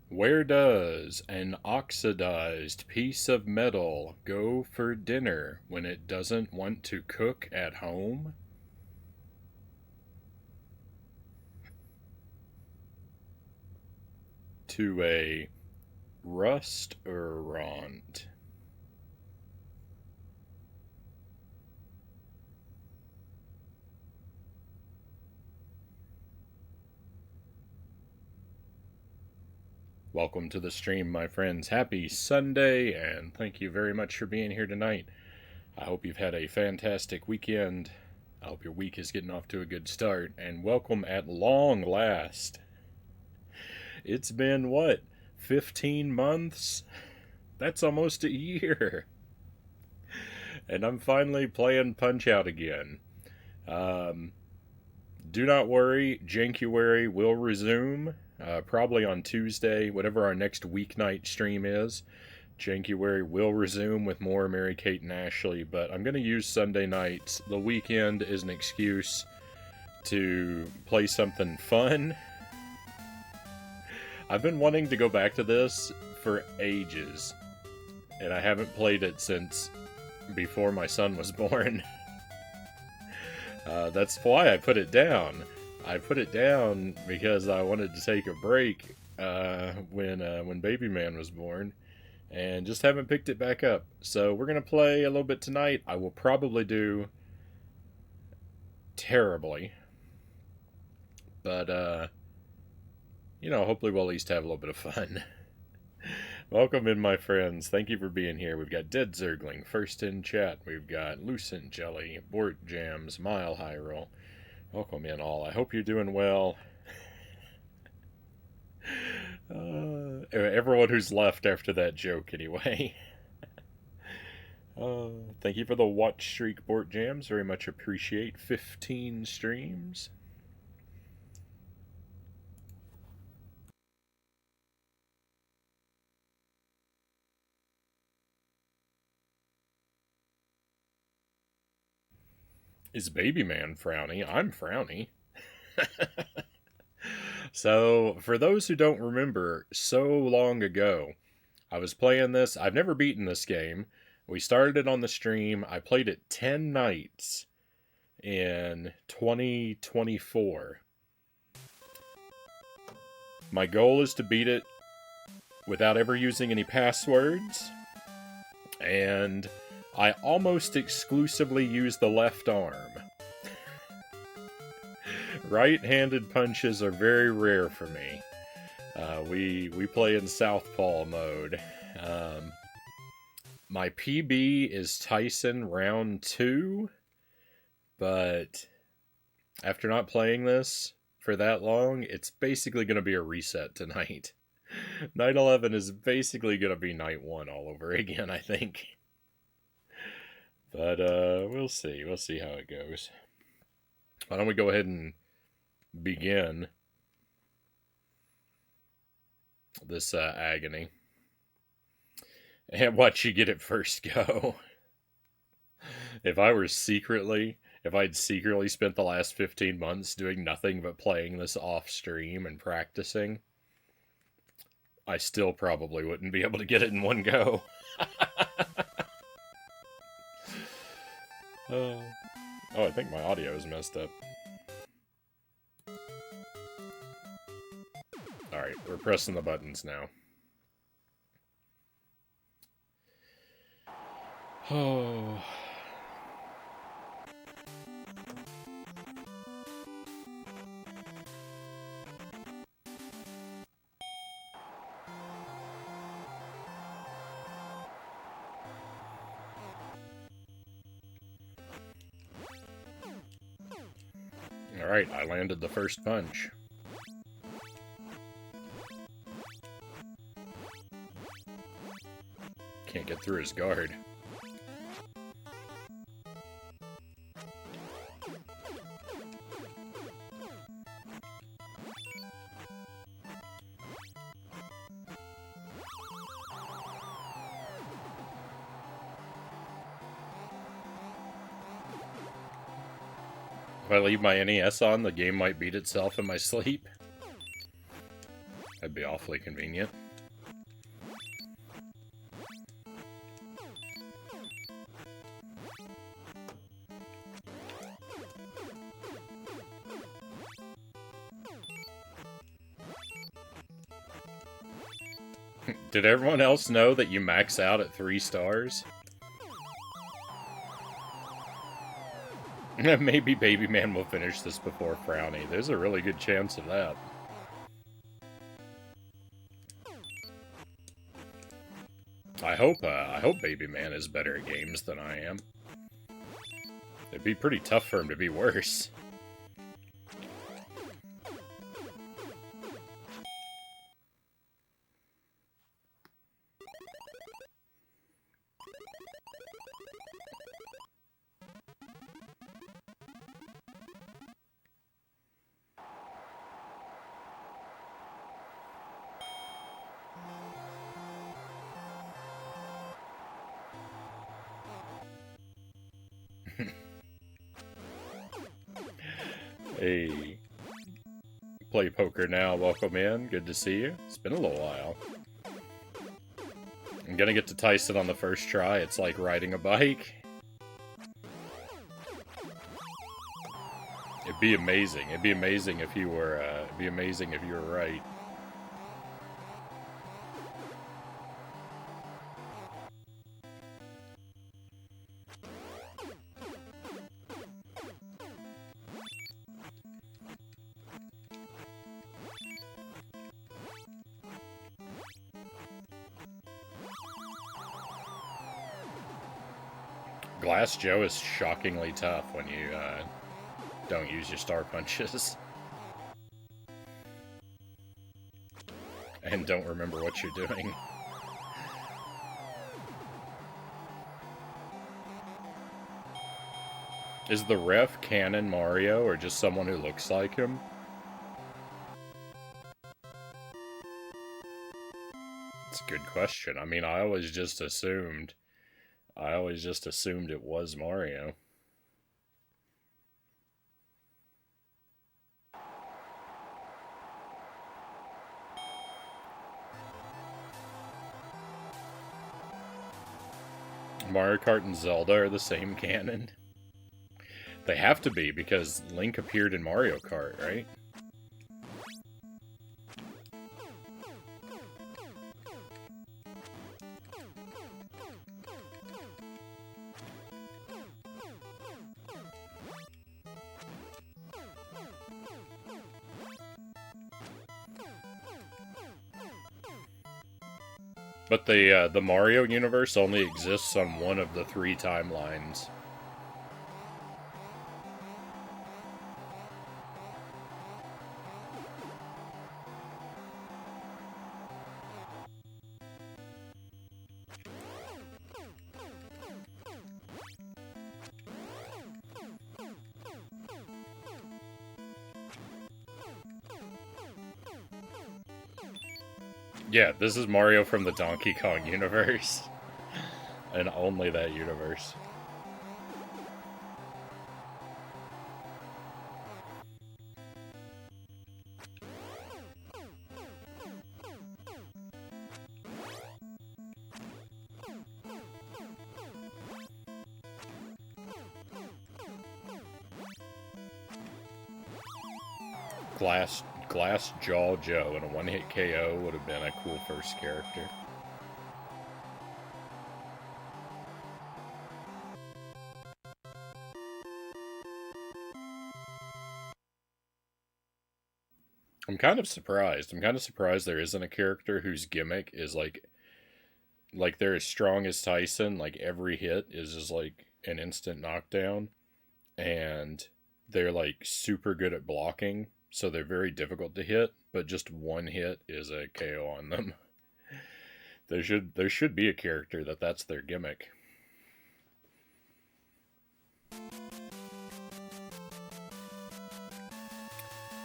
Where does an oxidized piece of metal go for dinner when it doesn't want to cook at home? To a restaurant. Welcome to the stream, my friends. Happy Sunday, and thank you very much for being here tonight. I hope you've had a fantastic weekend. I hope your week is getting off to a good start, and welcome at long last. It's been, what, 15 months? That's almost a year. And I'm finally playing Punch-Out again. Do not worry, Jankuary will resume. Probably on Tuesday, whatever our next weeknight stream is. Jankuary will resume with more Mary-Kate and Ashley, but I'm going to use Sunday nights. The weekend is an excuse to play something fun. I've been wanting to go back to this for ages, and I haven't played it since before my son was born. That's why I put it down. I put it down because I wanted to take a break when Baby Man was born, and just haven't picked it back up. So we're gonna play a little bit tonight. I will probably do terribly, but hopefully we'll at least have a little bit of fun. Welcome in, my friends. Thank you for being here. We've got Dead Zergling first in chat. We've got Lucent Jelly, Bort Jams, Mile High Roll. Welcome in, all. I hope you're doing well. Everyone who's left after that joke, anyway. Thank you for the watch streak, Bort Jams. Very much appreciate 15 streams. Is Baby Man Frownie? I'm Frownie. So, for those who don't remember, so long ago, I was playing this. I've never beaten this game. We started it on the stream. I played it 10 nights in 2024. My goal is to beat it without ever using any passwords, and I almost exclusively use the left arm. Right-handed punches are very rare for me. We play in Southpaw mode. My PB is Tyson round 2, but after not playing this for that long, it's basically going to be a reset tonight. Night 11 is basically going to be night 1 all over again, I think. But we'll see. We'll see how it goes. Why don't we go ahead and begin this agony and watch you get it first go. If I'd secretly spent the last 15 months doing nothing but playing this off stream and practicing, I still probably wouldn't be able to get it in one go. Oh, I think my audio is messed up. Alright, we're pressing the buttons now. Oh. Alright, I landed the first punch. Can't get through his guard. If I leave my NES on, the game might beat itself in my sleep. That'd be awfully convenient. Did everyone else know that you max out at 3 stars? Maybe Baby Man will finish this before Frownie. There's a really good chance of that. I hope Baby Man is better at games than I am. It'd be pretty tough for him to be worse. Hey. Play poker now, welcome in. Good to see you. It's been a little while. I'm gonna get to Tyson on the first try. It's like riding a bike. It'd be amazing. It'd be amazing if you were, right. Glass Joe is shockingly tough when you don't use your star punches. And don't remember what you're doing. Is the ref canon Mario or just someone who looks like him? It's a good question. I mean, I always just assumed it was Mario. Mario Kart and Zelda are the same canon. They have to be, because Link appeared in Mario Kart, right? But the Mario universe only exists on one of the 3 timelines. Yeah, this is Mario from the Donkey Kong universe. And only that universe. Glass Jaw Joe and a one-hit KO would have been a cool first character. I'm kind of surprised. I'm kind of surprised there isn't a character whose gimmick is like they're as strong as Tyson. Like every hit is just like an instant knockdown, and they're like super good at blocking. So they're very difficult to hit, but just one hit is a KO on them. There should be a character that's their gimmick.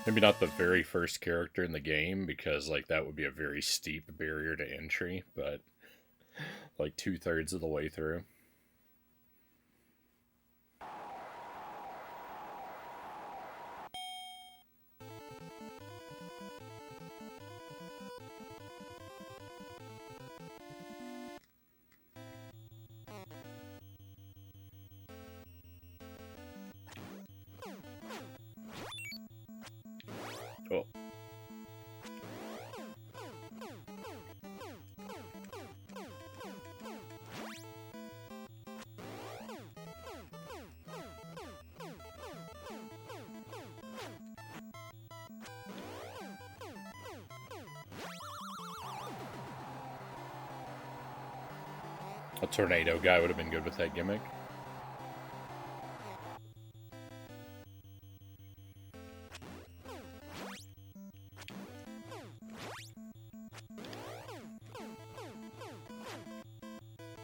Maybe not the very first character in the game, because like that would be a very steep barrier to entry, but like 2/3 of the way through. A tornado guy would have been good with that gimmick.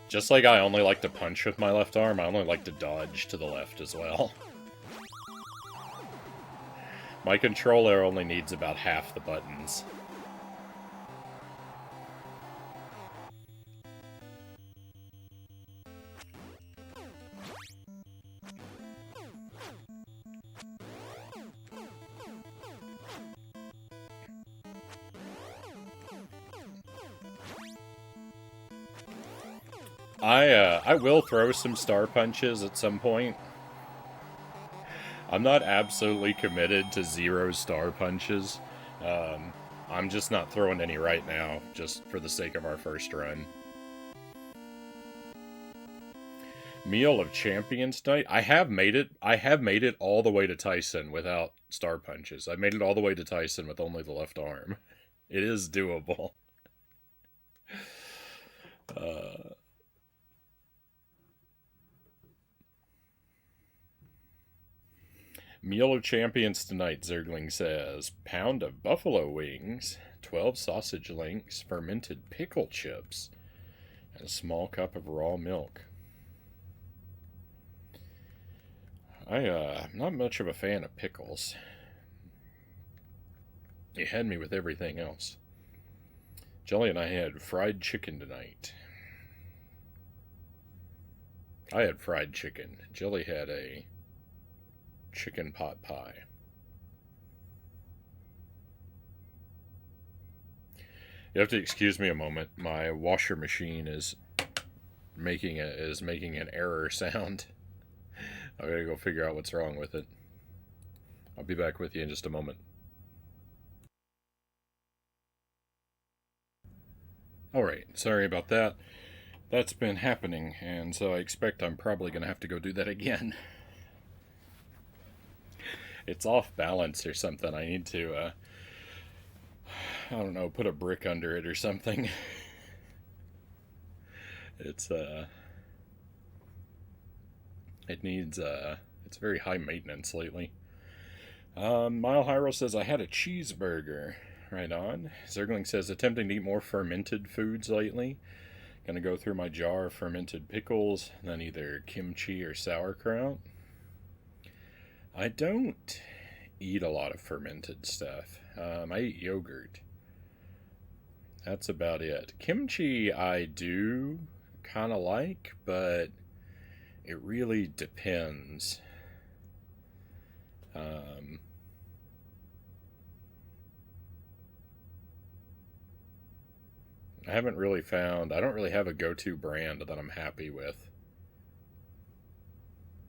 Just like I only like to punch with my left arm, I only like to dodge to the left as well. My controller only needs about half the buttons. I will throw some star punches at some point. I'm not absolutely committed to 0 star punches. I'm just not throwing any right now, just for the sake of our first run. Meal of Champions tonight. I have made it all the way to Tyson without star punches. I made it all the way to Tyson with only the left arm. It is doable. Meal of Champions tonight, Zergling says. Pound of buffalo wings, 12 sausage links, fermented pickle chips, and a small cup of raw milk. I'm not much of a fan of pickles. You had me with everything else. Jelly and I had fried chicken tonight. I had fried chicken. Jelly had a chicken pot pie. You have to excuse me a moment. My washer machine is making an error sound. I gotta go figure out what's wrong with it. I'll be back with you in just a moment. Alright, sorry about that. That's been happening, and so I expect I'm probably gonna have to go do that again. It's off balance or something. I need to, I don't know, put a brick under it or something. It needs, it's very high maintenance lately. Mile Hyrule says, I had a cheeseburger. Right on. Zergling says, attempting to eat more fermented foods lately. Gonna go through my jar of fermented pickles, then either kimchi or sauerkraut. I don't eat a lot of fermented stuff. I eat yogurt. That's about it. Kimchi I do kind of like, but it really depends. I haven't really found, I don't really have a go-to brand that I'm happy with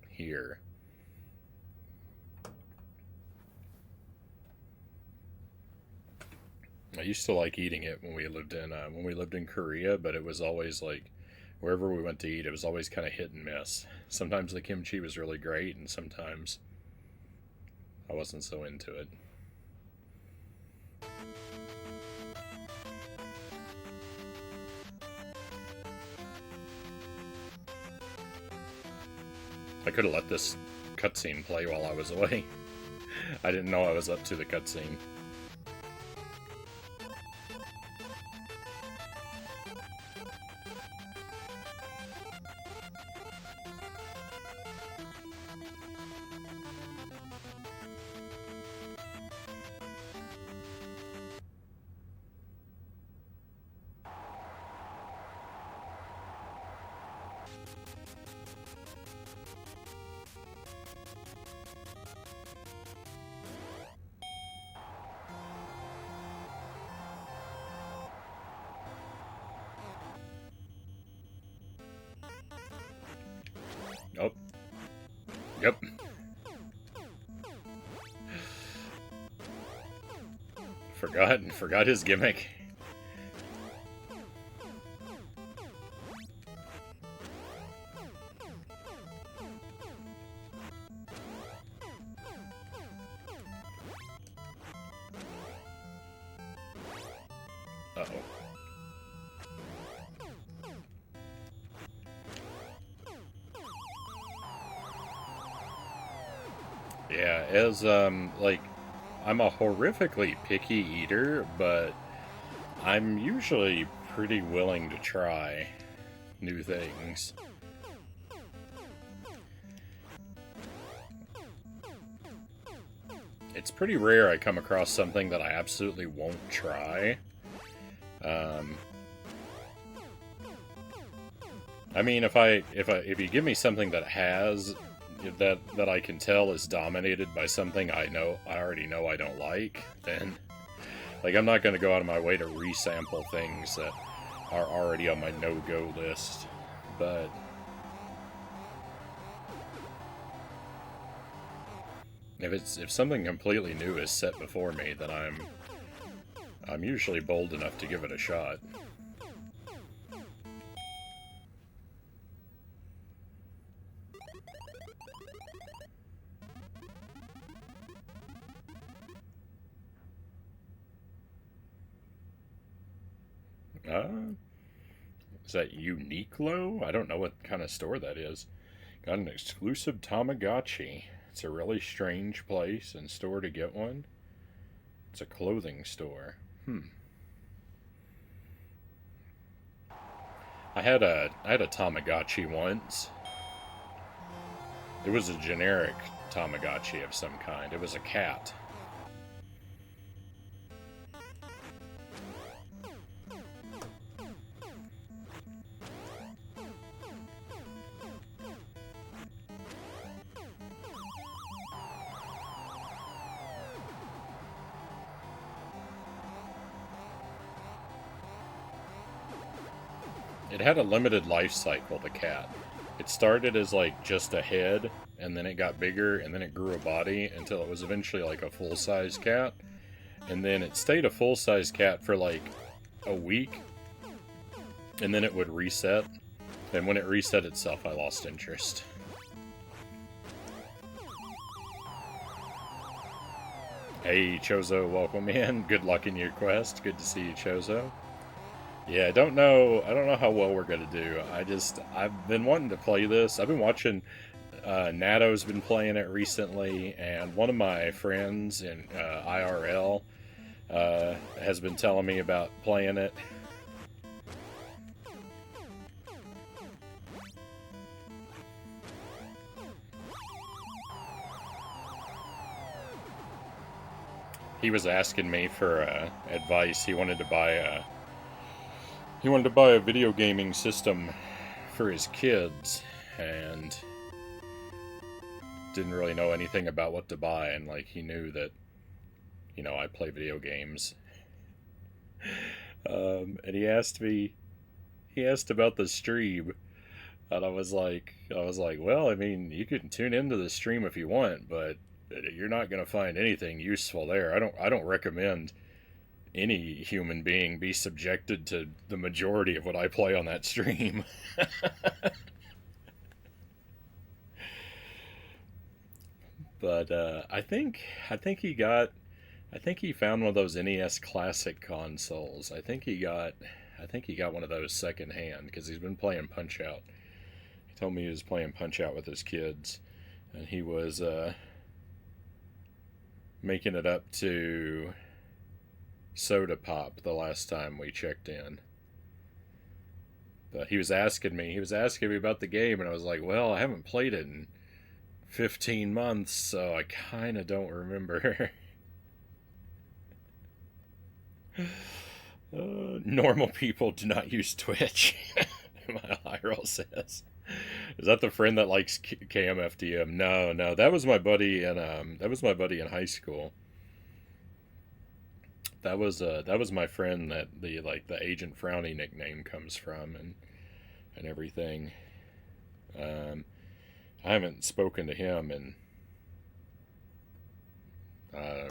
here. I used to like eating it when we lived in Korea, but it was always like wherever we went to eat, it was always kind of hit and miss. Sometimes the kimchi was really great, and sometimes I wasn't so into it. I could have let this cutscene play while I was away. I didn't know I was up to the cutscene. Oh. Yep. Forgot his gimmick. Uh-oh. Yeah, as like I'm a horrifically picky eater, but I'm usually pretty willing to try new things. It's pretty rare I come across something that I absolutely won't try. Um, I mean, if you give me something that has that I can tell is dominated by something I already know I don't like, then like I'm not going to go out of my way to resample things that are already on my no-go list. But if something completely new is set before me, then I'm usually bold enough to give it a shot. Uh, is that Uniqlo? I don't know what kind of store that is. Got an exclusive Tamagotchi. It's a really strange place and store to get one. It's a clothing store. I had a Tamagotchi once. It was a generic Tamagotchi of some kind. It was a cat. It had a limited life cycle, the cat. It started as like just a head, and then it got bigger, and then it grew a body until it was eventually like a full size cat. And then it stayed a full size cat for like a week, and then it would reset. And when it reset itself, I lost interest. Hey, Chozo, welcome in. Good luck in your quest. Good to see you, Chozo. Yeah, I don't know. I don't know how well we're gonna do. I've been wanting to play this. I've been watching. Nato's been playing it recently, and one of my friends in IRL has been telling me about playing it. He was asking me for advice. He wanted to buy a video gaming system for his kids, and didn't really know anything about what to buy. And like he knew that I play video games. And he asked about the stream, and I was like, well, I mean, you can tune into the stream if you want, but you're not going to find anything useful there. I don't recommend any human being be subjected to the majority of what I play on that stream. But I think he found one of those NES Classic consoles. I think he got one of those secondhand because he's been playing Punch Out. He told me he was playing Punch Out with his kids, and he was making it up to Soda Pop the last time we checked in. But he was asking me about the game, and I was like, well, I haven't played it in 15 months, so I kind of don't remember. Normal people do not use Twitch. My IRL says. Is that the friend that likes KMFDM? No, no, that was my buddy in high school. That was my friend that the Agent Frownie nickname comes from, and everything. Um, I haven't spoken to him in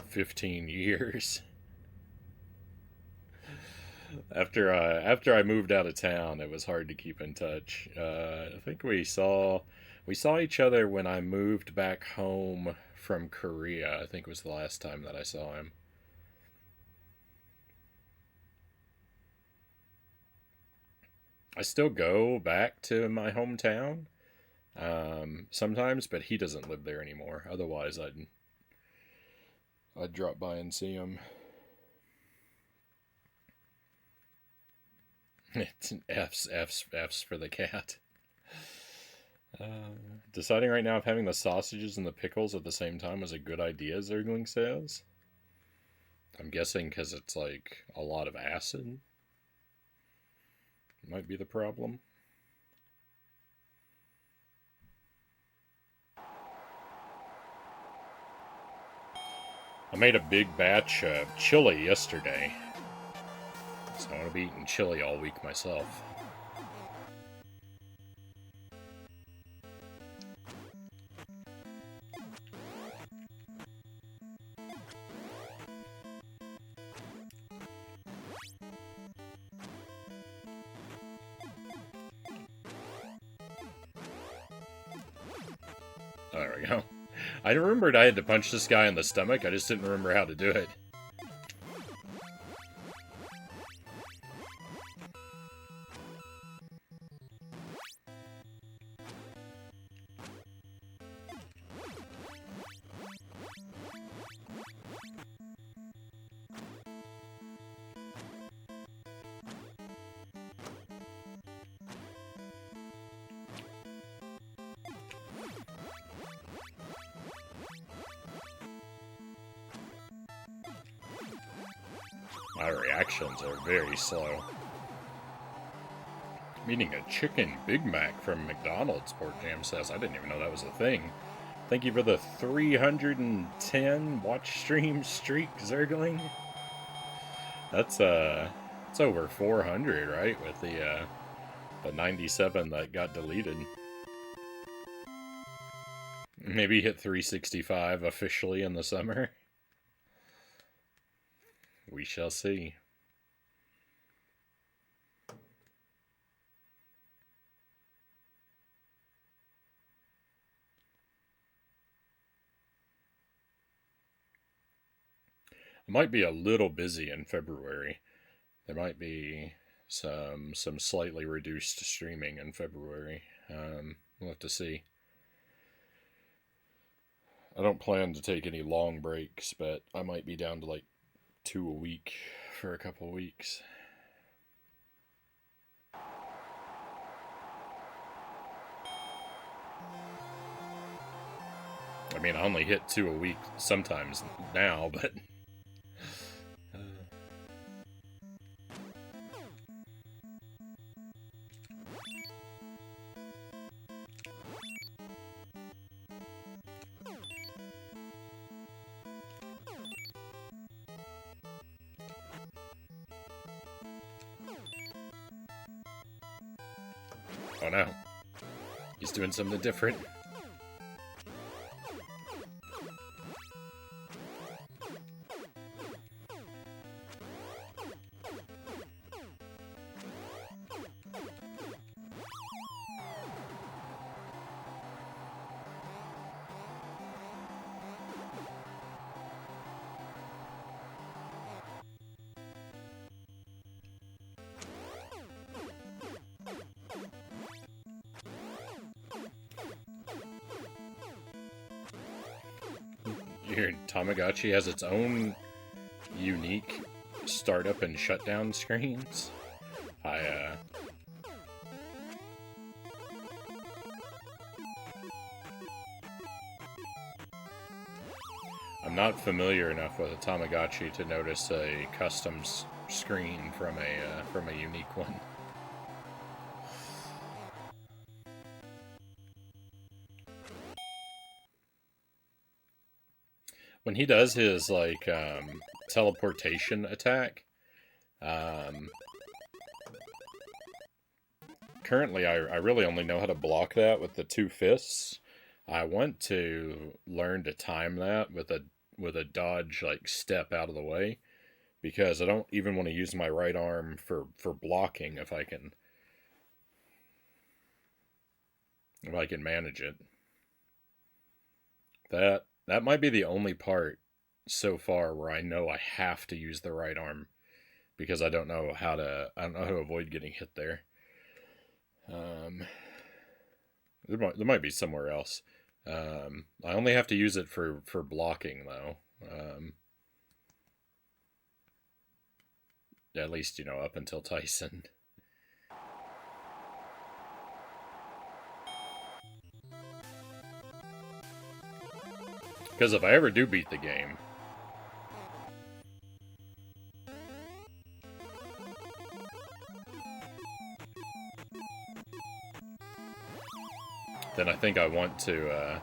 15 years. After I moved out of town, it was hard to keep in touch. I think we saw each other when I moved back home from Korea. I think was the last time that I saw him. I still go back to my hometown. sometimes, but he doesn't live there anymore. Otherwise, I'd drop by and see him. It's F's for the cat. Deciding right now if having the sausages and the pickles at the same time was a good idea, Zergling says. I'm guessing because it's like a lot of acid. Might be the problem. I made a big batch of chili yesterday, so I'm going to be eating chili all week myself. There we go. I remembered I had to punch this guy in the stomach, I just didn't remember how to do it. My reactions are very slow. I'm eating a chicken Big Mac from McDonald's, Port Jam says. I didn't even know that was a thing. Thank you for the 310 watch stream streak, Zergling. That's it's over 400, right? With the 97 that got deleted. Maybe hit 365 officially in the summer. We shall see. I might be a little busy in February. There might be some slightly reduced streaming in February. We'll have to see. I don't plan to take any long breaks, but I might be down to like 2 a week for a couple weeks. I mean, I only hit 2 a week sometimes now, but... Oh no. He's doing something different. Your Tamagotchi has its own unique startup and shutdown screens. I'm not familiar enough with a Tamagotchi to notice a custom screen from a unique one. When he does his like teleportation attack, currently I really only know how to block that with the 2 fists. I want to learn to time that with a dodge like step out of the way, because I don't even want to use my right arm for blocking if I can manage it. That might be the only part so far where I know I have to use the right arm, because I don't know how to avoid getting hit there. There might be somewhere else. I only have to use it for blocking, though. At least, up until Tyson. Because if I ever do beat the game, then I think I want to,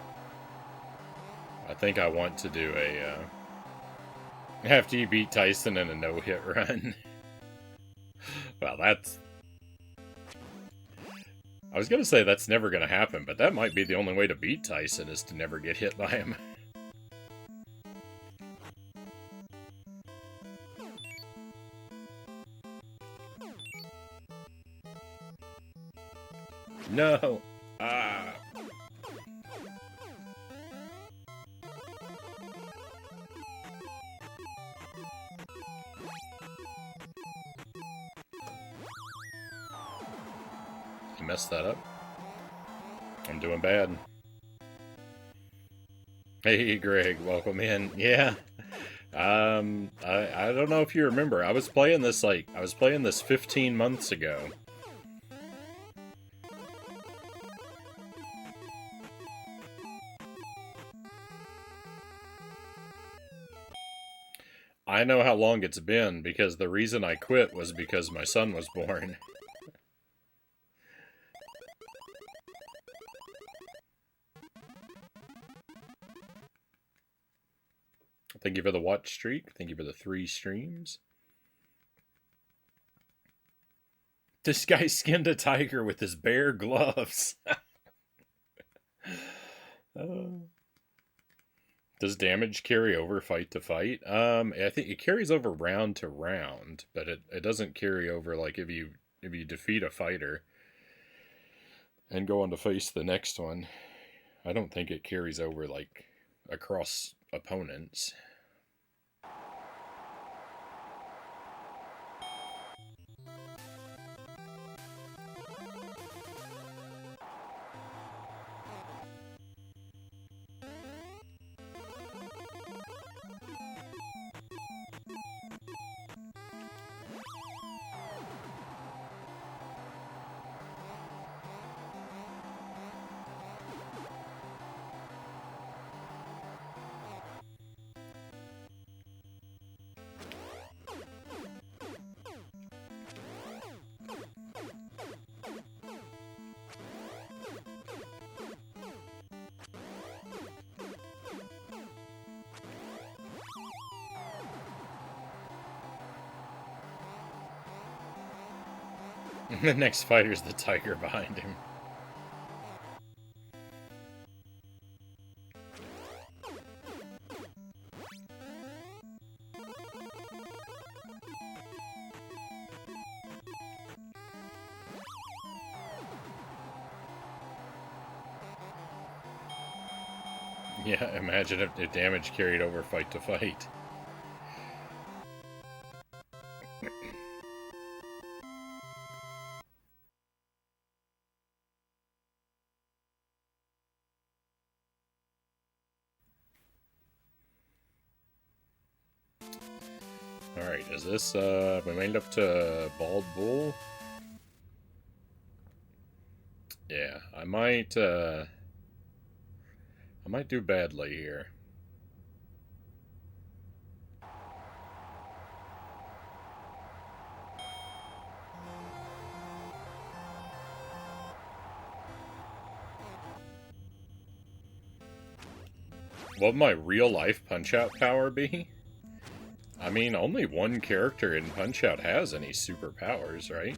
do a, after you beat Tyson in a no-hit run. Well, that's... I was gonna say that's never gonna happen, but that might be the only way to beat Tyson, is to never get hit by him. No! Ah! I messed that up. I'm doing bad. Hey, Greg, welcome in. Yeah. I don't know if you remember. I was playing this 15 months ago. I know how long it's been, because the reason I quit was because my son was born. Thank you for the watch streak. Thank you for the 3 streams. This guy skinned a tiger with his bare gloves. Does damage carry over fight to fight? I think it carries over round to round, but it doesn't carry over, like, if you defeat a fighter and go on to face the next one. I don't think it carries over, like, across opponents. The next fighter's the tiger behind him. Yeah, imagine if damage carried over fight to fight. Alright, is this, we made it up to Bald Bull? Yeah, I might do badly here. What would my real-life Punch-Out power be? I mean, only one character in Punch-Out has any superpowers, right?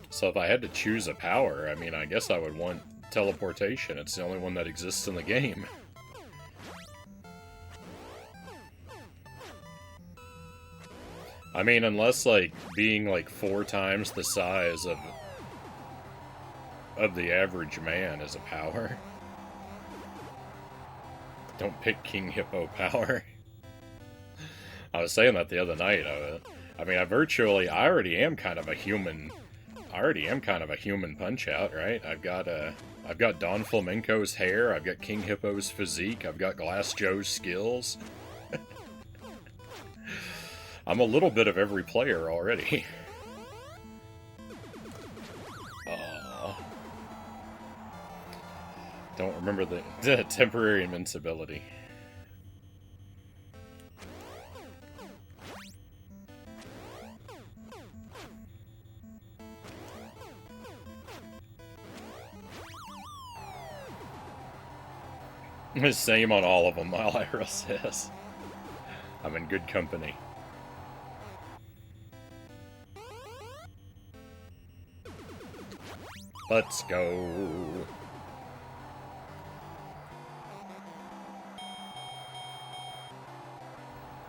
So if I had to choose a power, I mean, I guess I would want teleportation. It's the only one that exists in the game. I mean, unless, like, being, like, 4 times the size of the average man is a power. Don't pick King Hippo power. I was saying that the other night. I mean, I already am kind of a human. I already am kind of a human Punch-Out, right? I've got Don Flamenco's hair. I've got King Hippo's physique. I've got Glass Joe's skills. I'm a little bit of every player already. Don't remember the temporary invincibility. Same on all of them, Lyra says. I'm in good company. Let's go.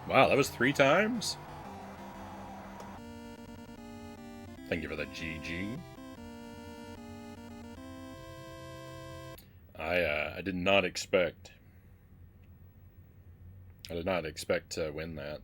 Wow, that was 3 times? Thank you for the GG. I did not expect... I did not expect to win that.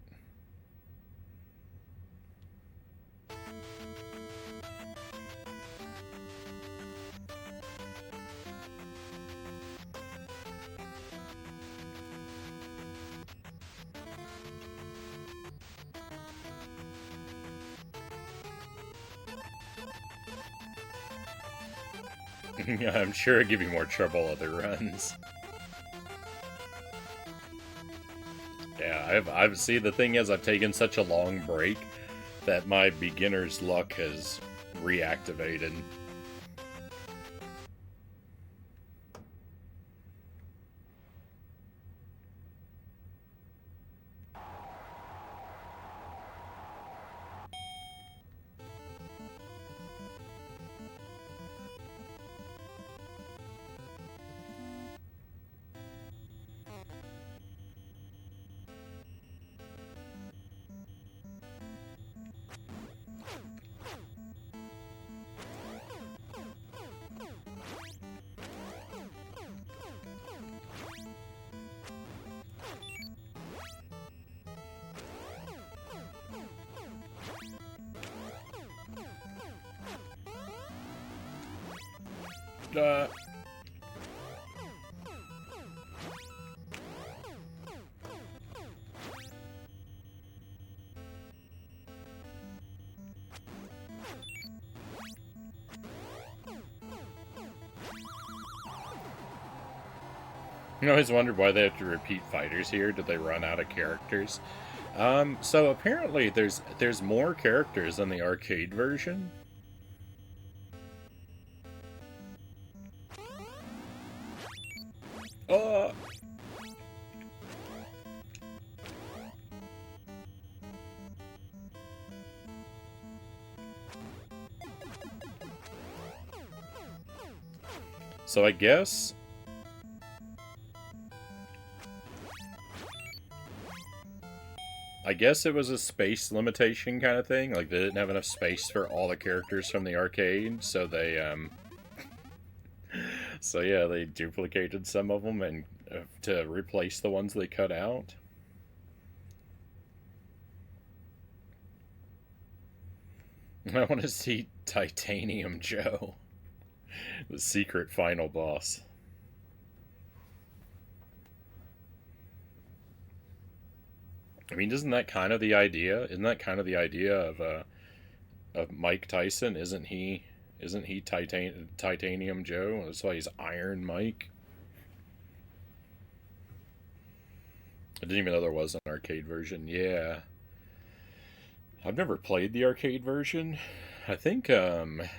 I'm sure it'd give you more trouble other runs. Yeah, I've see, the thing is, I've taken such a long break that my beginner's luck has reactivated. I always wondered why they have to repeat fighters here. Did they run out of characters? So apparently there's more characters than the arcade version. So I guess... it was a space limitation kind of thing. Like, they didn't have enough space for all the characters from the arcade, so they, so yeah, they duplicated some of them and to replace the ones they cut out. I want to see Titanium Joe, the secret final boss. I mean, isn't that kind of the idea? Isn't that kind of the idea of Mike Tyson? Isn't he Titanium Joe? That's why he's Iron Mike. I didn't even know there was an arcade version. Yeah, I've never played the arcade version. I think that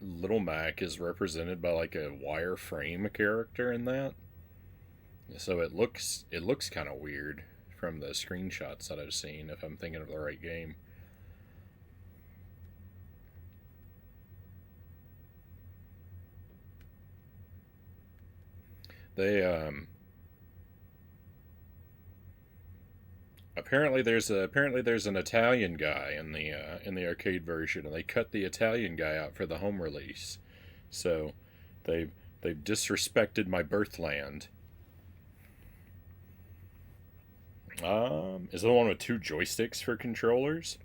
Little Mac is represented by like a wireframe character in that. So it looks kind of weird from the screenshots that I've seen, if I'm thinking of the right game. They apparently there's an Italian guy in the arcade version, and they cut the Italian guy out for the home release. So they've disrespected my birthland. Is it the one with two joysticks for controllers?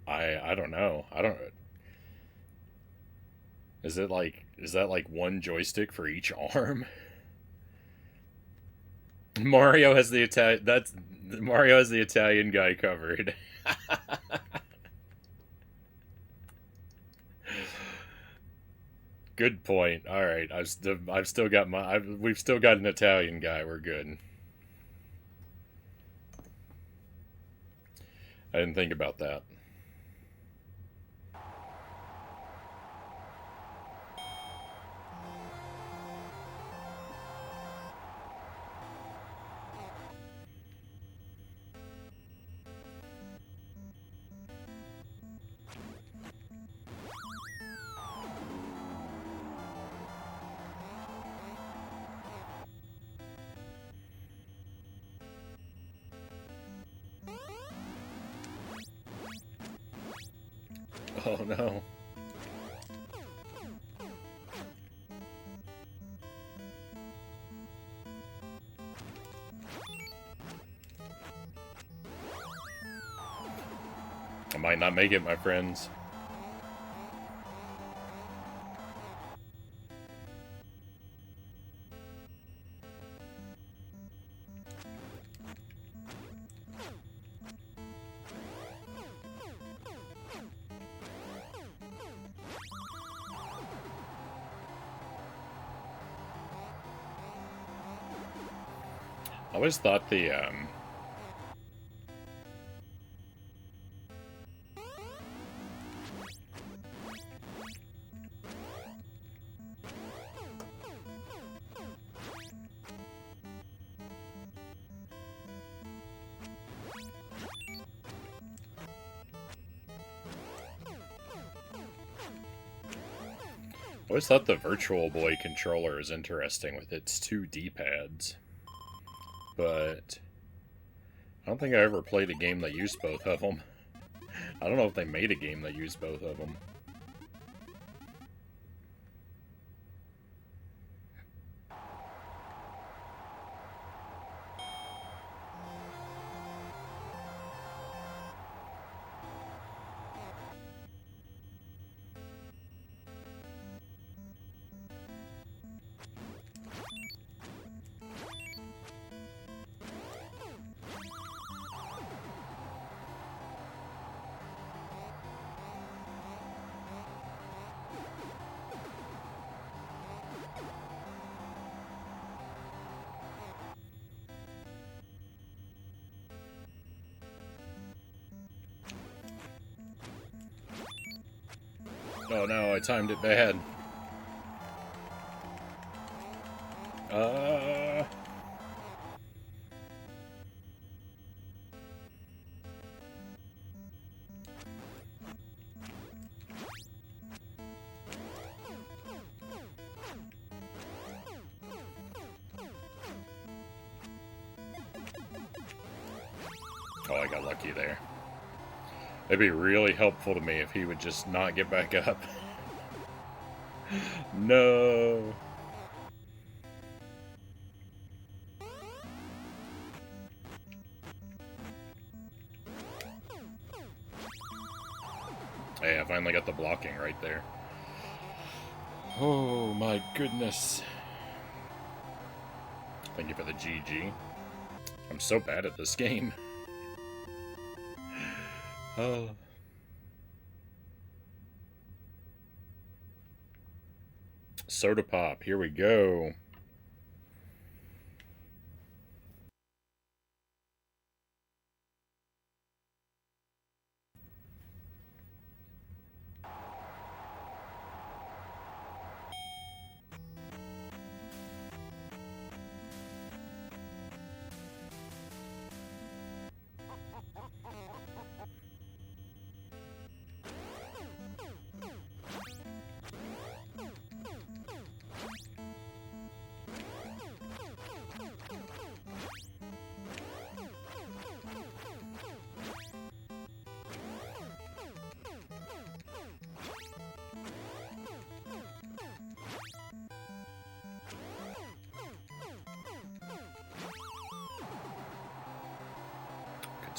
I don't know. I don't. Is that like one joystick for each arm? Mario has the Mario has the Italian guy covered. Good point. All right, I've still got we've still got an Italian guy. We're good. I didn't think about that. Oh no. I might not make it, my friends. I always thought the I always thought the Virtual Boy controller is interesting with its two D-pads. But I don't think I ever played a game that used both of them. I don't know if they made a game that used both of them. Oh no, I timed it bad. Oh, I got lucky there. It'd be really helpful to me if he would just not get back up. No. Hey, I finally got the blocking right there. Oh my goodness. Thank you for the GG. I'm so bad at this game. Oh. Soda Pop, here we go.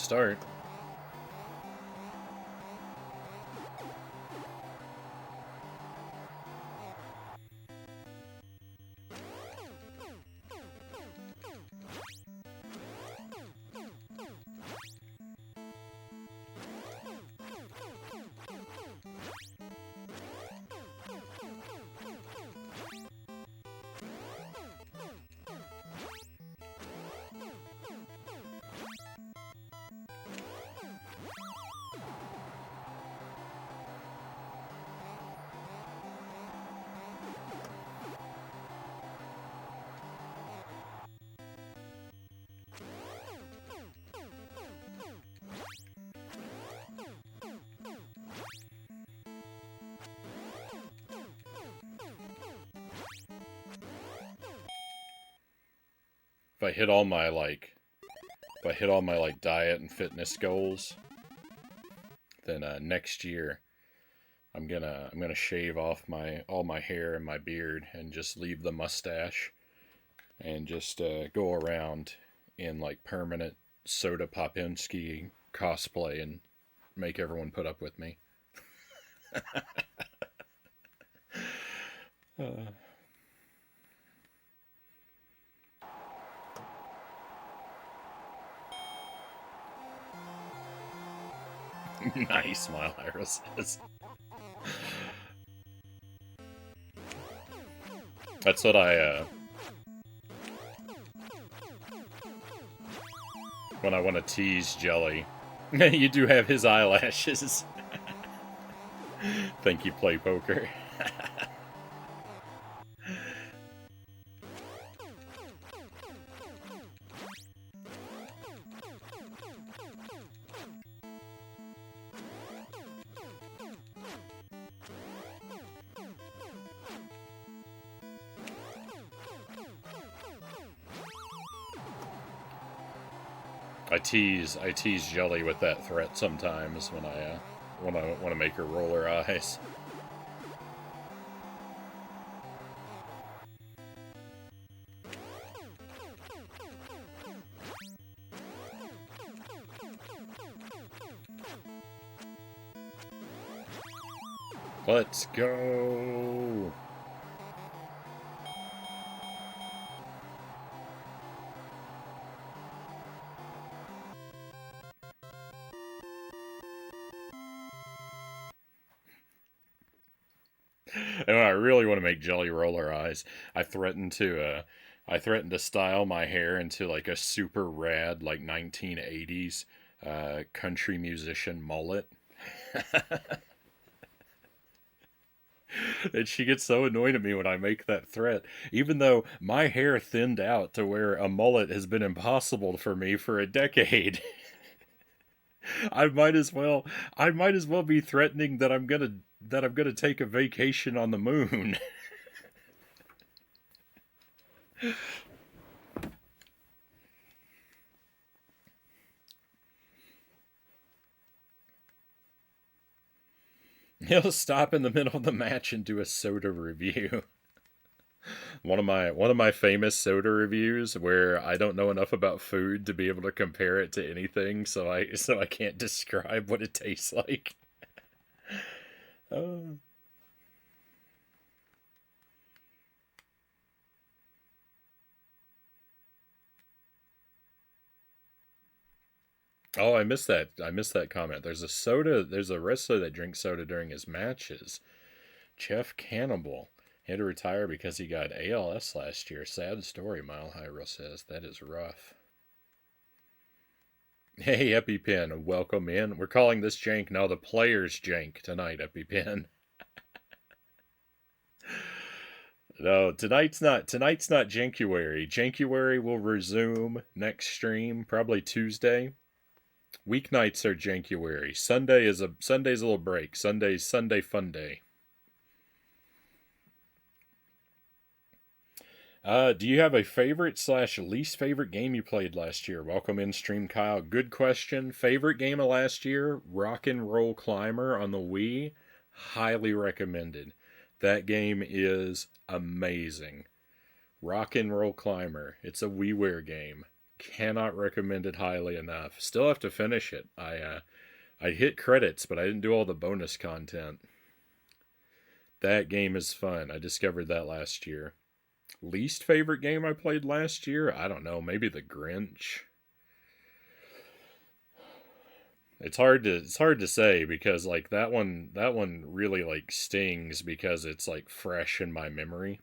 start. If I hit all my diet and fitness goals, then next year I'm gonna shave off all my hair and my beard and just leave the mustache and just go around in like permanent Soda Popinski cosplay and make everyone put up with me. Nice, Smile Ira says. That's what when I want to tease Jelly. You do have his eyelashes. Thank you, Play Poker. I tease Jelly with that threat sometimes when I want to make her roll her eyes. Let's go. And when I really want to make Jelly roll her eyes, I threaten to style my hair into like a super rad like 1980s country musician mullet. And she gets so annoyed at me when I make that threat, even though my hair thinned out to where a mullet has been impossible for me for a decade. I might as well be threatening that I'm gonna take a vacation on the moon. He'll stop in the middle of the match and do a soda review. One of my famous soda reviews where I don't know enough about food to be able to compare it to anything, so I can't describe what it tastes like. Oh, oh, I missed that. I missed that comment. There's a wrestler that drinks soda during his matches. Jeff Cannibal. He had to retire because he got ALS last year. Sad story, Mile Hyrule says. That is rough. Hey, EpiPen, welcome in. We're calling this jank now the player's jank tonight, EpiPen. No, tonight's not Jankuary. Jankuary will resume next stream, probably Tuesday. Weeknights are Jankuary. Sunday's a little break. Sunday's Sunday fun day. Do you have a favorite / least favorite game you played last year? Welcome in, Stream Kyle. Good question. Favorite game of last year? Rock and Roll Climber on the Wii. Highly recommended. That game is amazing. Rock and Roll Climber. It's a WiiWare game. Cannot recommend it highly enough. Still have to finish it. I hit credits, but I didn't do all the bonus content. That game is fun. I discovered that last year. Least favorite game I played last year? I don't know. Maybe The Grinch. It's hard to say because like that one really like stings because it's like fresh in my memory.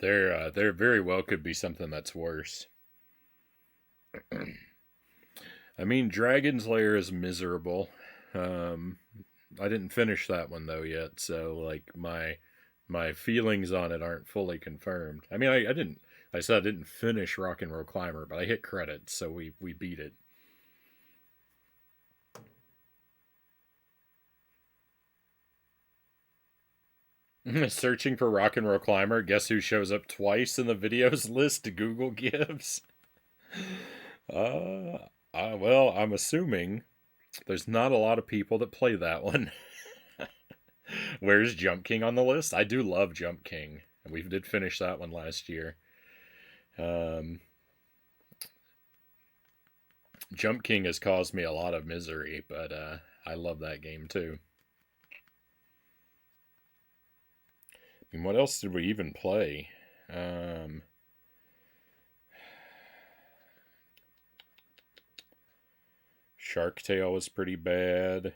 There very well could be something that's worse. I mean, Dragon's Lair is miserable. Um, I didn't finish that one though yet, so like my feelings on it aren't fully confirmed. I mean, I didn't. I said I didn't finish Rock and Roll Climber, but I hit credits, so we beat it. Searching for Rock and Roll Climber. Guess who shows up twice in the videos list Google gives? Uh, well, I'm assuming there's not a lot of people that play that one. Where's Jump King on the list? I do love Jump King. We did finish that one last year. Um, Jump King has caused me a lot of misery, but I love that game too. I mean, what else did we even play? Um, Shark Tale was pretty bad.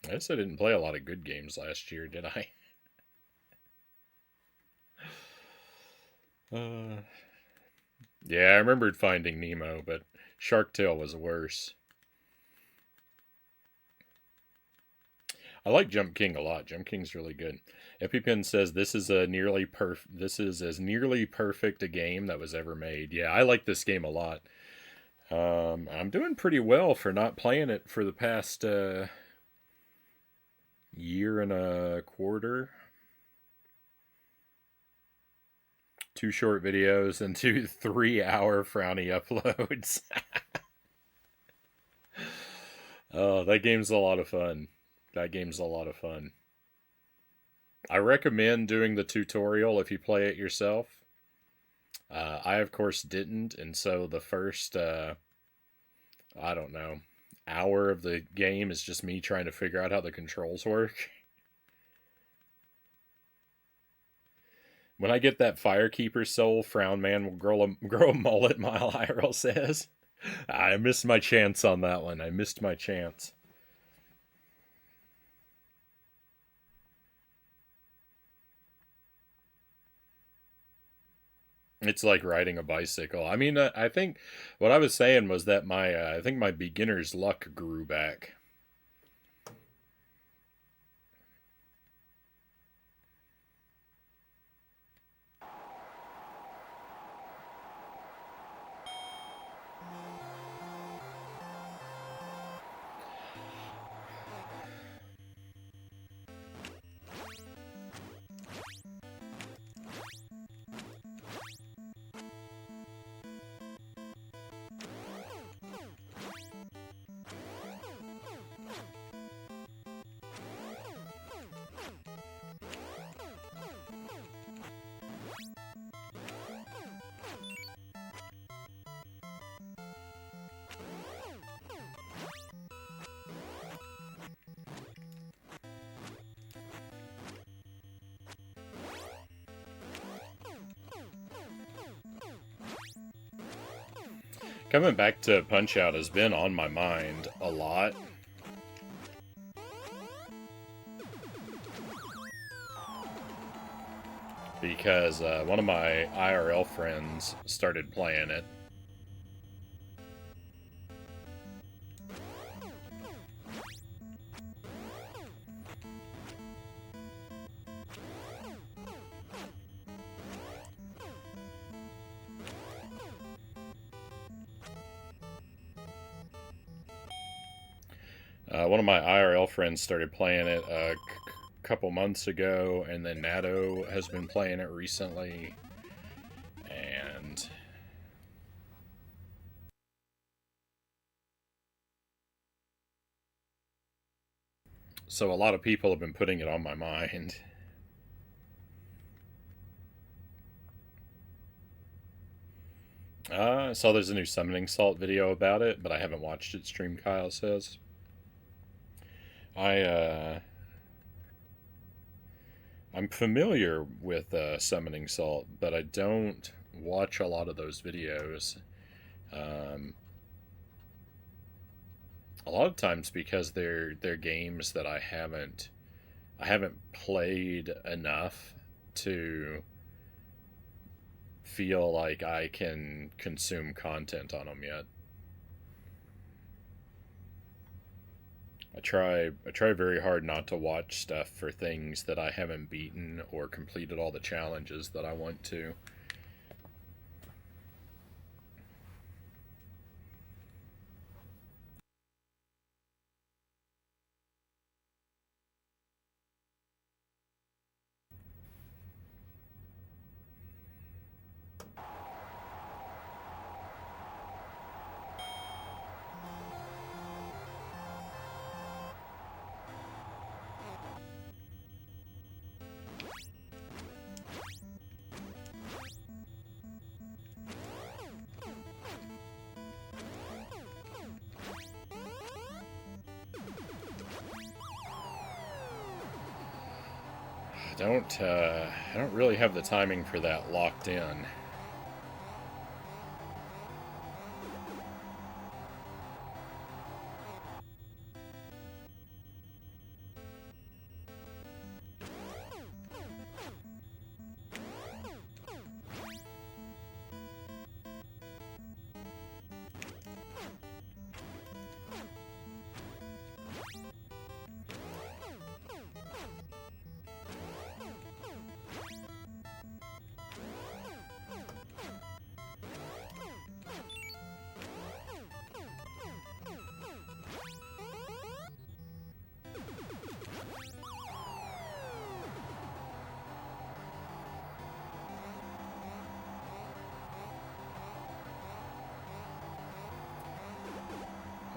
I guess I didn't play a lot of good games last year, did I? Uh, yeah, I remembered Finding Nemo, but Shark Tale was worse. I like Jump King a lot. Jump King's really good. EpiPen says this is as nearly perfect a game that was ever made. Yeah, I like this game a lot. I'm doing pretty well for not playing it for the past year and a quarter. Two short videos and two 3-hour Frownie uploads. Oh, that game's a lot of fun. That game's a lot of fun. I recommend doing the tutorial if you play it yourself. I, of course, didn't, and so the first, I don't know, hour of the game is just me trying to figure out how the controls work. When I get that Firekeeper soul, Frown Man will grow a mullet, Mile IRL says. I missed my chance on that one. I missed my chance. It's like riding a bicycle. I mean, I think what I was saying was that I think my beginner's luck grew back. Coming back to Punch Out has been on my mind a lot. Because one of my IRL friends started playing it. One of my IRL friends started playing it a couple months ago, and then Natto has been playing it recently. And. So a lot of people have been putting it on my mind. I saw there's a new Summoning Salt video about it, but I haven't watched it. Stream Kyle says. I I'm familiar with Summoning Salt, but I don't watch a lot of those videos. Um, a lot of times because they're games that I haven't played enough to feel like I can consume content on them yet. I try very hard not to watch stuff for things that I haven't beaten or completed all the challenges that I want to. I don't really have the timing for that locked in.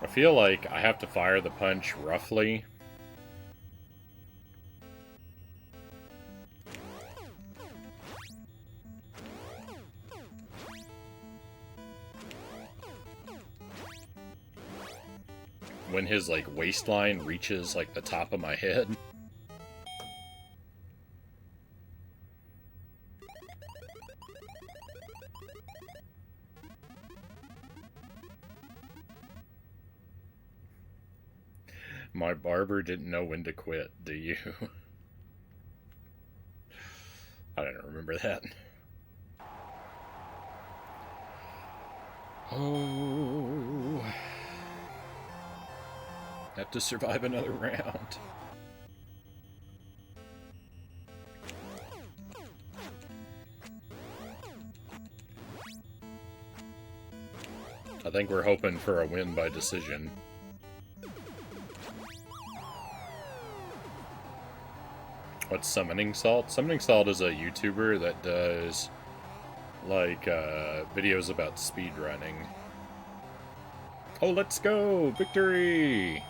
I feel like I have to fire the punch roughly. When his like waistline reaches like the top of my head. My barber didn't know when to quit, do you? I don't remember that. Oh. Have to survive another round. I think we're hoping for a win by decision. What's Summoning Salt? Summoning Salt is a YouTuber that does, like, videos about speedrunning. Oh, let's go! Victory!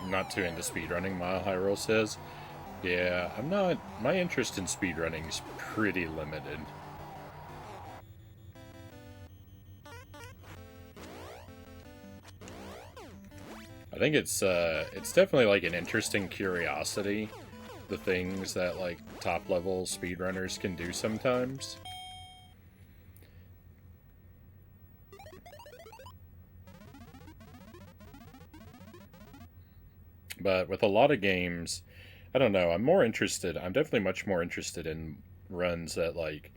Not too into speedrunning, Mile High Roll says. Yeah, I'm not. My interest in speedrunning is pretty limited. I think it's definitely like an interesting curiosity, the things that like top level speedrunners can do sometimes. But with a lot of games, I don't know, I'm definitely much more interested in runs that like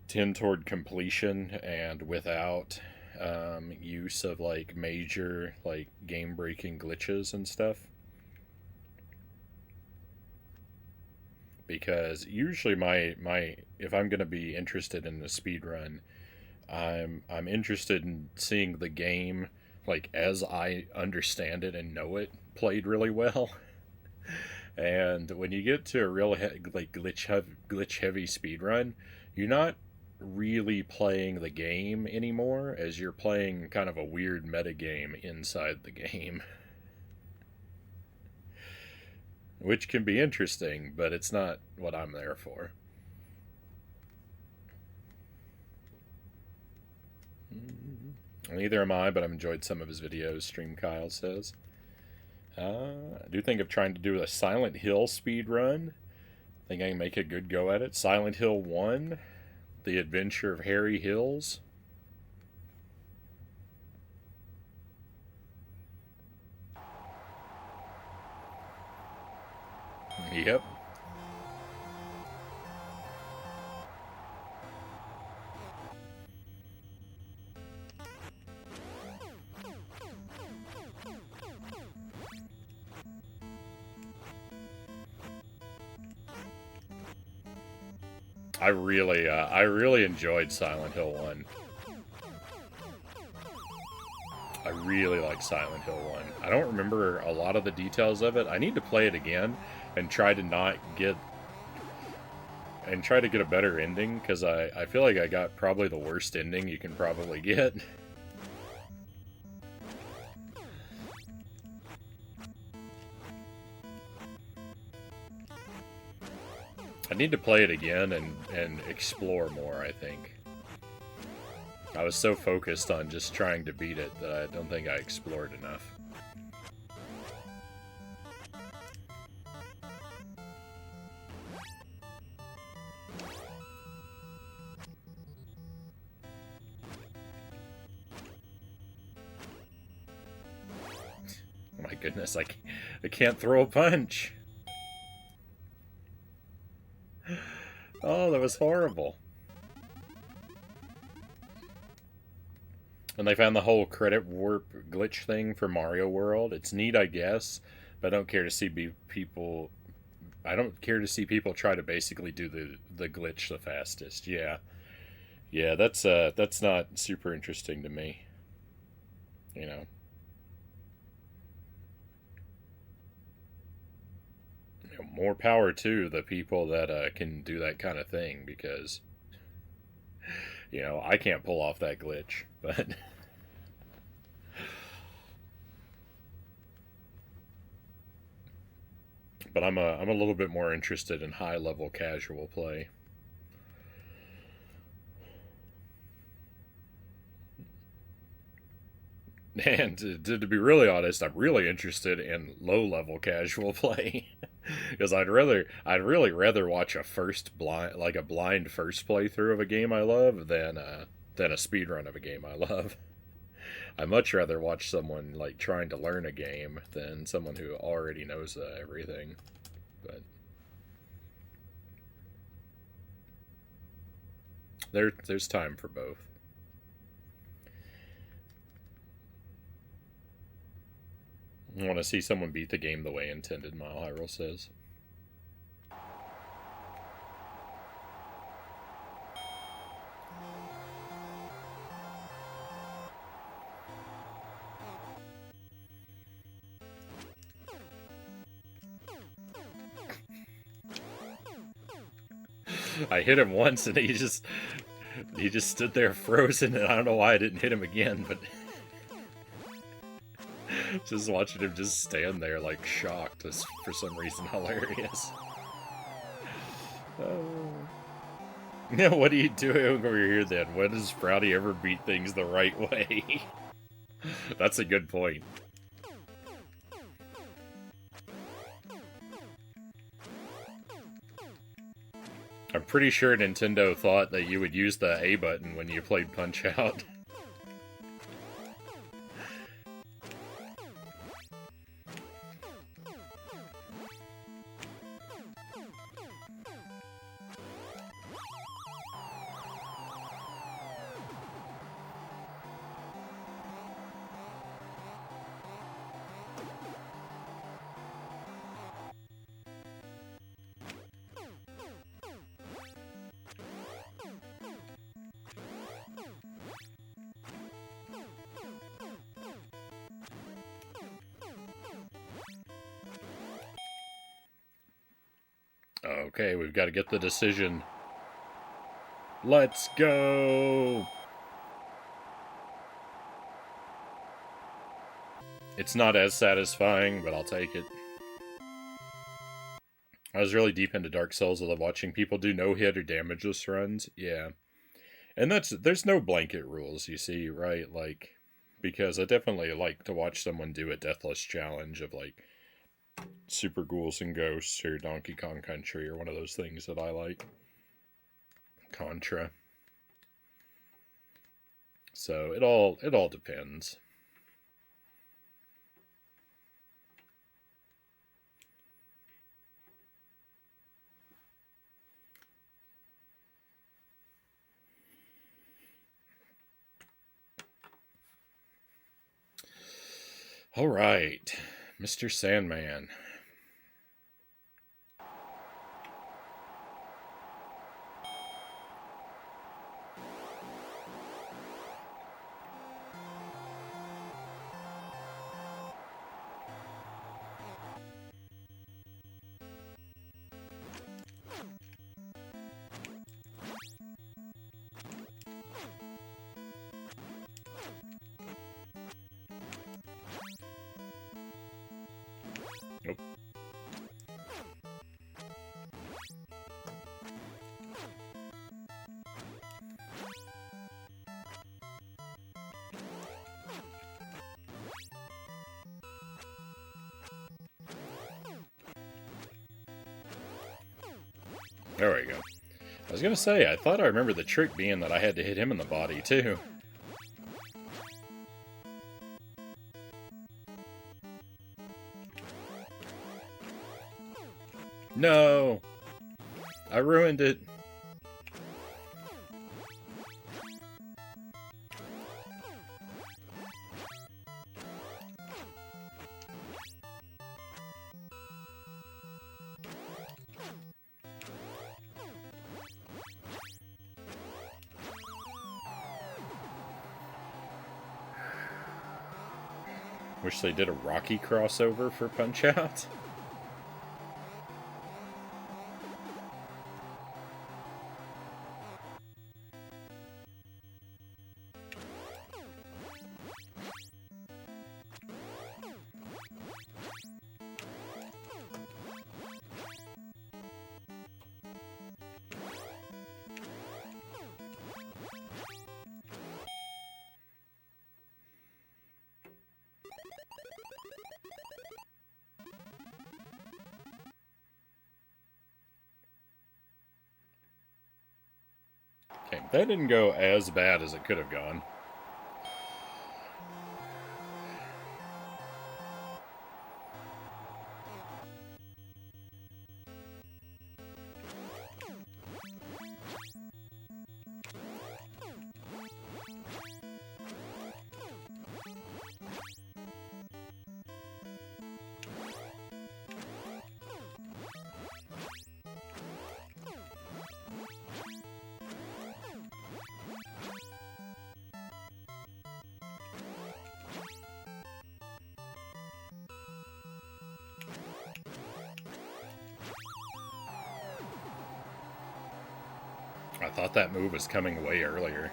tend toward completion and without use of like major like game breaking glitches and stuff, because usually my if I'm going to be interested in a speed run, I'm interested in seeing the game like as I understand it and know it played really well. And when you get to a real like glitch heavy speed run, you're not really playing the game anymore, as you're playing kind of a weird meta game inside the game, which can be interesting, but it's not what I'm there for. Neither am I, but I've enjoyed some of his videos, Stream Kyle says. I do think of trying to do a Silent Hill speed run. Think I can make a good go at it. Silent Hill 1, The Adventure of Harry Hills. Yep. I really enjoyed Silent Hill 1. I really like Silent Hill 1. I don't remember a lot of the details of it. I need to play it again and try to not get a better ending, because I feel like I got probably the worst ending you can probably get. I need to play it again and explore more, I think. I was so focused on just trying to beat it that I don't think I explored enough. Oh my goodness, I can't throw a punch! Oh, that was horrible. And they found the whole credit warp glitch thing for Mario World. It's neat, I guess, but I don't care to see people. I don't care to see people try to basically do the glitch the fastest. Yeah, yeah, that's not super interesting to me. You know. More power to the people that can do that kind of thing, because I can't pull off that glitch, but I'm a little bit more interested in high level casual play. And to be really honest, I'm really interested in low level casual play, because I'd really rather watch a blind first playthrough of a game I love than a speed run of a game I love. I much rather watch someone like trying to learn a game than someone who already knows everything. But there's time for both. I want to see someone beat the game the way intended, Mile Hyrule says. I hit him once and he just stood there frozen, and I don't know why I didn't hit him again, but Just watching him just stand there, like, shocked is, for some reason, hilarious. Yeah, what are you doing over here, then? When does Frownie ever beat things the right way? That's a good point. I'm pretty sure Nintendo thought that you would use the A button when you played Punch-Out. Okay, we've got to get the decision. Let's go! It's not as satisfying, but I'll take it. I was really deep into Dark Souls. I love watching people do no-hit or damageless runs. Yeah. And there's no blanket rules, you see, right? Like, because I definitely like to watch someone do a deathless challenge of, like, Super Ghouls and Ghosts or Donkey Kong Country or one of those things that I like. Contra. So it all depends. All right, Mr. Sandman. Nope. There we go. I was gonna say, I thought I remember the trick being that I had to hit him in the body, too. No! I ruined it. Wish they did a Rocky crossover for Punch-Out. Okay, that didn't go as bad as it could have gone. I thought that move was coming way earlier.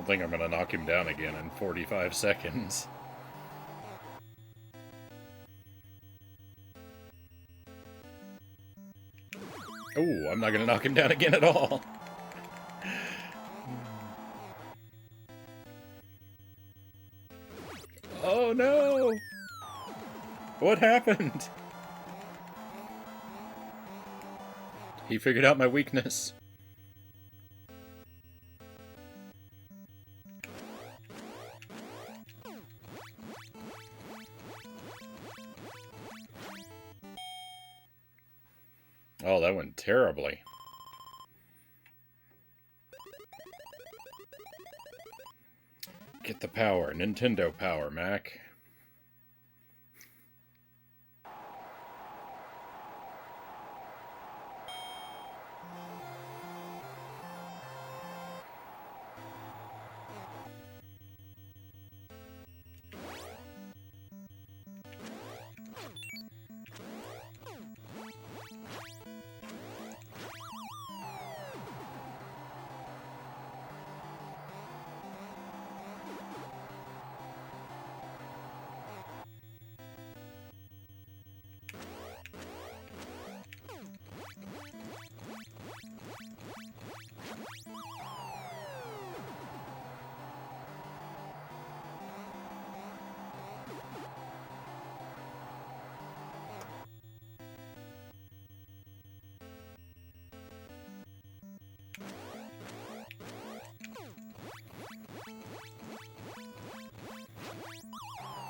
don't think I'm going to knock him down again in 45 seconds. Oh, I'm not going to knock him down again at all. Oh no! What happened? He figured out my weakness. Oh, that went terribly. Get the power. Nintendo power, Mac.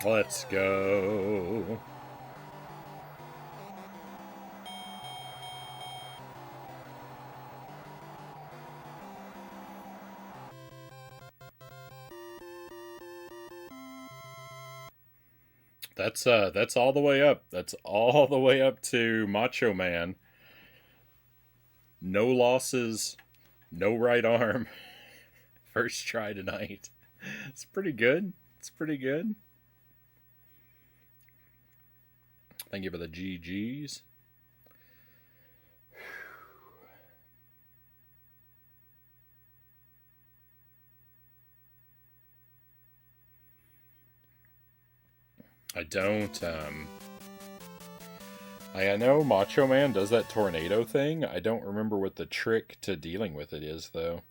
Let's go. That's all the way up. That's all the way up to Macho Man. No losses, no right arm. First try tonight. It's pretty good. It's pretty good. Thank you for the GGs. I don't, I know Macho Man does that tornado thing. I don't remember what the trick to dealing with it is, though.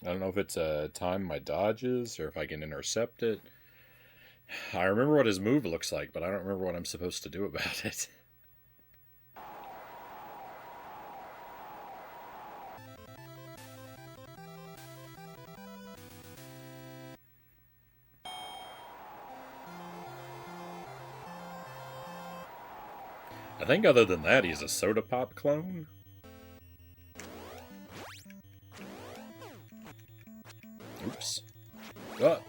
I don't know if it's time my dodges or if I can intercept it. I remember what his move looks like, but I don't remember what I'm supposed to do about it. I think other than that, he's a Soda Pop clone. Oops. Oh.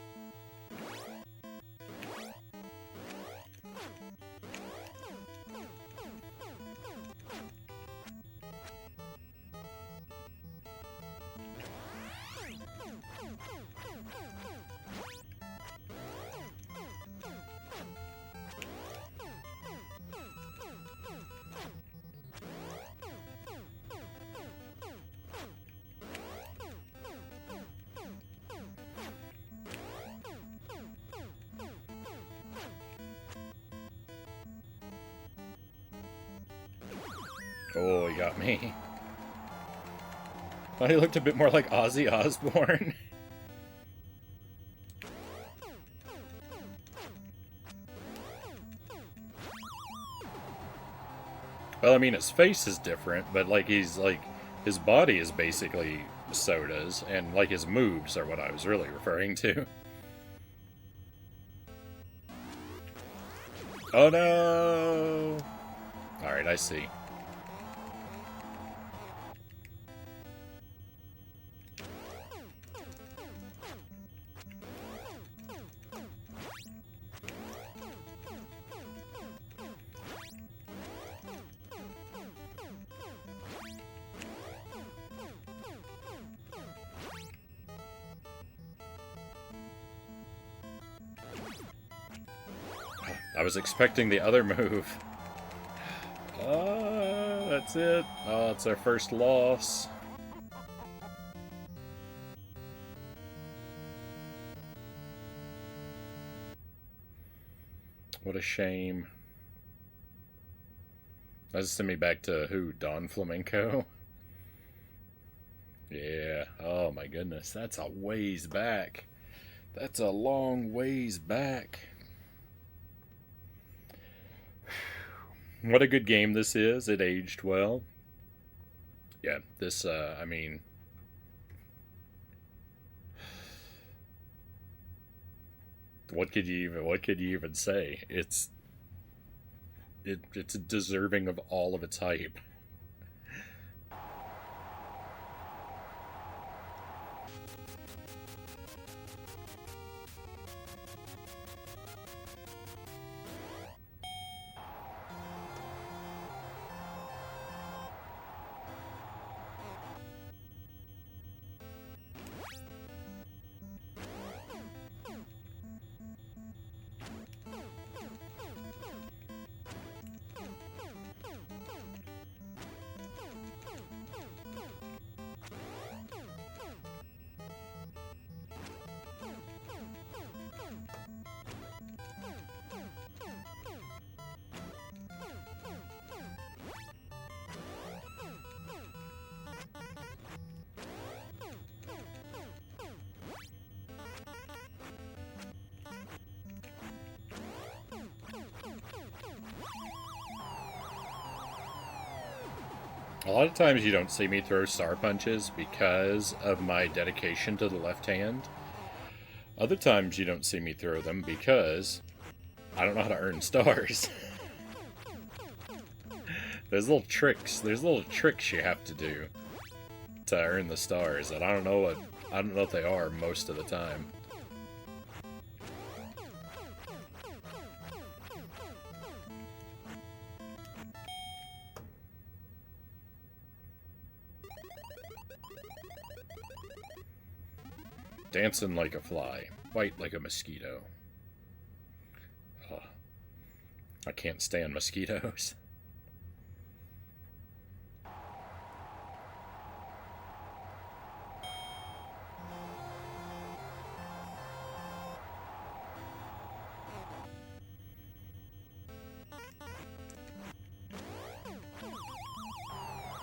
Oh, he got me. Thought he looked a bit more like Ozzy Osbourne. Well, I mean, his face is different, but, like, he's, like, his body is basically Soda's, and, like, his moves are what I was really referring to. Oh, no! Alright, I see. I was expecting the other move. That's it. Oh, it's our first loss. What a shame. Does send me back to who? Don Flamenco? Yeah. Oh my goodness. That's a ways back. That's a long ways back. What a good game this is. It aged well. Yeah, this, I mean... what could you even say? It's deserving of all of its hype. A lot of times you don't see me throw star punches because of my dedication to the left hand. Other times you don't see me throw them because I don't know how to earn stars. There's little tricks you have to do to earn the stars, and I don't know what they are most of the time. Dancing like a fly, white like a mosquito. Oh, I can't stand mosquitoes.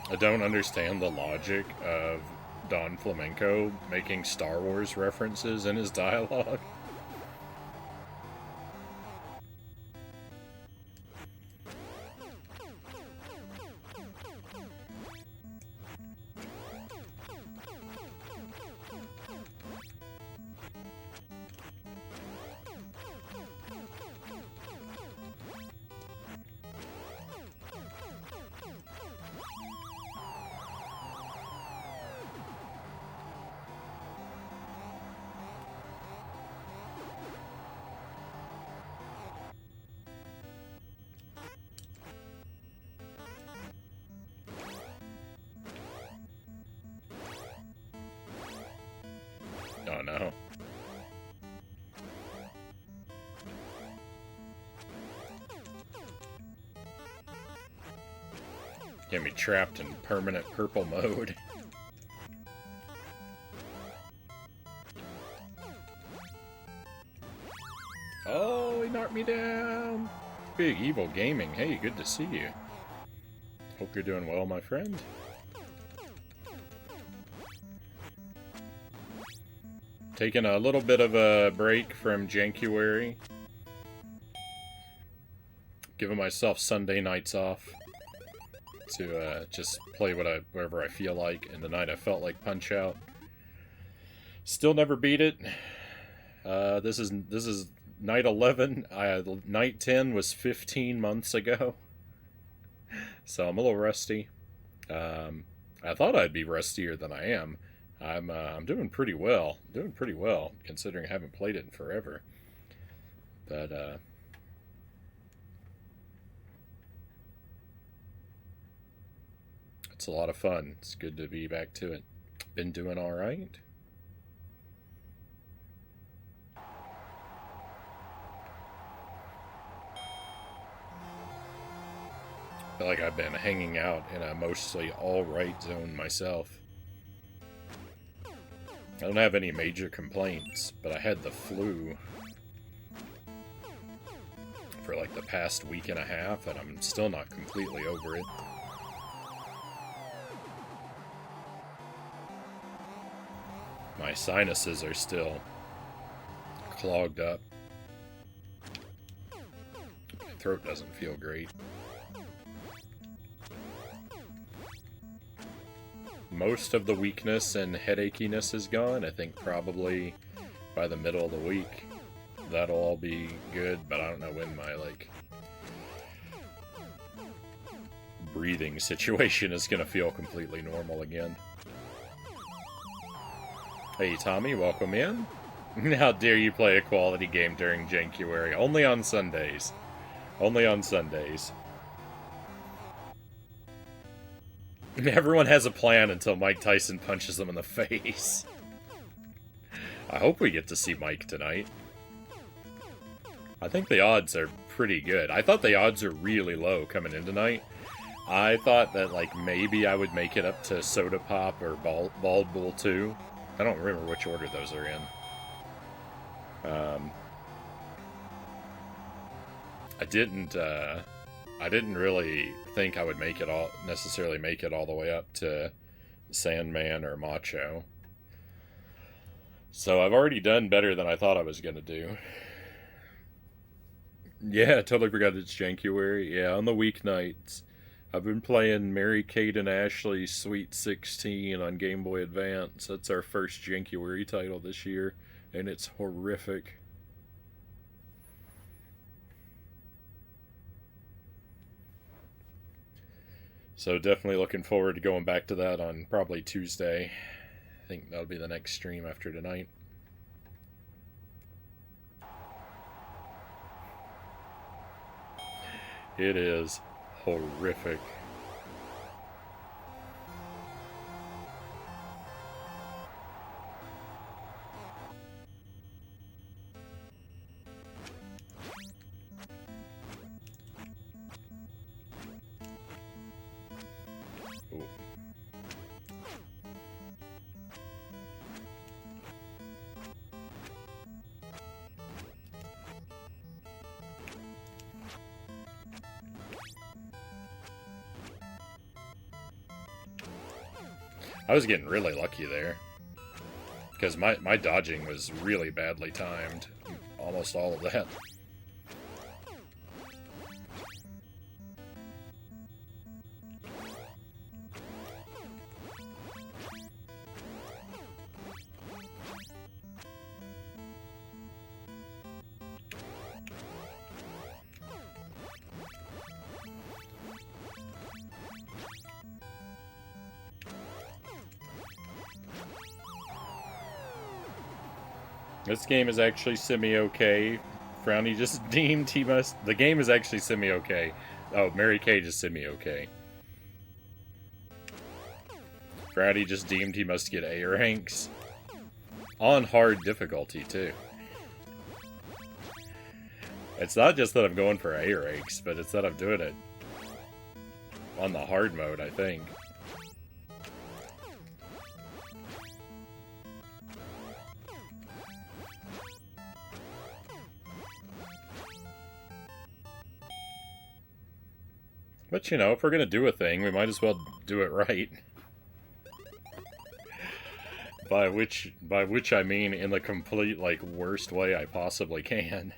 I don't understand the logic of Don Flamenco making Star Wars references in his dialogue. Oh no. Get me trapped in permanent purple mode. Oh, he knocked me down! Big Evil Gaming, hey, good to see you. Hope you're doing well, my friend. Taking a little bit of a break from Jankuary. Giving myself Sunday nights off to just play whatever I feel like. And tonight I felt like Punch Out. Still never beat it. This is night 11. Night 10 was 15 months ago. So I'm a little rusty. I thought I'd be rustier than I am. I'm doing pretty well. Considering I haven't played it in forever. But it's a lot of fun. It's good to be back to it. Been doing all right. I feel like I've been hanging out in a mostly all-right zone myself. I don't have any major complaints, but I had the flu for like the past week and a half, and I'm still not completely over it. My sinuses are still clogged up. My throat doesn't feel great. Most of the weakness and headachiness is gone. I think probably by the middle of the week that'll all be good, but I don't know when my, like, breathing situation is gonna feel completely normal again. Hey Tommy, welcome in. How dare you play a quality game during January? Only on Sundays. Only on Sundays. Everyone has a plan until Mike Tyson punches them in the face. I hope we get to see Mike tonight. I think the odds are pretty good. I thought the odds were really low coming in tonight. I thought that, like, maybe I would make it up to Soda Pop or Bald Bull 2. I don't remember which order those are in. I didn't really think I would necessarily make it all the way up to Sandman or Macho. So I've already done better than I thought I was going to do. Yeah, I totally forgot it's January. Yeah, on the weeknights. I've been playing Mary-Kate and Ashley's Sweet 16 on Game Boy Advance. That's our first January title this year, and it's horrific. So definitely looking forward to going back to that on probably Tuesday. I think that'll be the next stream after tonight. It is horrific. Ooh. I was getting really lucky there. Because my dodging was really badly timed. Almost all of that. This game is actually semi-okay. Frownie just deemed he must... The game is actually semi-okay. Oh, Mary Kay is semi-okay. Frownie just deemed he must get A ranks. On hard difficulty, too. It's not just that I'm going for A ranks, but it's that I'm doing it on the hard mode, I think. But, you know, if we're going to do a thing, we might as well do it right. By which I mean in the complete, like, worst way I possibly can.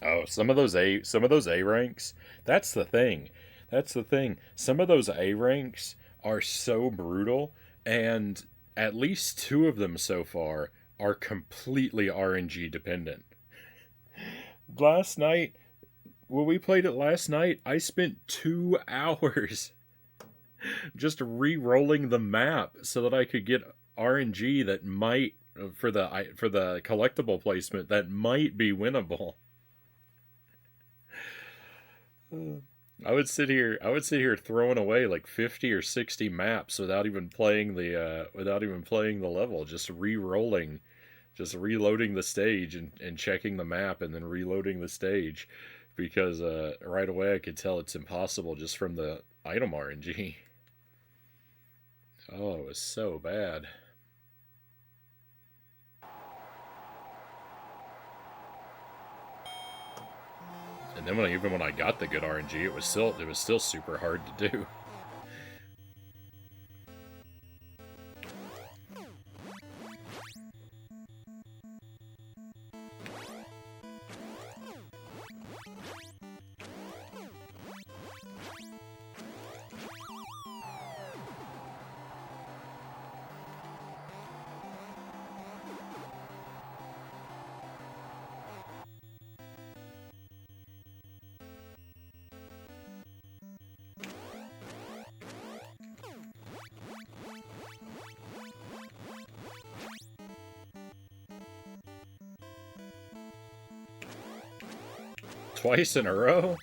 Oh, some of those A ranks, that's the thing. That's the thing. Some of those A ranks are so brutal, and at least 2 of them so far are completely RNG dependent. Last night, when we played it last night, I spent 2 hours just re-rolling the map so that I could get RNG that might, for the collectible placement, that might be winnable. I would sit here throwing away like 50 or 60 maps without even playing the level, just re-rolling, just reloading the stage and checking the map and then reloading the stage, because right away I could tell it's impossible just from the item RNG. Oh, it was so bad. And then even when I got the good RNG, it was still super hard to do. Twice in a row?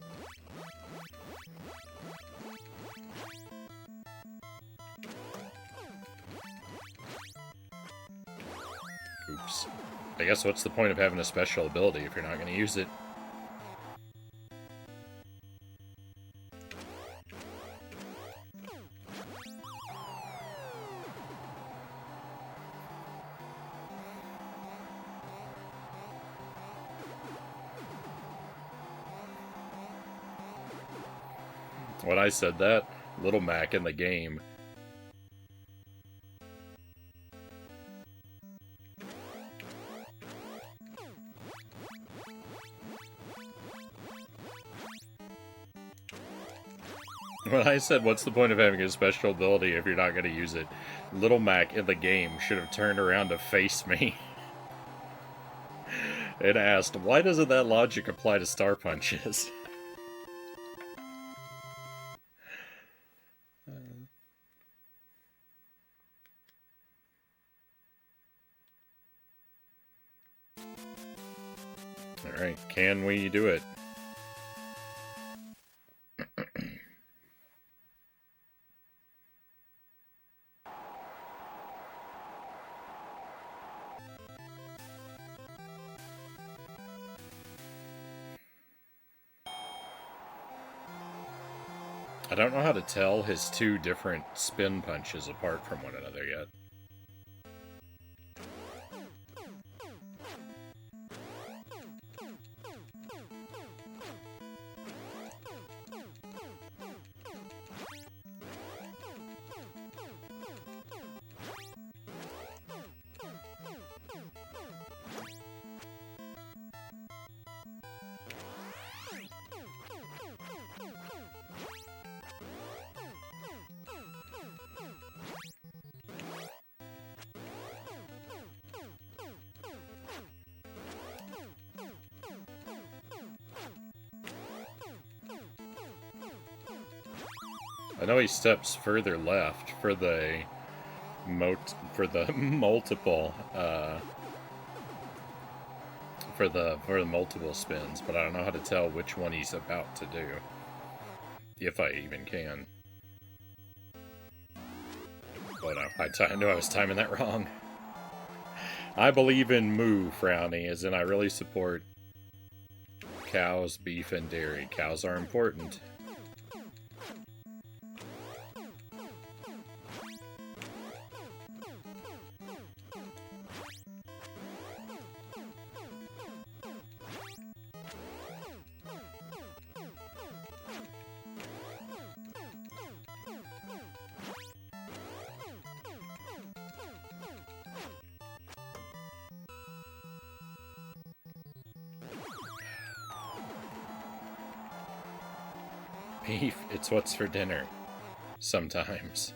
Oops. I guess what's the point of having a special ability if you're not going to use it? When I said that, Little Mac in the game. When I said, what's the point of having a special ability if you're not going to use it? Little Mac in the game should have turned around to face me and asked, why doesn't that logic apply to Star Punches? Alright, can we do it? I don't know how to tell his two different spin punches apart from one another yet. I know he steps further left for the multiple for the multiple spins, but I don't know how to tell which one he's about to do, if I even can. But I knew I was timing that wrong. I believe in moo, Frownie, as in I really support cows, beef, and dairy. Cows are important. Beef, it's what's for dinner. Sometimes.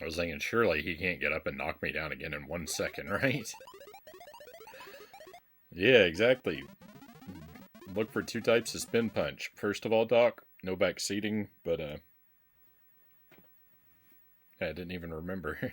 I was thinking, surely he can't get up and knock me down again in 1 second, right? Yeah, exactly. Look for 2 types of spin punch. First of all, Doc, no back seating, but I didn't even remember.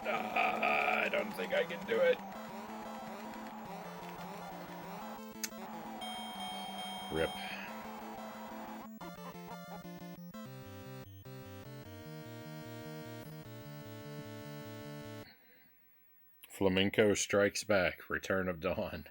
I don't think I can do it. Rip. Flamenco Strikes Back, Return of Dawn.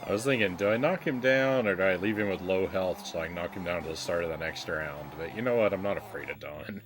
I was thinking, do I knock him down or do I leave him with low health so I can knock him down to the start of the next round? But you know what? I'm not afraid of Dawn.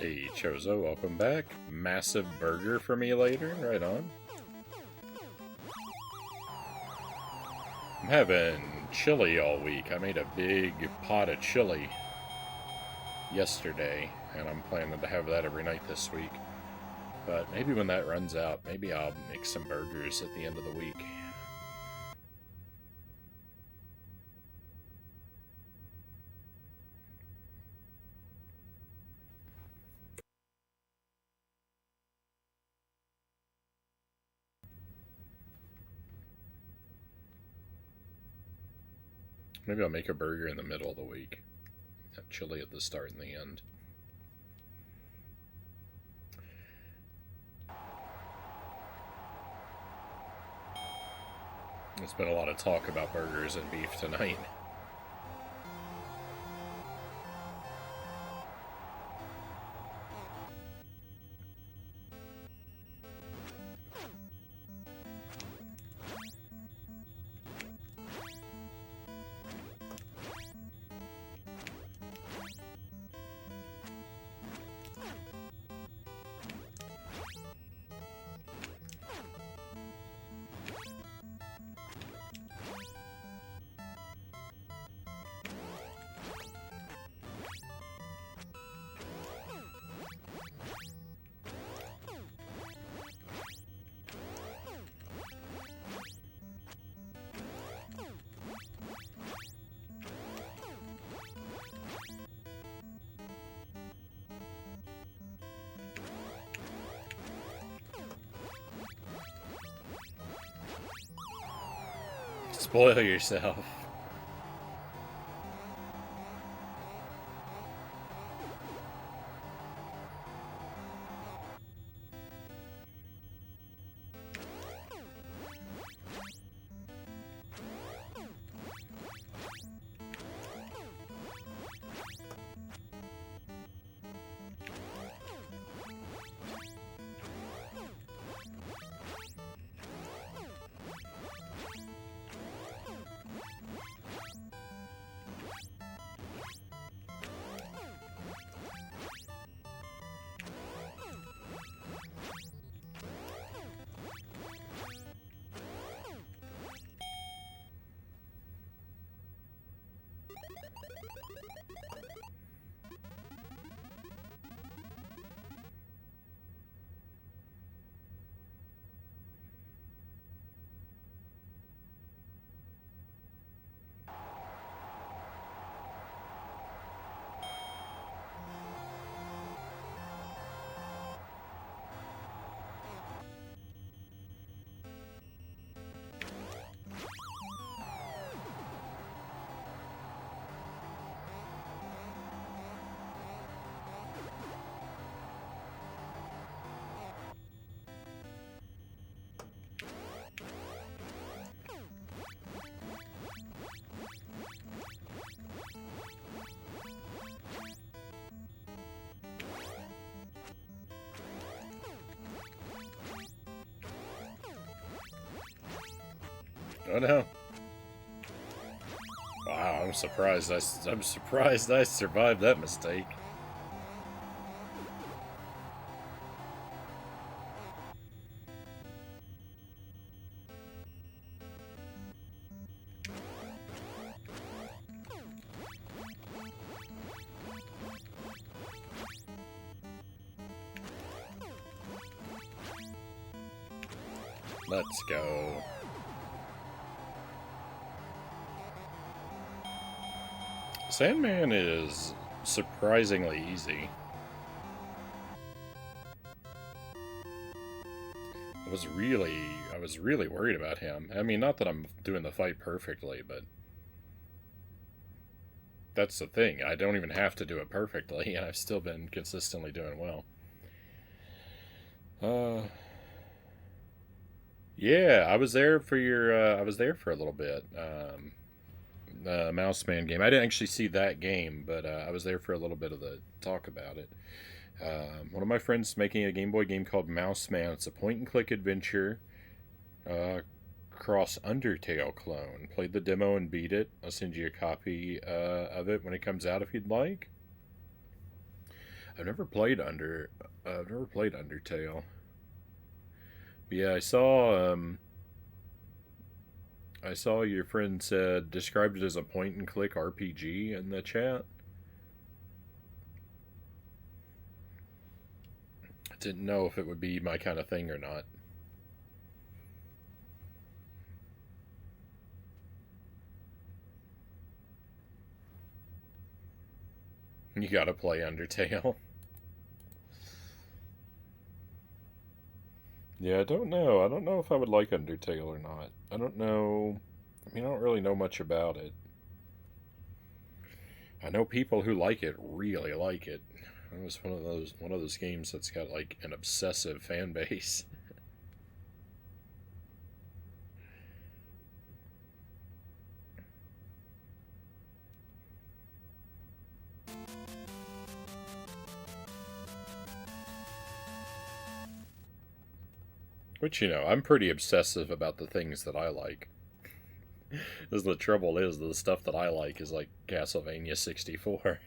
Hey, Chozo, welcome back. Massive burger for me later, right on. I'm having chili all week. I made a big pot of chili yesterday, and I'm planning to have that every night this week. But maybe when that runs out, maybe I'll make some burgers at the end of the week. Maybe I'll make a burger in the middle of the week. Have chili at the start and the end. There's been a lot of talk about burgers and beef tonight. Spoil yourself. Oh no. Wow, I'm surprised I survived that mistake. Let's go. Sandman is surprisingly easy. I was really worried about him. I mean, not that I'm doing the fight perfectly, but that's the thing. I don't even have to do it perfectly, and I've still been consistently doing well. Yeah, I was there for your. I was there for a little bit. Mouse Man game. I didn't actually see that game, but I was there for a little bit of the talk about it. One of my friends making a Game Boy game called Mouse Man. It's a point and click adventure. Cross Undertale clone. Played the demo and beat it. I'll send you a copy of it when it comes out if you'd like. I've never played Undertale. But yeah, I saw your friend said described it as a point and click RPG in the chat. I didn't know if it would be my kind of thing or not. You gotta play Undertale. Yeah, I don't know. I don't know if I would like Undertale or not. I don't know. I mean, I don't really know much about it. I know people who like it really like it. It was one of those games that's got like an obsessive fan base. Which, I'm pretty obsessive about the things that I like. Because the trouble is, the stuff that I like is like Castlevania 64.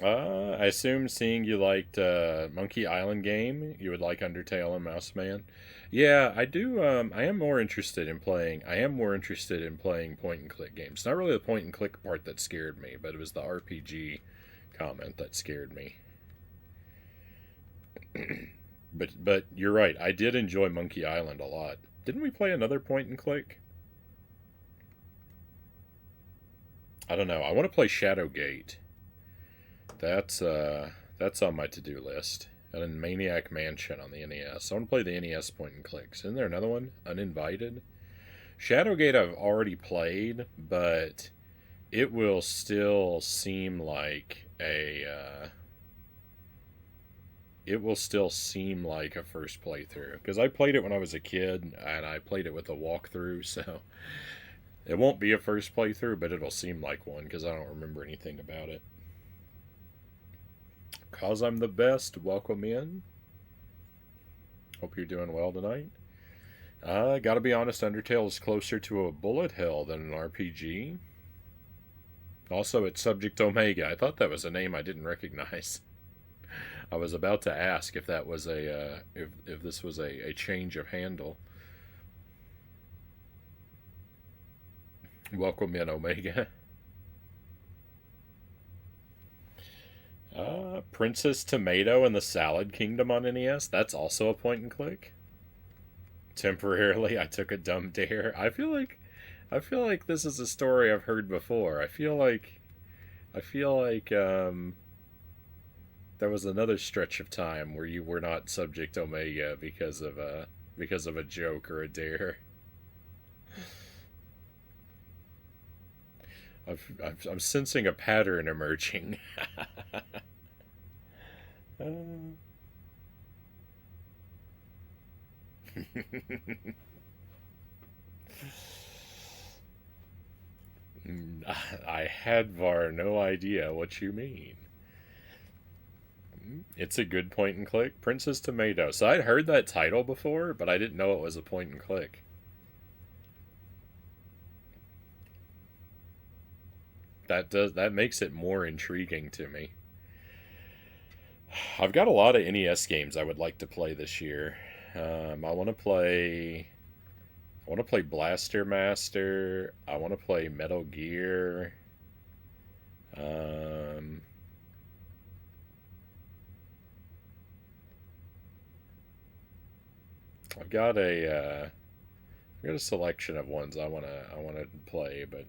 I assume seeing you liked Monkey Island game, you would like Undertale and Mouse Man. Yeah, I do. I am more interested in playing. I am more interested in playing point and click games. Not really the point and click part that scared me, but it was the RPG comment that scared me. But you're right. I did enjoy Monkey Island a lot. Didn't we play another point and click? I don't know. I want to play Shadowgate. That's on my to-do list. And then Maniac Mansion on the NES. I want to play the NES point and clicks. Isn't there another one? Uninvited? Shadowgate I've already played, but it will still seem like a first playthrough, because I played it when I was a kid and I played it with a walkthrough, so it won't be a first playthrough, but it'll seem like one because I don't remember anything about it. Cause I'm the best, welcome in. Hope you're doing well tonight. Gotta be honest, Undertale is closer to a bullet hell than an RPG. Also, it's Subject Omega. I thought that was a name I didn't recognize. I was about to ask if that was if this was a change of handle. Welcome in, Omega. Princess Tomato and the Salad Kingdom on NES. That's also a point and click. Temporarily, I took a dumb dare. I feel like this is a story I've heard before. I feel like there was another stretch of time where you were not Subject Omega because of a joke or a dare. I'm sensing a pattern emerging. I had no idea what you mean. It's a good point and click. Princess Tomato. So I'd heard that title before, but I didn't know it was a point and click. That makes it more intriguing to me. I've got a lot of NES games I would like to play this year. I want to play Blaster Master. I want to play Metal Gear. I've got a selection of ones I wanna play, but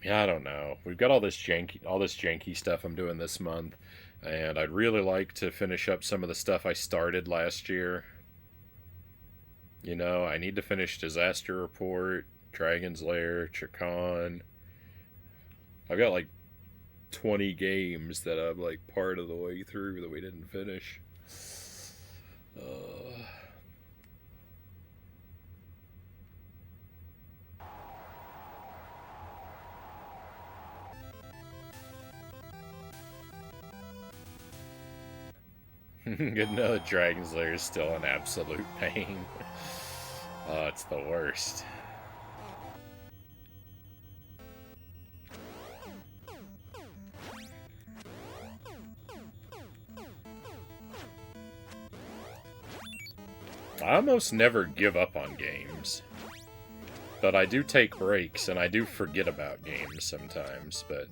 yeah, I don't know. We've got all this janky stuff I'm doing this month, and I'd really like to finish up some of the stuff I started last year. You know, I need to finish Disaster Report, Dragon's Lair, Chacon. I've got like 20 games that I'm like part of the way through that we didn't finish. Good to know that Dragon's Lair is still an absolute pain. Oh, it's the worst. I almost never give up on games. But I do take breaks, and I do forget about games sometimes, but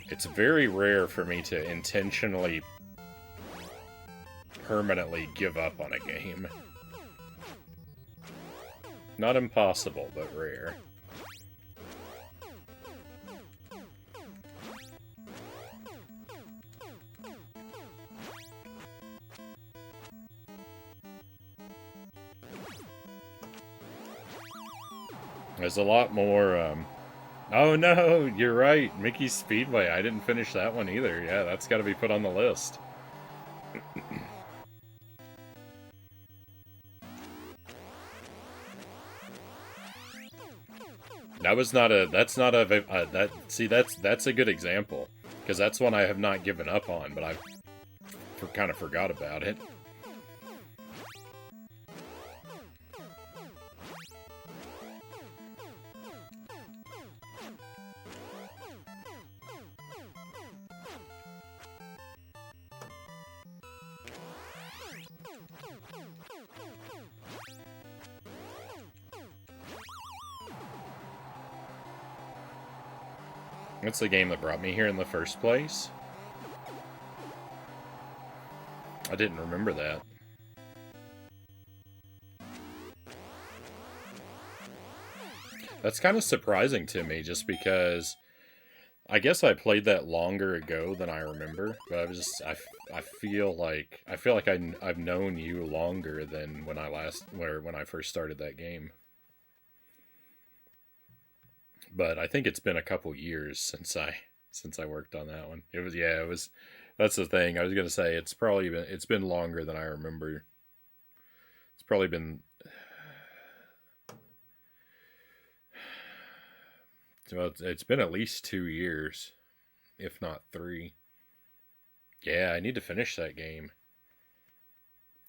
it's very rare for me to intentionally, permanently give up on a game. Not impossible, but rare. There's a lot more, Oh no, you're right. Mickey's Speedway. I didn't finish that one either. Yeah, that's got to be put on the list. That's a good example, because that's one I have not given up on, but I've kind of forgot about it. That's the game that brought me here in the first place. I didn't remember that. That's kind of surprising to me, just because I guess I played that longer ago than I remember. But I feel like I've known you longer than when I first started that game. But I think it's been a couple years since I worked on that one. It was. That's the thing. I was gonna say it's been longer than I remember. It's probably been well, it's been at least 2 years, if not three. Yeah, I need to finish that game.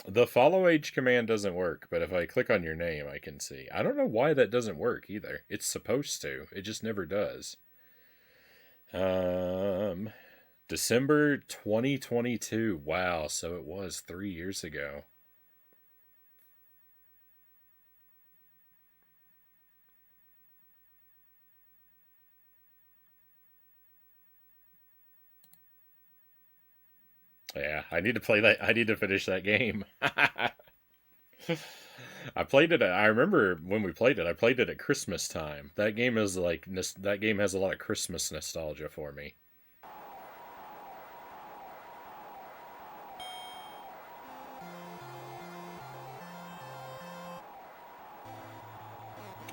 The follow age command doesn't work, but if I click on your name, I can see. I don't know why that doesn't work either. It's supposed to. It just never does. Um, December 2022. Wow, so it was 3 years ago. Yeah, I need to play that. I need to finish that game. I played it. I remember when we played it. I played it at Christmas time. That game is like that game has a lot of Christmas nostalgia for me.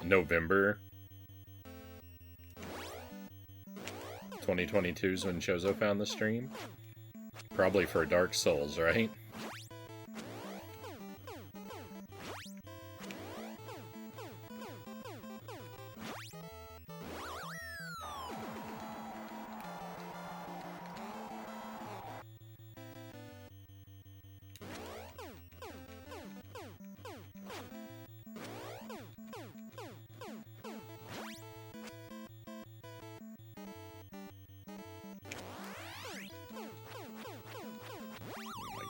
November 2022 is when Chozo found the stream. Probably for Dark Souls, right?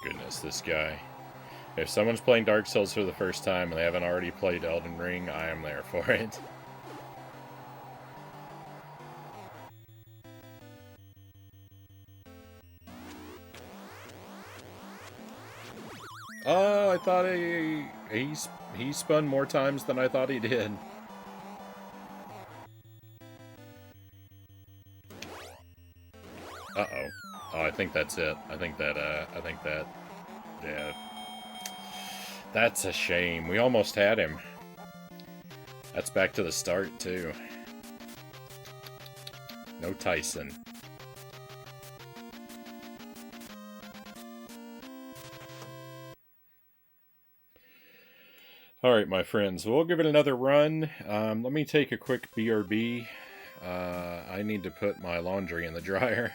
Goodness, this guy. If someone's playing Dark Souls for the first time and they haven't already played Elden Ring, I am there for it. Oh, I thought he spun more times than I thought he did. Uh-oh. Oh, I think that's it. I think that, yeah. That's a shame. We almost had him. That's back to the start, too. No Tyson. Alright, my friends, we'll give it another run. Let me take a quick BRB. I need to put my laundry in the dryer.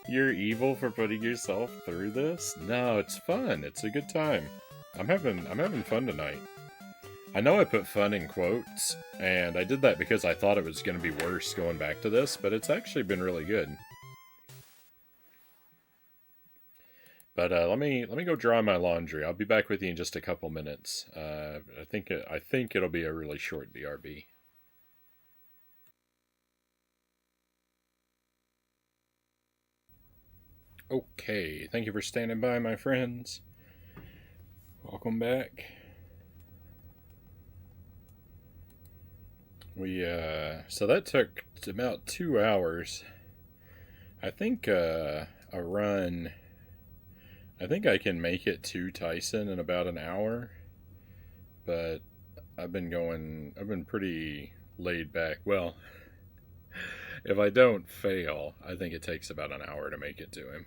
You're evil for putting yourself through this? No, it's fun. It's a good time. I'm having fun tonight. I know I put fun in quotes, and I did that because I thought it was going to be worse going back to this, but it's actually been really good. But let me go dry my laundry. I'll be back with you in just a couple minutes. I think it'll be a really short BRB. Okay, thank you for standing by, my friends. Welcome back. So that took about 2 hours. I think a run. I think I can make it to Tyson in about an hour, but I've been pretty laid back. Well, if I don't fail, I think it takes about an hour to make it to him.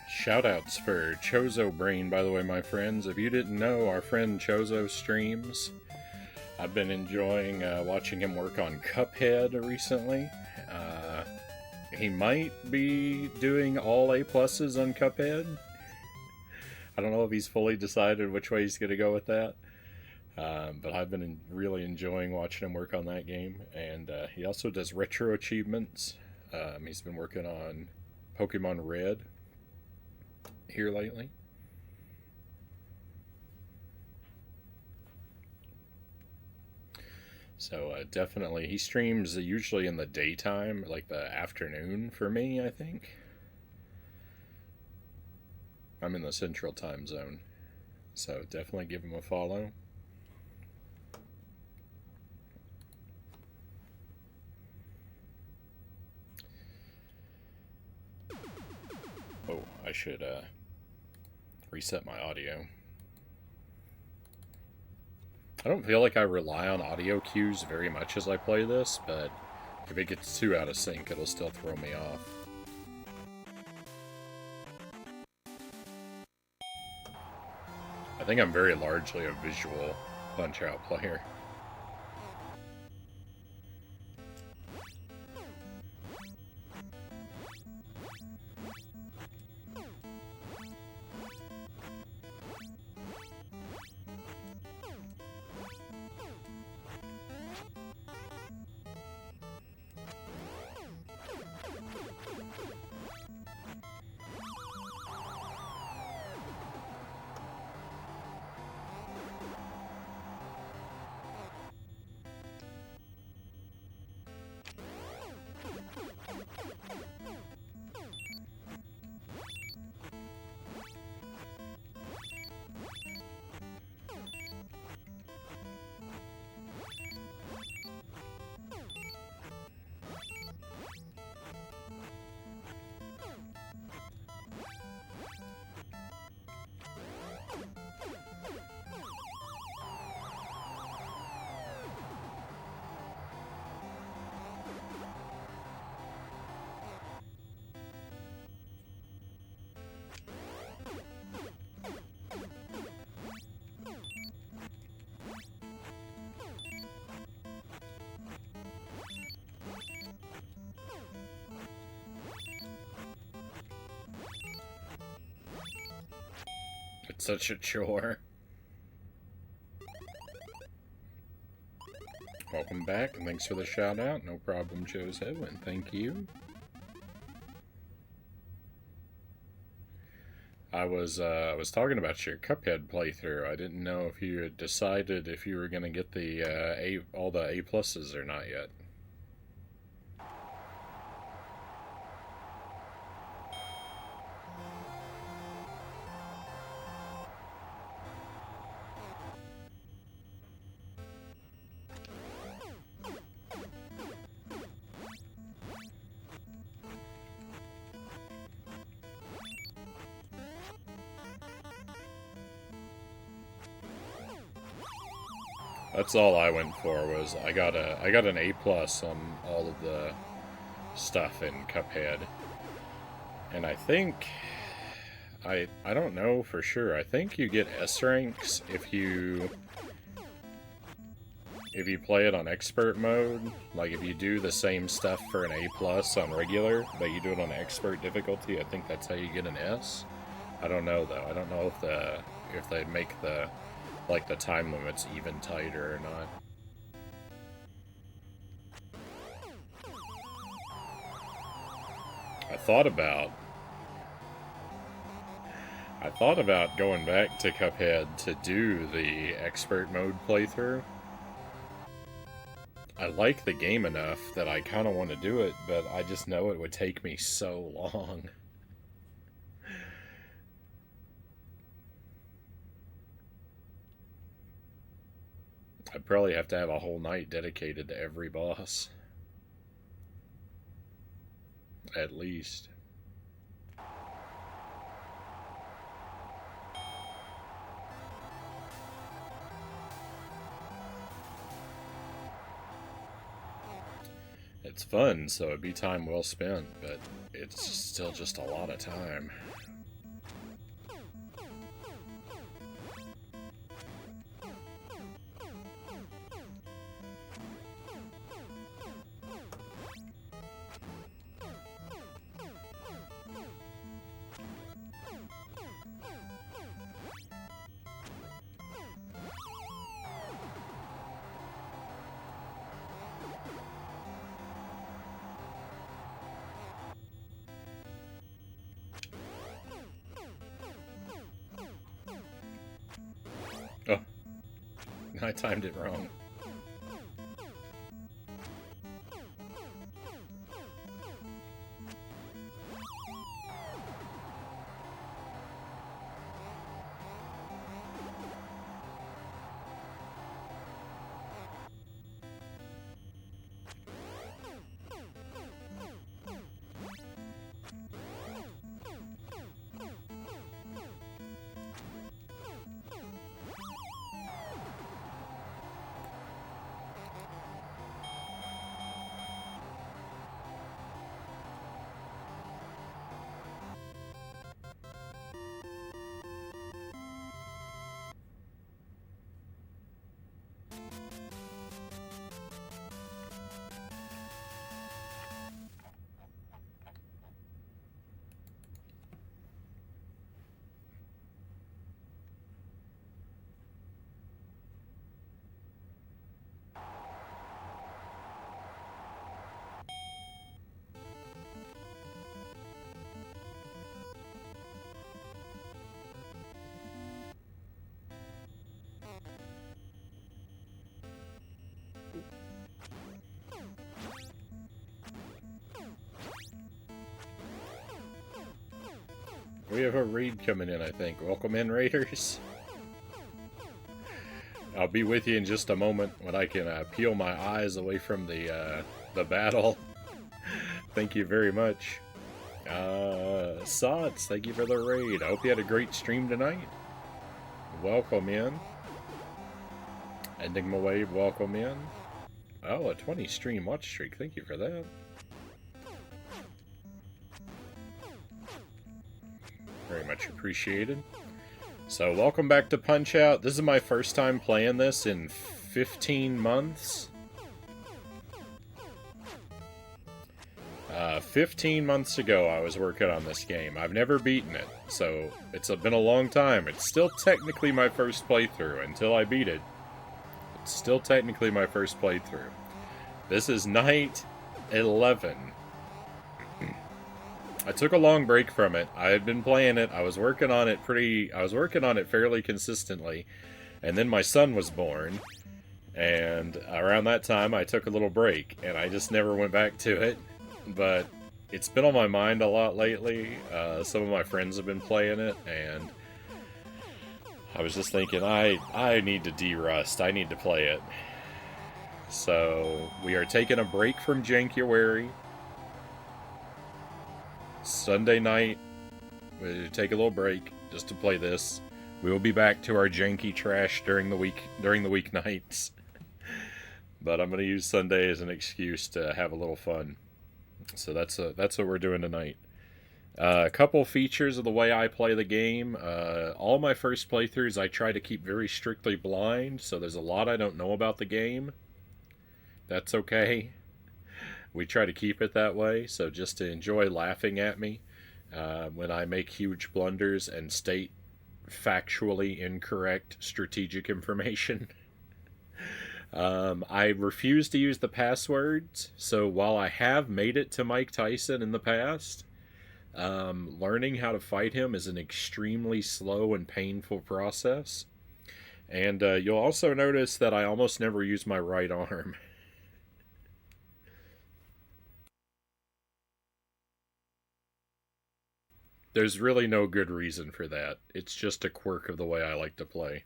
Shoutouts for Chozo Brain, by the way, my friends. If you didn't know, our friend Chozo streams. I've been enjoying watching him work on Cuphead recently. He might be doing all A pluses on Cuphead. I don't know if he's fully decided which way he's going to go with that. But I've been really enjoying watching him work on that game. And he also does retro achievements. He's been working on Pokemon Red here lately. So definitely, he streams usually in the daytime, like the afternoon for me, I think. I'm in the central time zone. So definitely give him a follow. Oh, I should reset my audio. I don't feel like I rely on audio cues very much as I play this, but if it gets too out of sync, it'll still throw me off. I think I'm very largely a visual Punch-Out player. It's such a chore. Welcome back, and thanks for the shout out. No problem, Joseph, and thank you. I was talking about your Cuphead playthrough. I didn't know if you had decided if you were gonna get the all the A pluses or not yet. That's all I went for. Was I got an A plus on all of the stuff in Cuphead, and I think I don't know for sure. I think you get S ranks if you play it on expert mode. Like if you do the same stuff for an A plus on regular, but you do it on expert difficulty. I think that's how you get an S. I don't know though. I don't know if they make the time limits even tighter or not. I thought about going back to Cuphead to do the expert mode playthrough. I like the game enough that I kind of want to do it, but I just know it would take me so long. I'd probably have to have a whole night dedicated to every boss. At least. It's fun, so it'd be time well spent, but it's still just a lot of time. Oh, I timed it wrong. We have a raid coming in, I think. Welcome in, raiders. I'll be with you in just a moment when I can peel my eyes away from the battle. Thank you very much. Sots, thank you for the raid. I hope you had a great stream tonight. Welcome in. Enigma Wave, welcome in. Oh, a 20 stream watch streak. Thank you for that. Very much appreciated. So, welcome back to Punch-Out. This is my first time playing this in 15 months. 15 months ago, I was working on this game. I've never beaten it, so it's been a long time. It's still technically my first playthrough. Until I beat it, it's still technically my first playthrough. This is night 11. I took a long break from it. I had been playing it. I was working on it fairly consistently. And then my son was born. And around that time, I took a little break. And I just never went back to it. But it's been on my mind a lot lately. Some of my friends have been playing it. And I was just thinking, I need to de-rust. I need to play it. So, we are taking a break from Jankuary. Sunday night, we'll take a little break just to play this. We will be back to our janky trash during the weeknights. But I'm going to use Sunday as an excuse to have a little fun. So that's what we're doing tonight. A couple features of the way I play the game. All my first playthroughs I try to keep very strictly blind, so there's a lot I don't know about the game. That's okay. We try to keep it that way, so just to enjoy laughing at me when I make huge blunders and state factually incorrect strategic information. I refuse to use the passwords, so while I have made it to Mike Tyson in the past, learning how to fight him is an extremely slow and painful process. And you'll also notice that I almost never use my right arm. There's really no good reason for that. It's just a quirk of the way I like to play.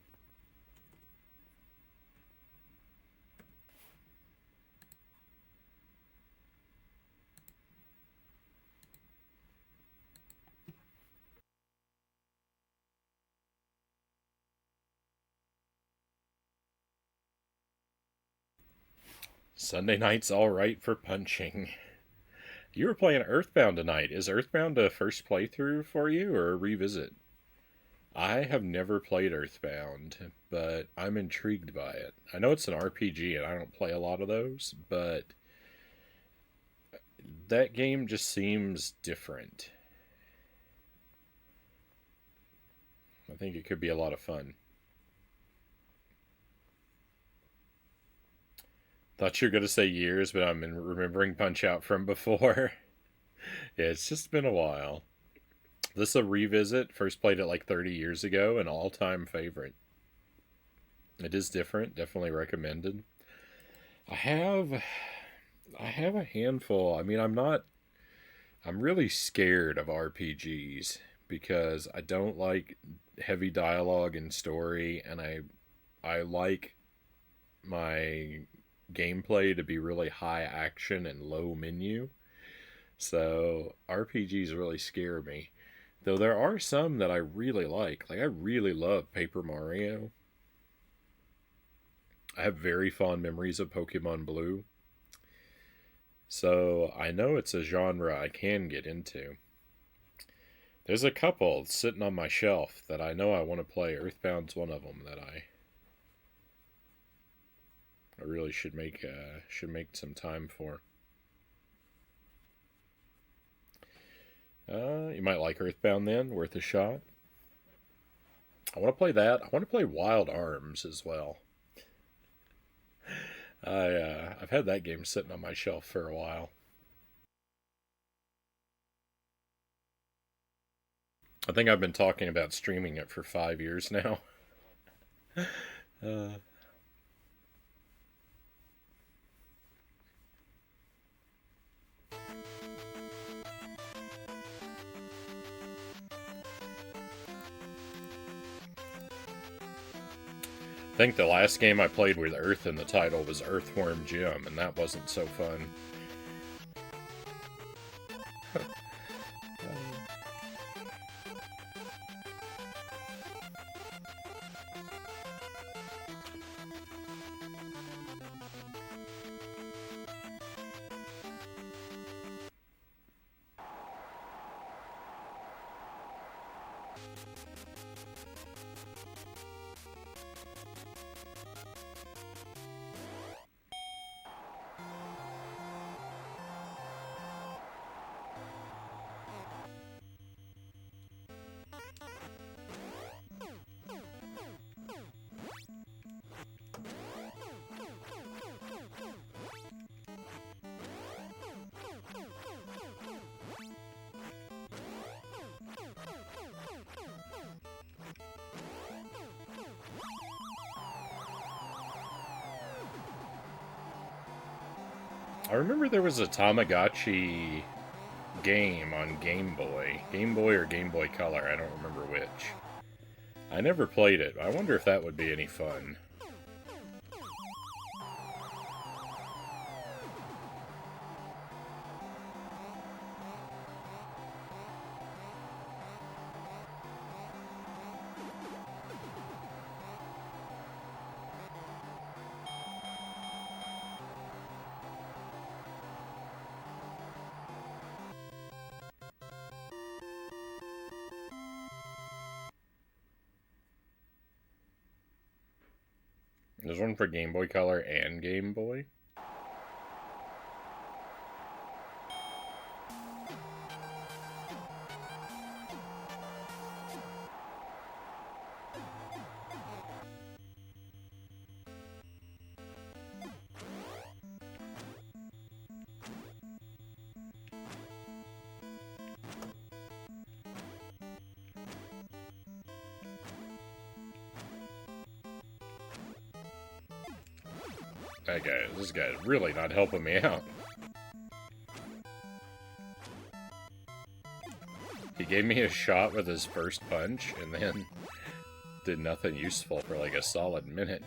Sunday night's alright for punching. You were playing Earthbound tonight. Is Earthbound a first playthrough for you, or a revisit? I have never played Earthbound, but I'm intrigued by it. I know it's an RPG, and I don't play a lot of those, but that game just seems different. I think it could be a lot of fun. Thought you were going to say years, but I'm remembering Punch-Out from before. Yeah, it's just been a while. This is a revisit. First played it like 30 years ago. An all-time favorite. It is different. Definitely recommended. I have a handful. I mean, I'm really scared of RPGs because I don't like heavy dialogue and story, and I like my gameplay to be really high action and low menu. So RPGs really scare me. Though there are some that I really like. Like I really love Paper Mario. I have very fond memories of Pokemon Blue. So I know it's a genre I can get into. There's a couple sitting on my shelf that I know I want to play. Earthbound's one of them that I really should make some time for. You might like Earthbound then, worth a shot. I want to play that. I want to play Wild Arms as well. I've had that game sitting on my shelf for a while. I think I've been talking about streaming it for 5 years now. uh, think the last game I played with Earth in the title was Earthworm Jim, and that wasn't so fun. I remember there was a Tamagotchi game on Game Boy. Game Boy or Game Boy Color, I don't remember which. I never played it. I wonder if that would be any fun. There's one for Game Boy Color and Game Boy. This guy's really not helping me out. He gave me a shot with his first punch, and then did nothing useful for like a solid minute.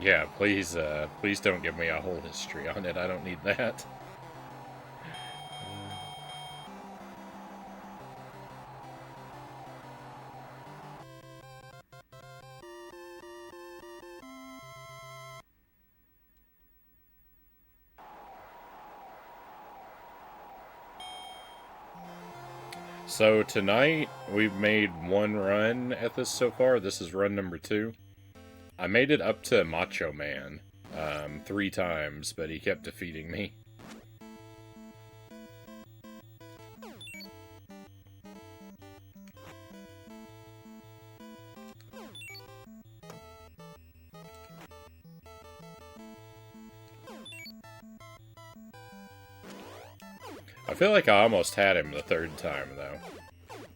Yeah, please don't give me a whole history on it. I don't need that. So tonight, we've made one run at this so far. This is run number 2. I made it up to Macho Man 3 times, but he kept defeating me. I feel like I almost had him the 3rd time, though.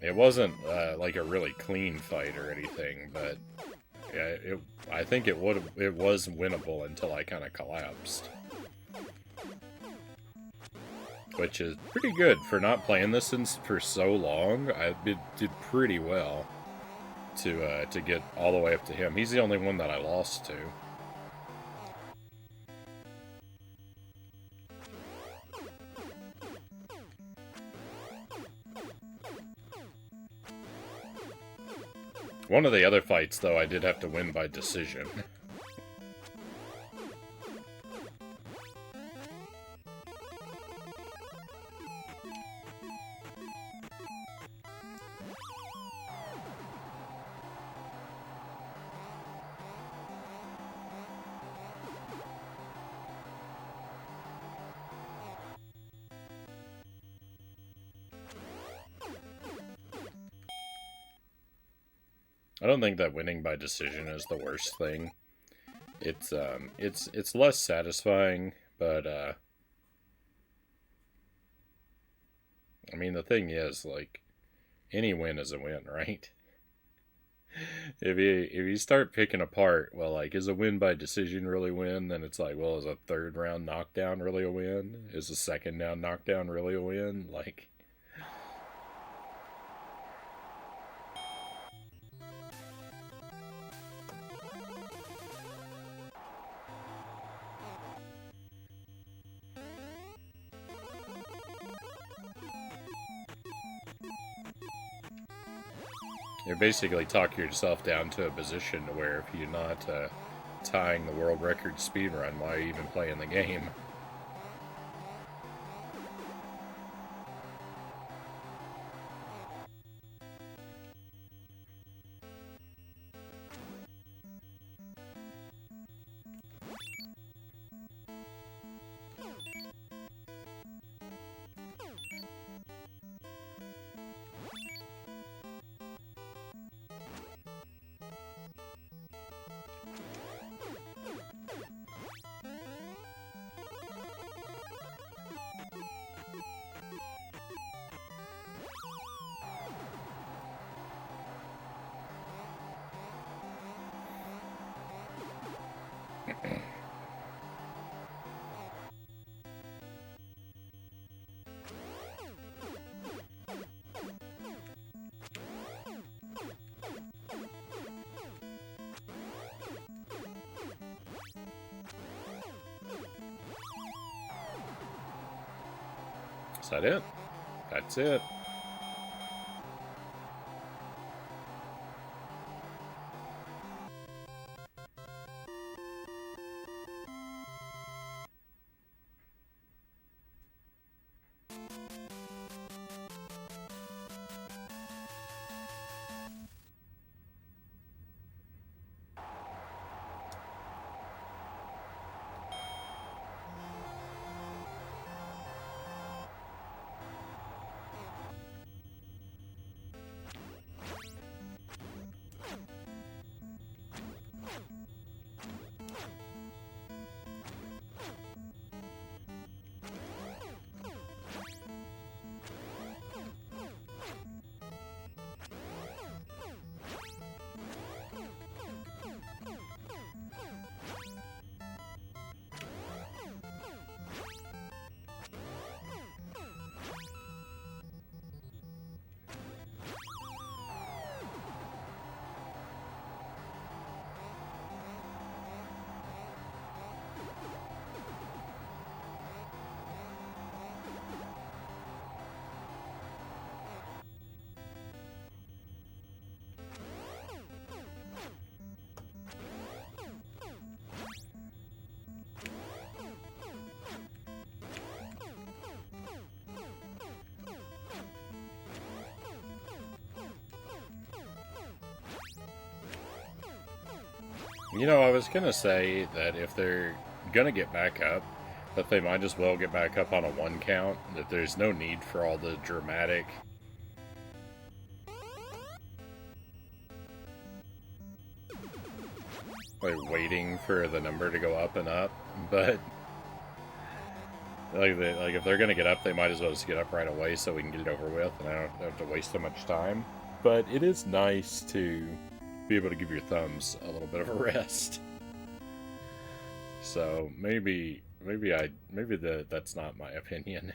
It wasn't like a really clean fight or anything, but yeah, I think it was winnable until I kind of collapsed. Which is pretty good for not playing this for so long. I did pretty well to get all the way up to him. He's the only one that I lost to. One of the other fights, though, I did have to win by decision. I don't think that winning by decision is the worst thing. It's less satisfying, but I mean, the thing is, like, any win is a win, right? If you start picking apart, well, like, is a win by decision really a win? Then it's like, well, is a third round knockdown really a win? Is a second down knockdown really a win? Like, you basically talk yourself down to a position to where if you're not tying the world record speed run, why are you even playing the game? Is that it? That's it. You know, I was gonna say that if they're gonna get back up, that they might as well get back up on a one count, that there's no need for all the dramatic, like, waiting for the number to go up and up, but like if they're gonna get up, they might as well just get up right away so we can get it over with, and I don't have to waste so much time. But it is nice to be able to give your thumbs a little bit of a rest. So maybe that's not my opinion.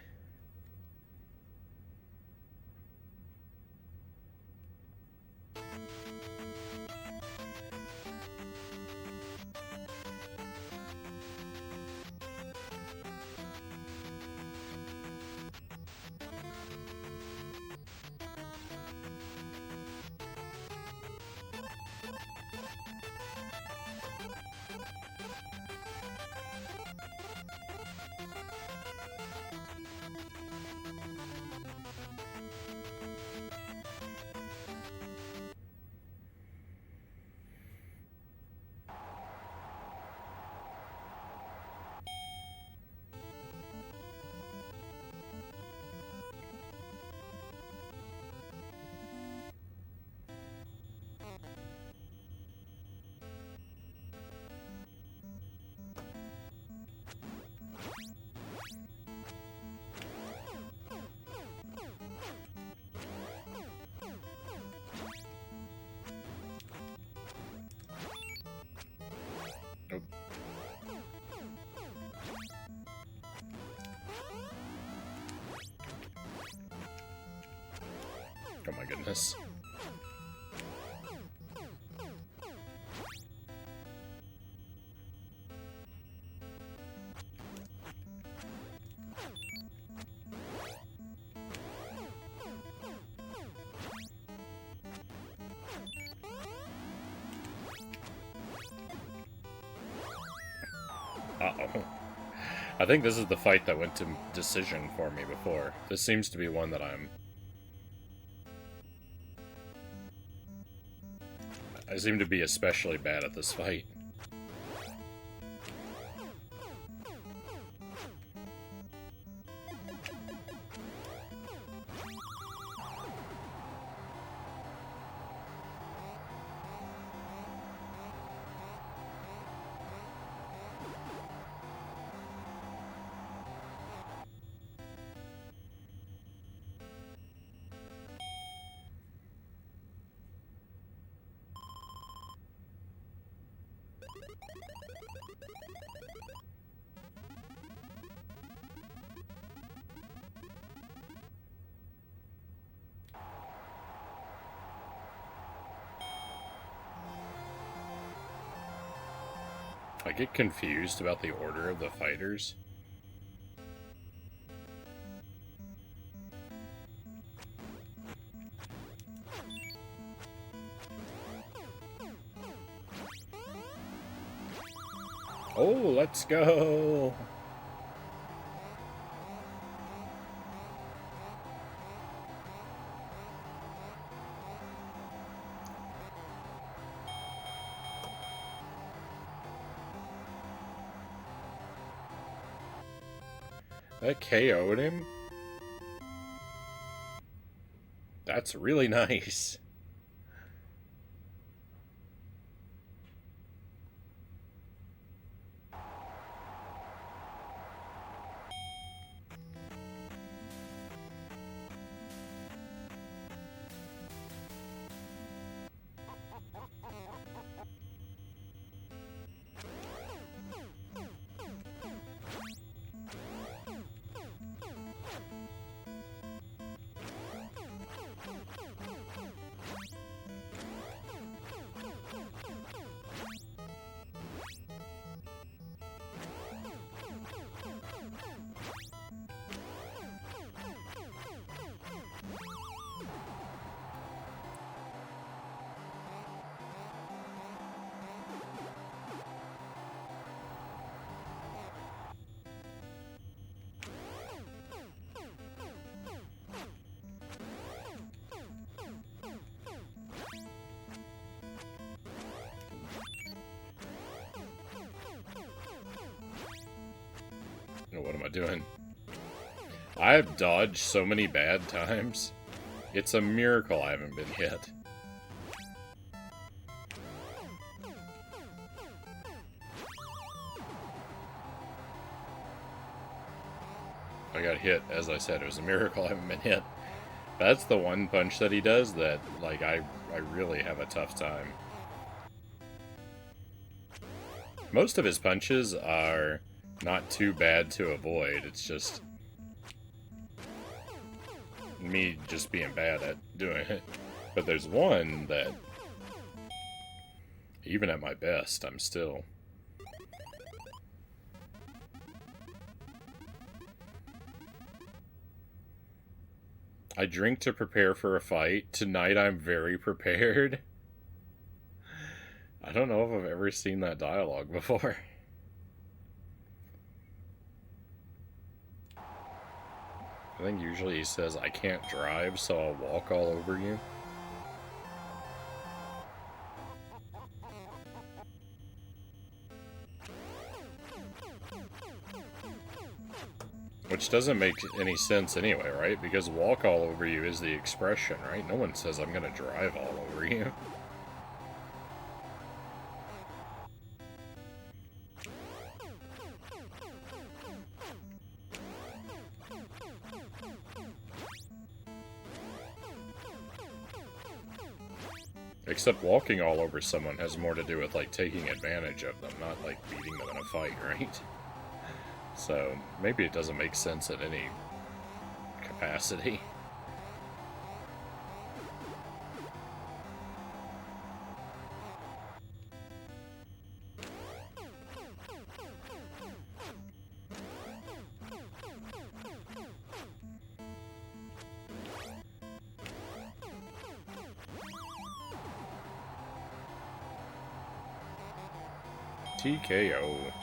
Oh my goodness. Uh-oh. I think this is the fight that went to decision for me before. This seems to be one that I seem to be especially bad at this fight. I get confused about the order of the fighters. Oh, let's go! That KO'd him? That's really nice. What am I doing? I've dodged so many bad times. It's a miracle I haven't been hit. I got hit, as I said, it was a miracle I haven't been hit. That's the one punch that he does that, like, I really have a tough time. Most of his punches are not too bad to avoid, it's just me just being bad at doing it. But there's one that, even at my best, I'm still... I drink to prepare for a fight. Tonight I'm very prepared. I don't know if I've ever seen that dialogue before. I think usually he says, I can't drive, so I'll walk all over you. Which doesn't make any sense anyway, right? Because walk all over you is the expression, right? No one says I'm gonna drive all over you. Except walking all over someone has more to do with, like, taking advantage of them, not, like, beating them in a fight, right? So, maybe it doesn't make sense in any capacity. TKO.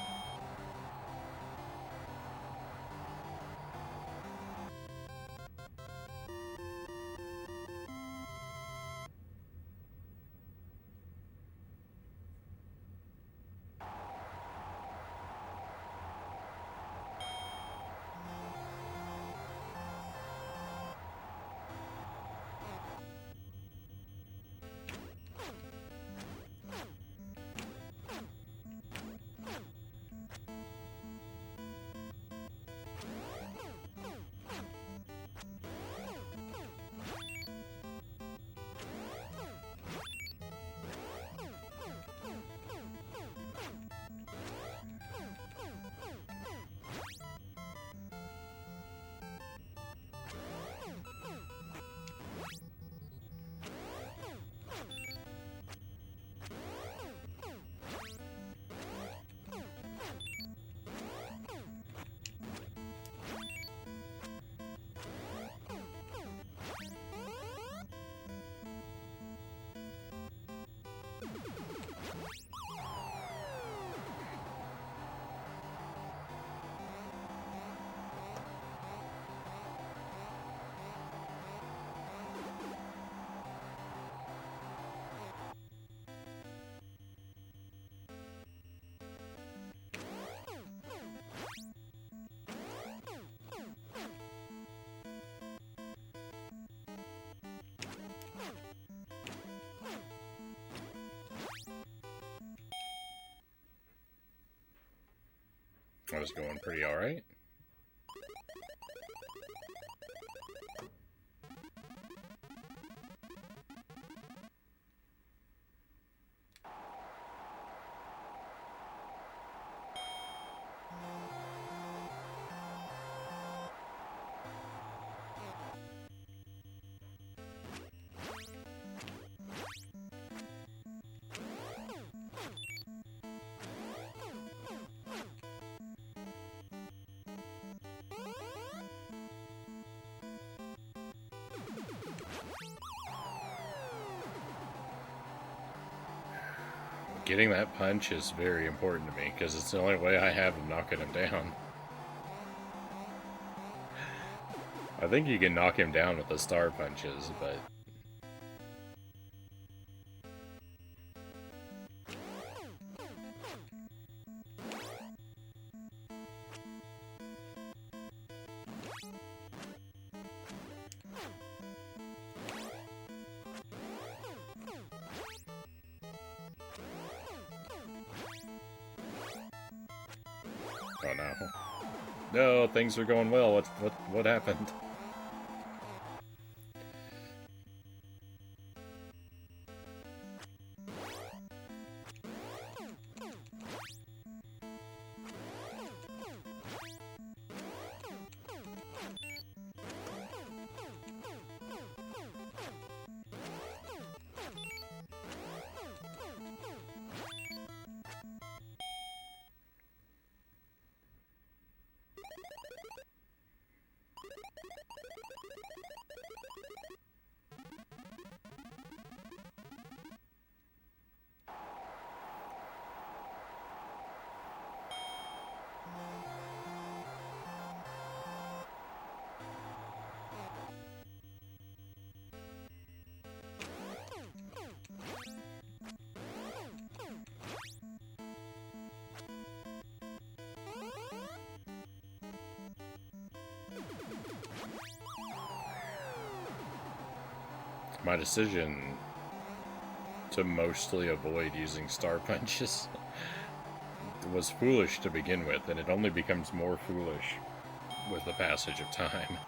That was going pretty alright. Getting that punch is very important to me, because it's the only way I have of knocking him down. I think you can knock him down with the star punches, but... Oh no. No, things are going well. What happened? My decision to mostly avoid using star punches was foolish to begin with, and it only becomes more foolish with the passage of time.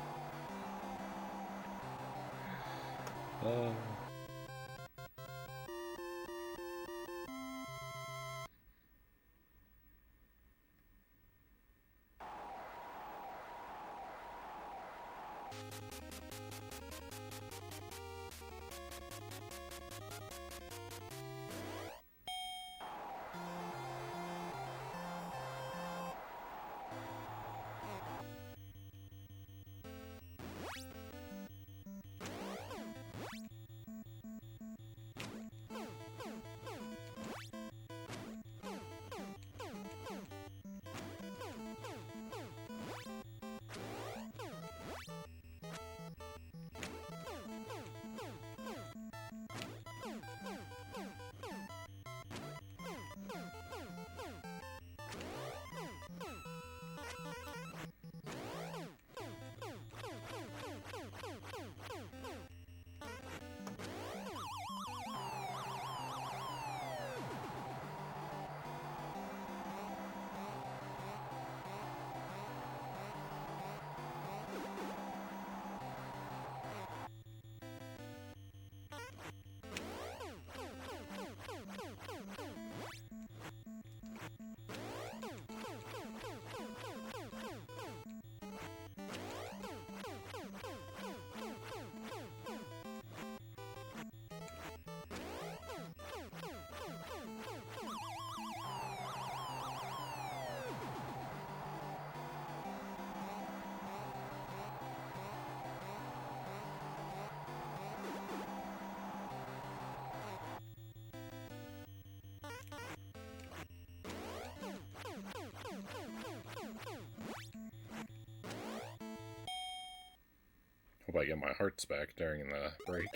Hope I get my hearts back during the break.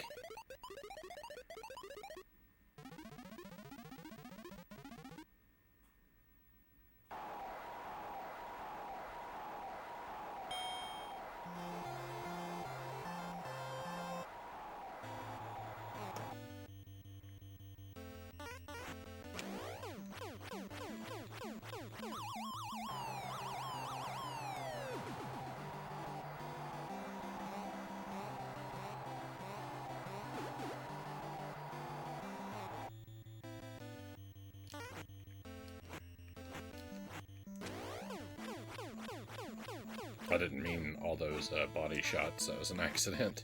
I didn't mean all those body shots. That was an accident.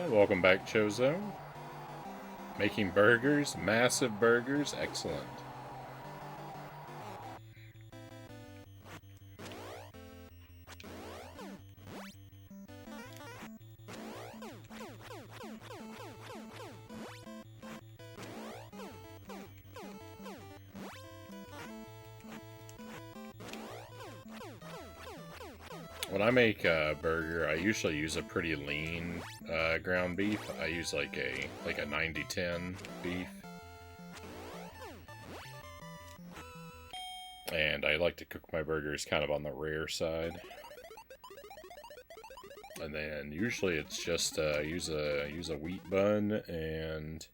Welcome back, Chozo. Making burgers, massive burgers, excellent. When I make a burger, I usually use a pretty lean ground beef. I use like a 90-10 beef. And I like to cook my burgers kind of on the rare side. And then usually it's just use a wheat bun, and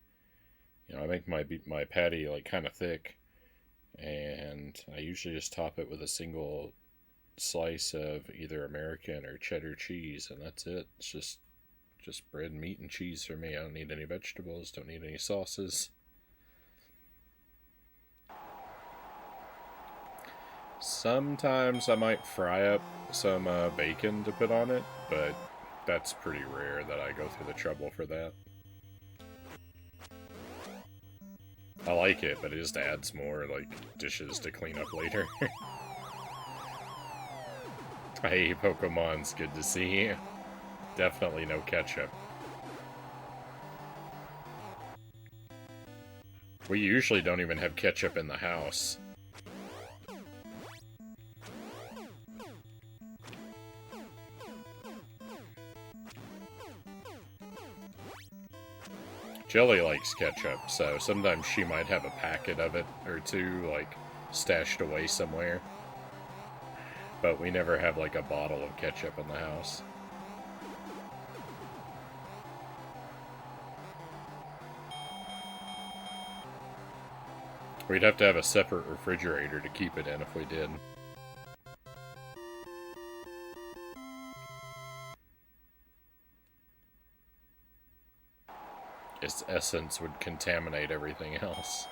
I make my patty like kind of thick, and I usually just top it with a single slice of either American or cheddar cheese, and that's it. It's just bread, meat, and cheese for me. I don't need any vegetables, don't need any sauces. Sometimes I might fry up some bacon to put on it, but that's pretty rare that I go through the trouble for that. I like it, but it just adds more like dishes to clean up later. Hey, Pokemon's good to see you. Definitely no ketchup. We usually don't even have ketchup in the house. Jelly likes ketchup, so sometimes she might have a packet of it or two, like, stashed away somewhere. But we never have, like, a bottle of ketchup in the house. We'd have to have a separate refrigerator to keep it in if we did. Its essence would contaminate everything else.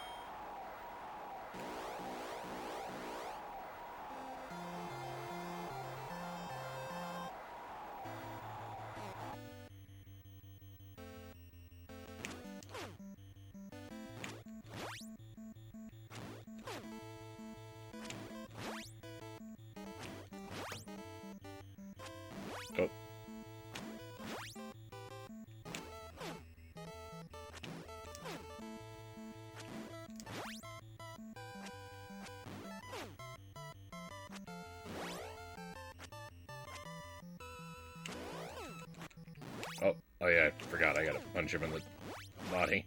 Oh yeah, I forgot I gotta punch him in the body.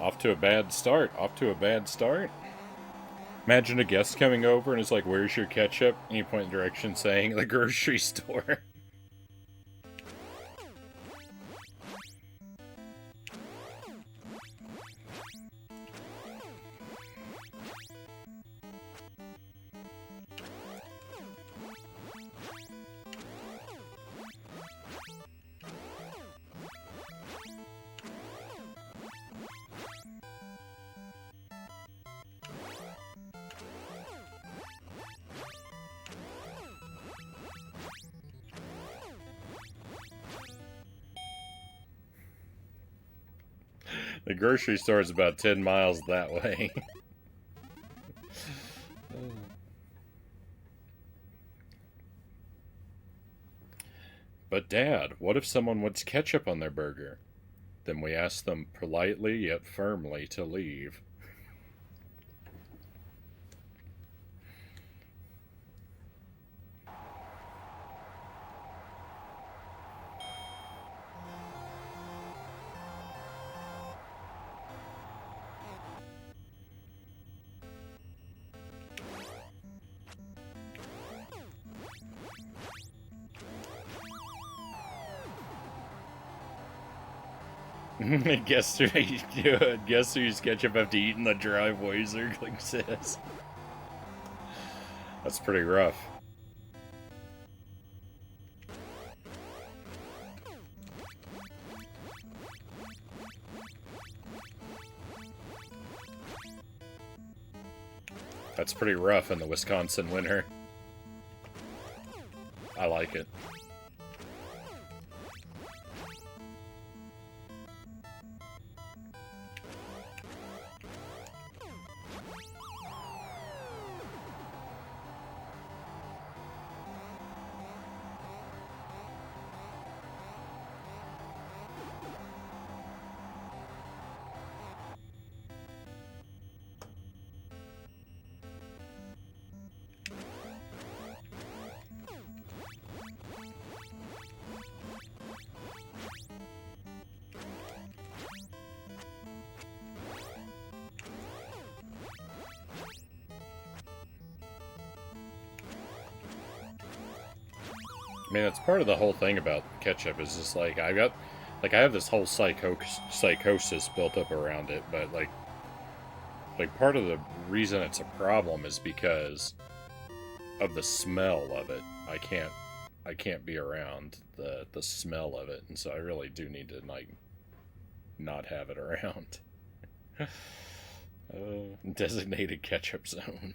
Off to a bad start. Off to a bad start. Imagine a guest coming over and it's like, "Where's your ketchup?" And you point in direction saying, "The grocery store." The grocery store is about 10 miles that way. But Dad, what if someone wants ketchup on their burger? Then we ask them politely yet firmly to leave. Guess whose ketchup have to eat in the driveway, Zergling says. That's pretty rough. That's pretty rough in the Wisconsin winter. I like it. I mean, that's part of the whole thing about ketchup is just like I have this whole psychosis built up around it, but like part of the reason it's a problem is because of the smell of it. I can't be around the smell of it, and so I really do need to like not have it around. Designated ketchup zone.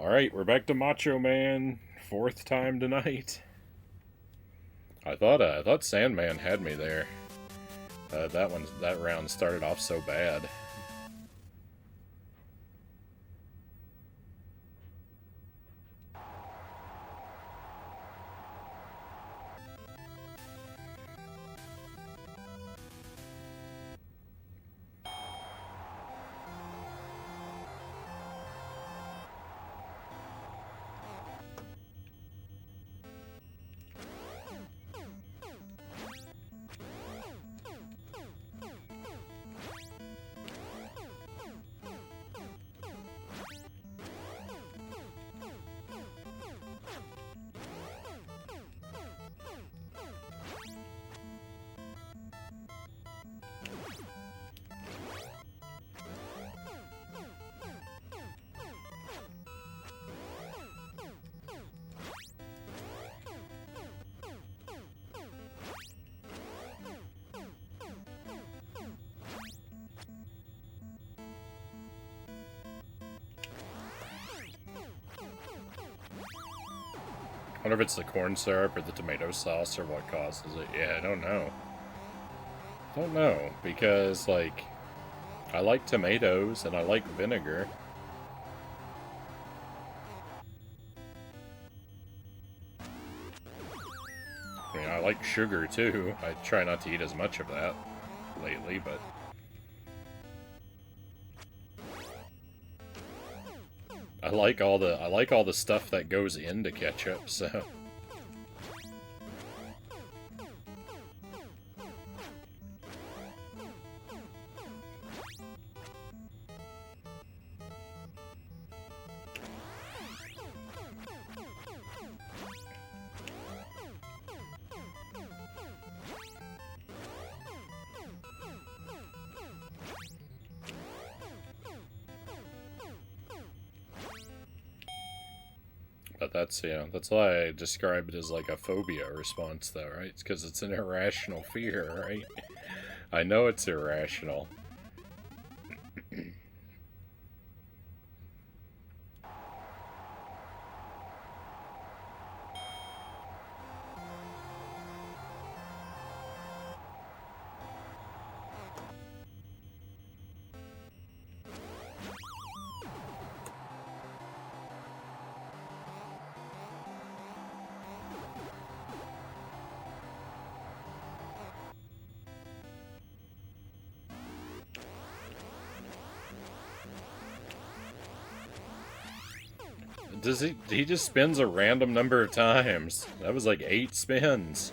Alright, we're back to Macho Man. 4th time tonight. I thought Sandman had me there. That round started off so bad. I wonder if it's the corn syrup or the tomato sauce or what causes it. Yeah, I don't know. Don't know, because, like, I like tomatoes and I like vinegar. I mean, I like sugar, too. I try not to eat as much of that lately, but... I like all the stuff that goes into ketchup, so... But that's, you know, that's why I describe it as like a phobia response, though, right? It's because it's an irrational fear, right? I know it's irrational. does he just spins a random number of times. That was like 8 spins.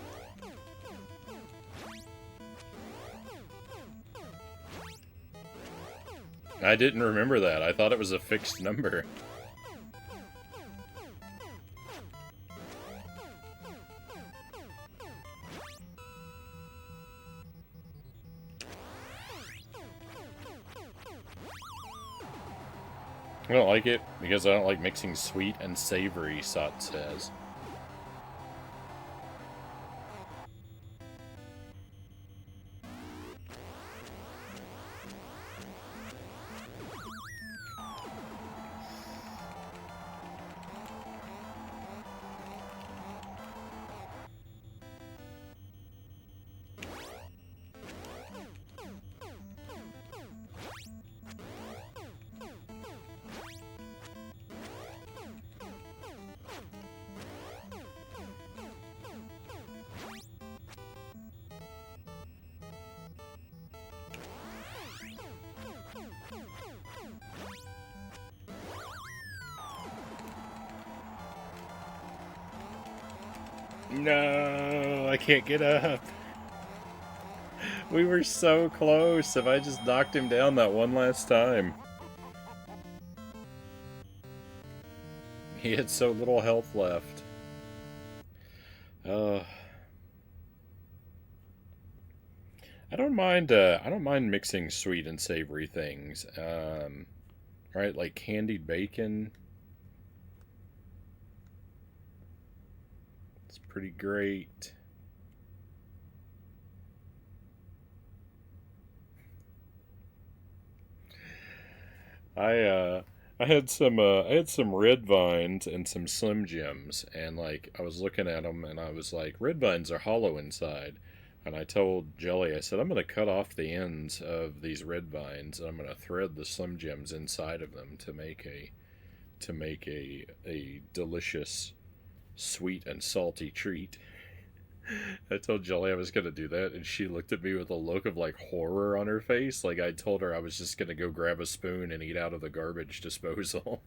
I didn't remember that. I thought it was a fixed number. I don't like it because I don't like mixing sweet and savory, Sot says. No, I can't get up. We were so close. If I just knocked him down that one last time. He had so little health left. I don't mind mixing sweet and savory things. Right, like candied bacon. It's pretty great. I had some red vines and some Slim Jims, and like I was looking at them and I was like, red vines are hollow inside. And I told Jelly, I said, I'm going to cut off the ends of these red vines and I'm going to thread the Slim Jims inside of them to make a delicious sweet and salty treat. I told Jelly I was going to do that, and she looked at me with a look of like horror on her face, like I told her I was just going to go grab a spoon and eat out of the garbage disposal.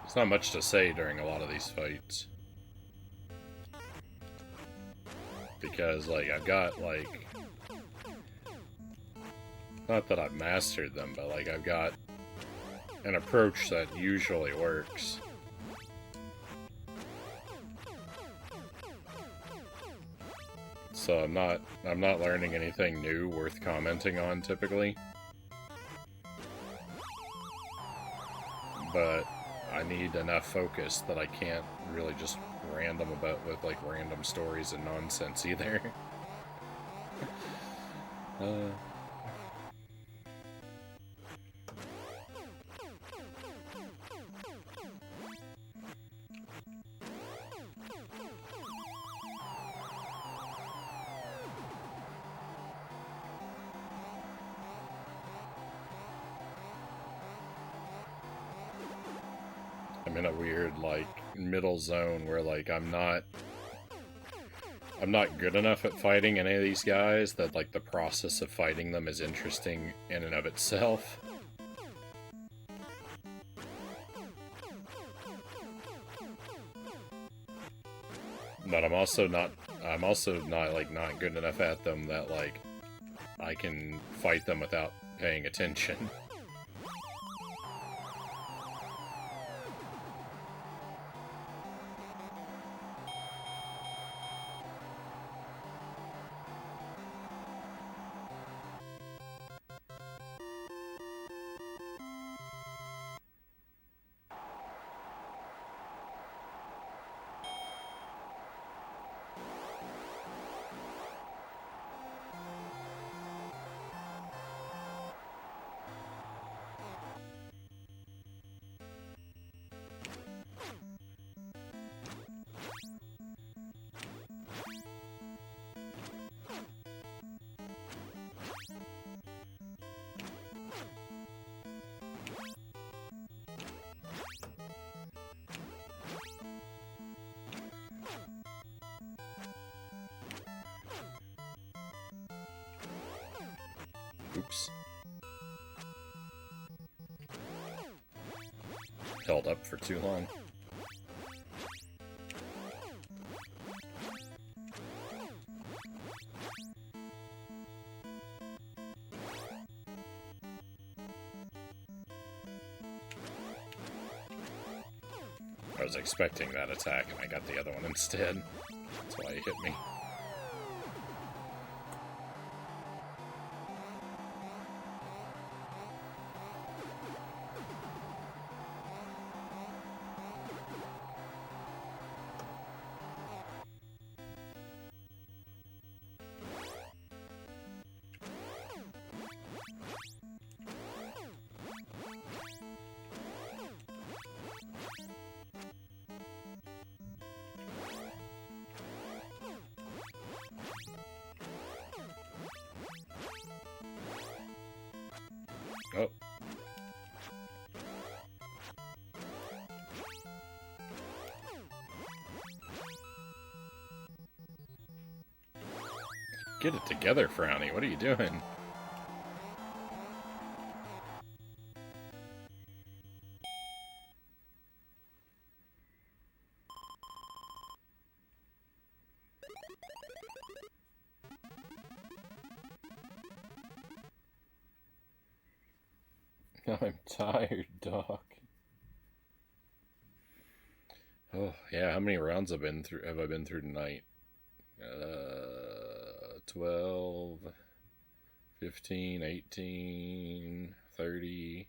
There's not much to say during a lot of these fights. Because, like, I've got, like... Not that I've mastered them, but, like, I've got an approach that usually works. So I'm not learning anything new worth commenting on, typically. but I need enough focus that I can't really just random about with like random stories and nonsense either. I'm in a weird like middle zone where like I'm not good enough at fighting any of these guys that like the process of fighting them is interesting in and of itself. But I'm also not like not good enough at them that like I can fight them without paying attention. Oops. Held up for too long. I was expecting that attack and I got the other one instead. That's why he hit me. Oh. Get it together, Frownie. What are you doing? I'm tired, Doc. Oh, yeah, how many rounds have I been through tonight? 12, 15, 18, 30.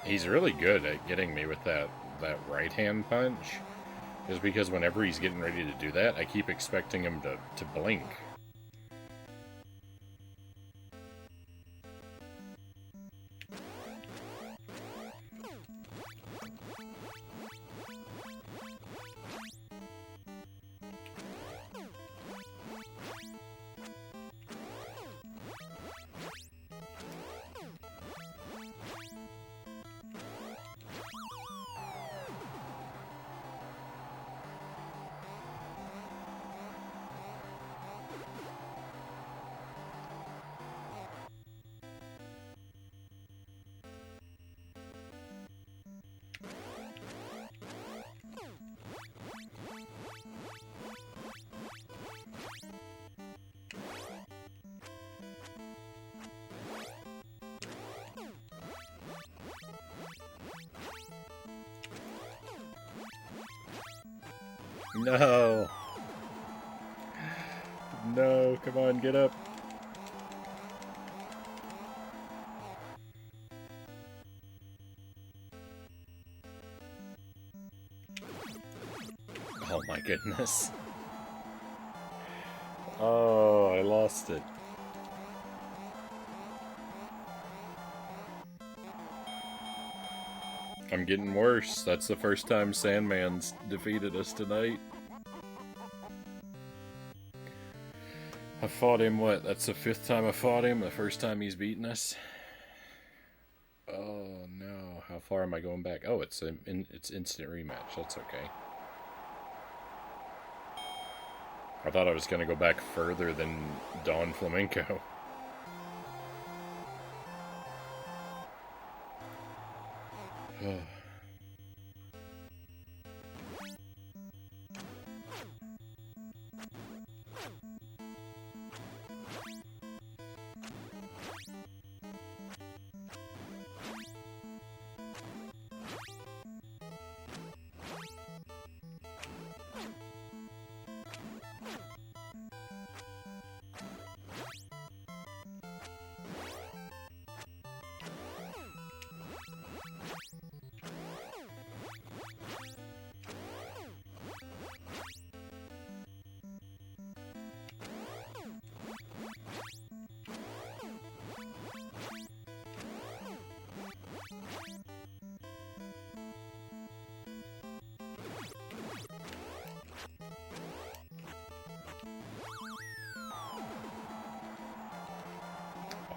He's really good at getting me with that right-hand punch. Just because whenever he's getting ready to do that, I keep expecting him to blink. No. No, come on, get up. Oh my goodness. Oh, I lost it. I'm getting worse. That's the first time Sandman's defeated us tonight. I fought him, what? That's the 5th time I fought him. The first time he's beaten us. Oh no. How far am I going back? Oh, it's instant rematch. That's okay. I thought I was going to go back further than Don Flamenco.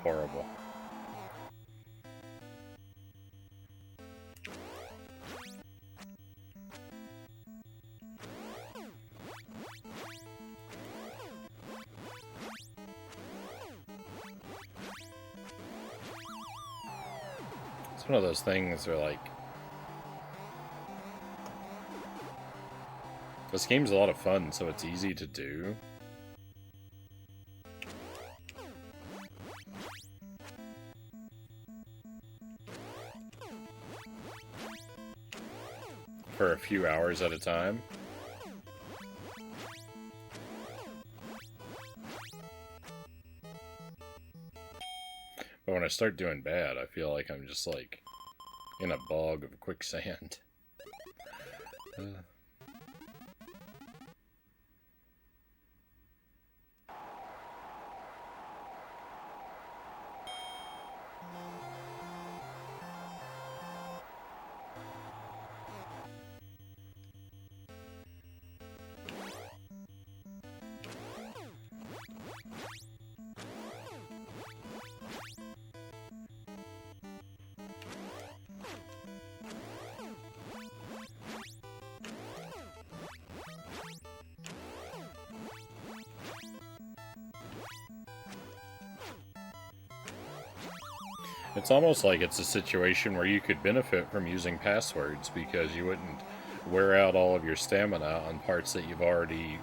Horrible. It's one of those things where, like, this game's a lot of fun, so it's easy to do. For a few hours at a time. But when I start doing bad, I feel like I'm just, like, in a bog of quicksand. It's almost like it's a situation where you could benefit from using passwords because you wouldn't wear out all of your stamina on parts that you've already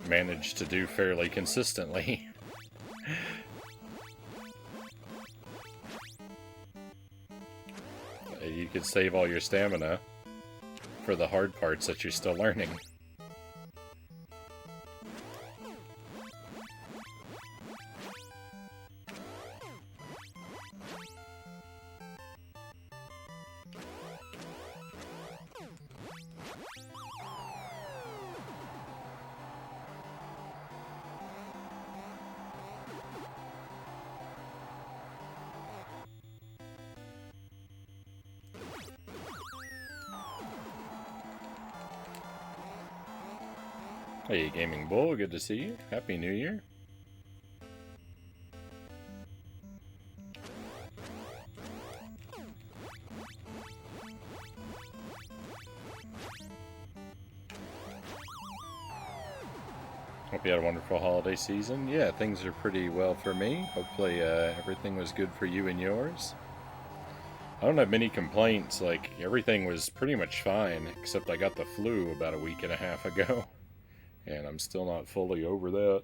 managed to do fairly consistently. You could save all your stamina for the hard parts that you're still learning. Hey, Gaming Bull, good to see you. Happy New Year. Hope you had a wonderful holiday season. Yeah, things are pretty well for me. Hopefully everything was good for you and yours. I don't have many complaints. Like, everything was pretty much fine, except I got the flu about a week and a half ago. And I'm still not fully over that.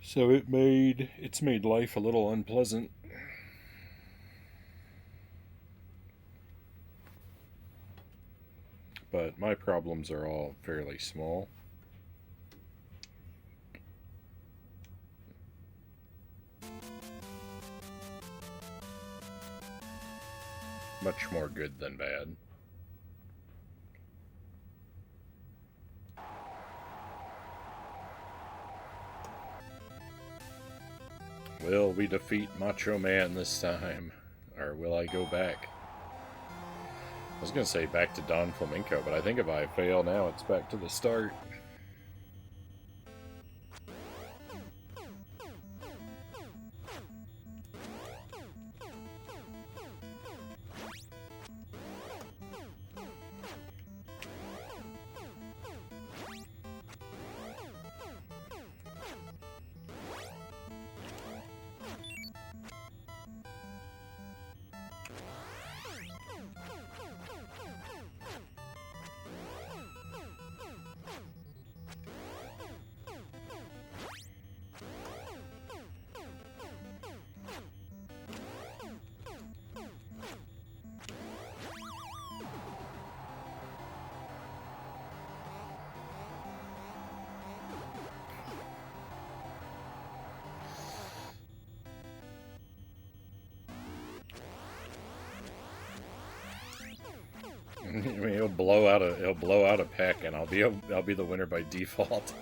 So it's made life a little unpleasant. but my problems are all fairly small. Much more good than bad. Will we defeat Macho Man this time? Or will I go back? I was going to say back to Don Flamenco, but I think if I fail now, it's back to the start. I mean, he'll blow out a peck, and I'll be the winner by default.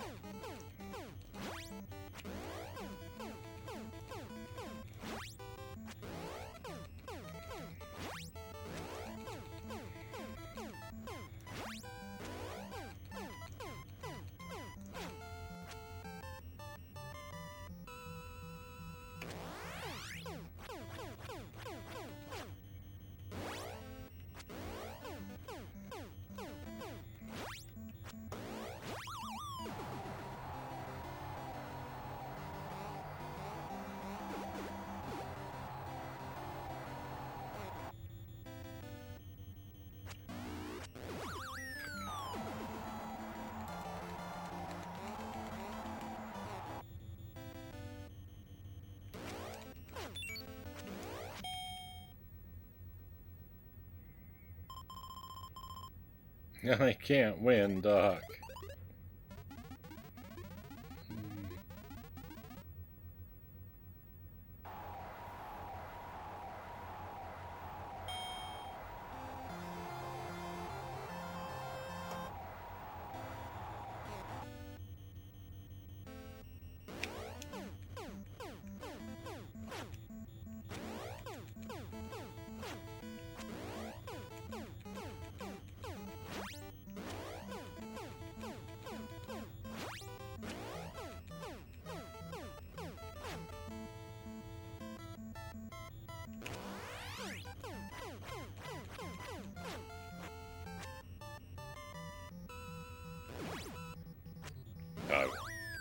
I can't win, Doc.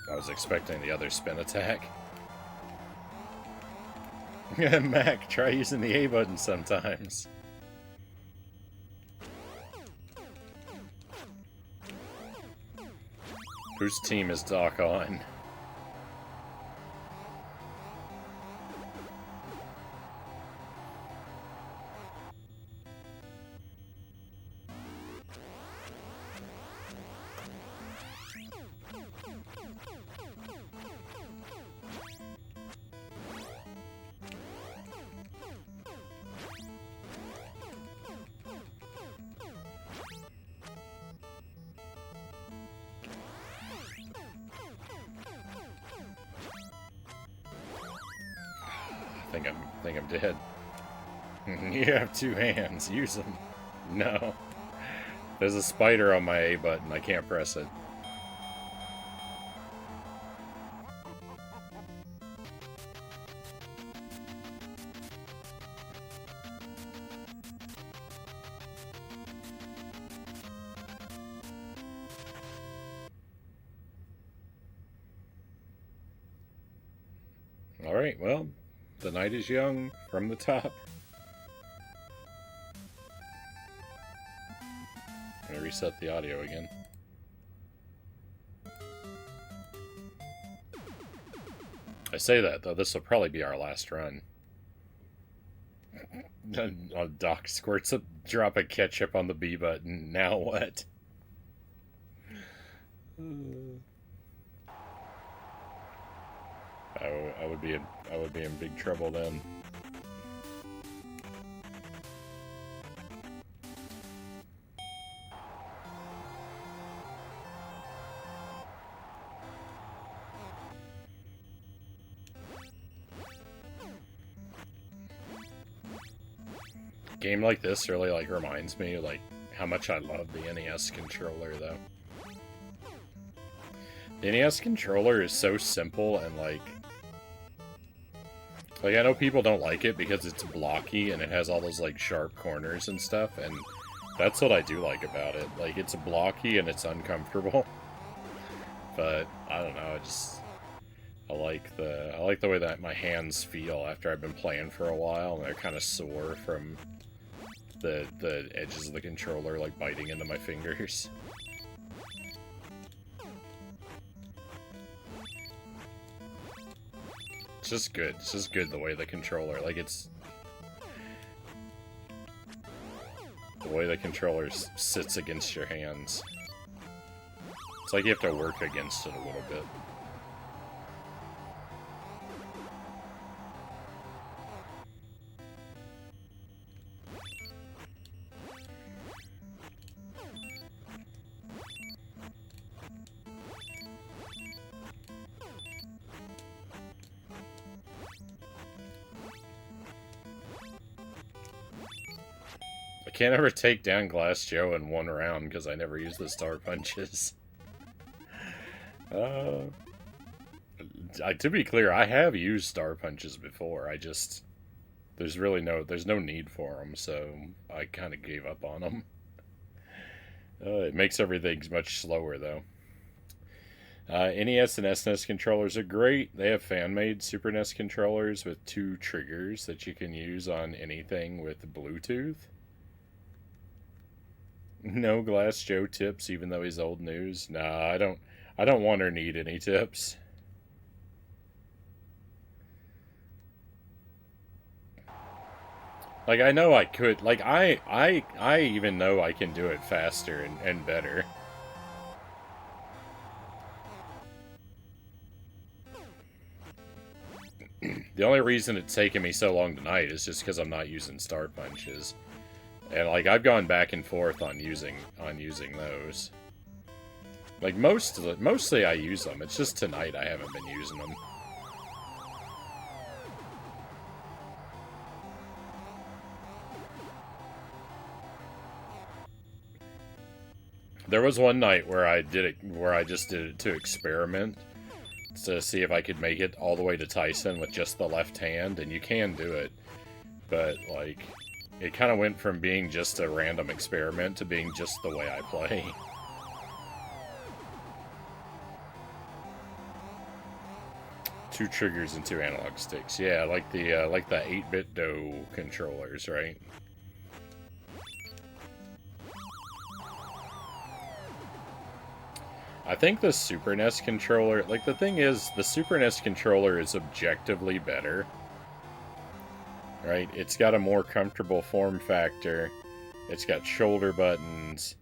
I was expecting the other spin attack. Mac, try using the A button sometimes. Whose team is Doc on? I think I'm dead. You have two hands. Use them. No. There's a spider on my A button. I can't press it. Alright, well, the night is young from the top. I'm gonna reset the audio again. I say that, though, this will probably be our last run. Doc squirts a drop of ketchup on the B button. Now what? I would be in big trouble then. Game like this really like reminds me like how much I love the NES controller though. The NES controller is so simple and like I know people don't like it because it's blocky and it has all those like sharp corners and stuff, and that's what I do like about it. Like it's blocky and it's uncomfortable. But I don't know, I like the way that my hands feel after I've been playing for a while, and they're kind of sore from the edges of the controller like biting into my fingers. It's just good. It's just good the way the controller, like it's the way the controller sits against your hands. It's like you have to work against it a little bit. I can't ever take down Glass Joe in one round because I never use the star punches. To be clear, I have used star punches before. There's no need for them, so I kind of gave up on them. It makes everything much slower though. NES and SNES controllers are great. They have fan-made Super NES controllers with 2 triggers that you can use on anything with Bluetooth. No Glass Joe tips, even though he's old news. Nah, I don't want or need any tips. Like I know I could. Like I even know I can do it faster and better. The only reason it's taken me so long tonight is just because I'm not using star punches. And like I've gone back and forth on using those. Like mostly I use them. It's just tonight I haven't been using them. There was one night where I just did it to experiment to see if I could make it all the way to Tyson with just the left hand, and you can do it. But like it kind of went from being just a random experiment to being just the way I play. Two triggers and 2 analog sticks. Yeah, like the 8-bit Do controllers, right? I think the Super NES controller, like the thing is, the Super NES controller is objectively better. Right? It's got a more comfortable form factor. It's got shoulder buttons.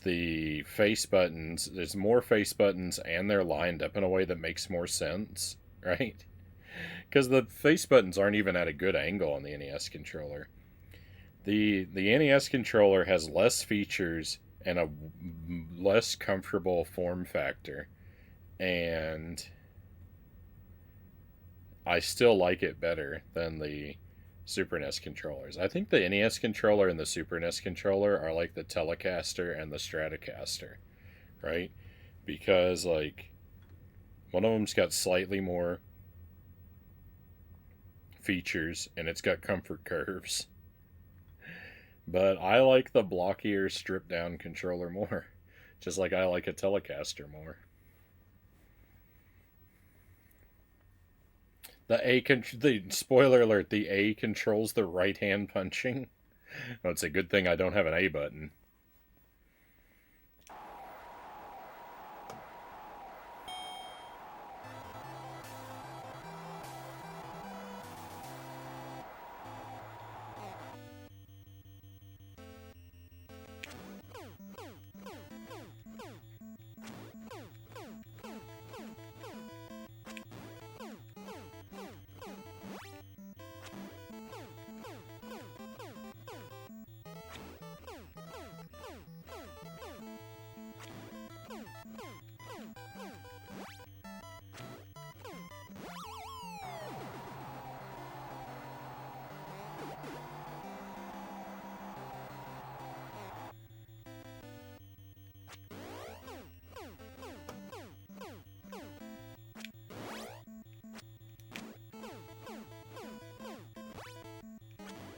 The face buttons, there's more face buttons and they're lined up in a way that makes more sense, right? Because the face buttons aren't even at a good angle on the NES controller. The NES controller has less features and a less comfortable form factor, and I still like it better than the Super NES controllers. I think the NES controller and the Super NES controller are like the Telecaster and the Stratocaster, right? Because like one of them's got slightly more features and it's got comfort curves. But I like the blockier, stripped down controller more. Just like I like a Telecaster more. The spoiler alert, the A controls the right hand punching. Well, it's a good thing I don't have an A button.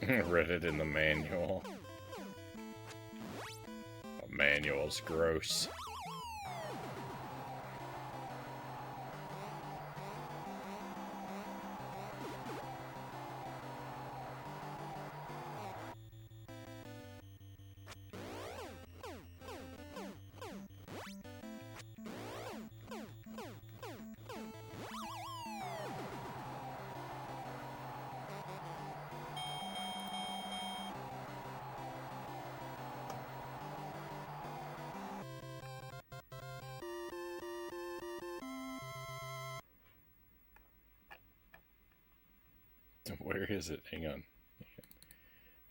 Read it in the manual. The manual's gross. Where is it? Hang on.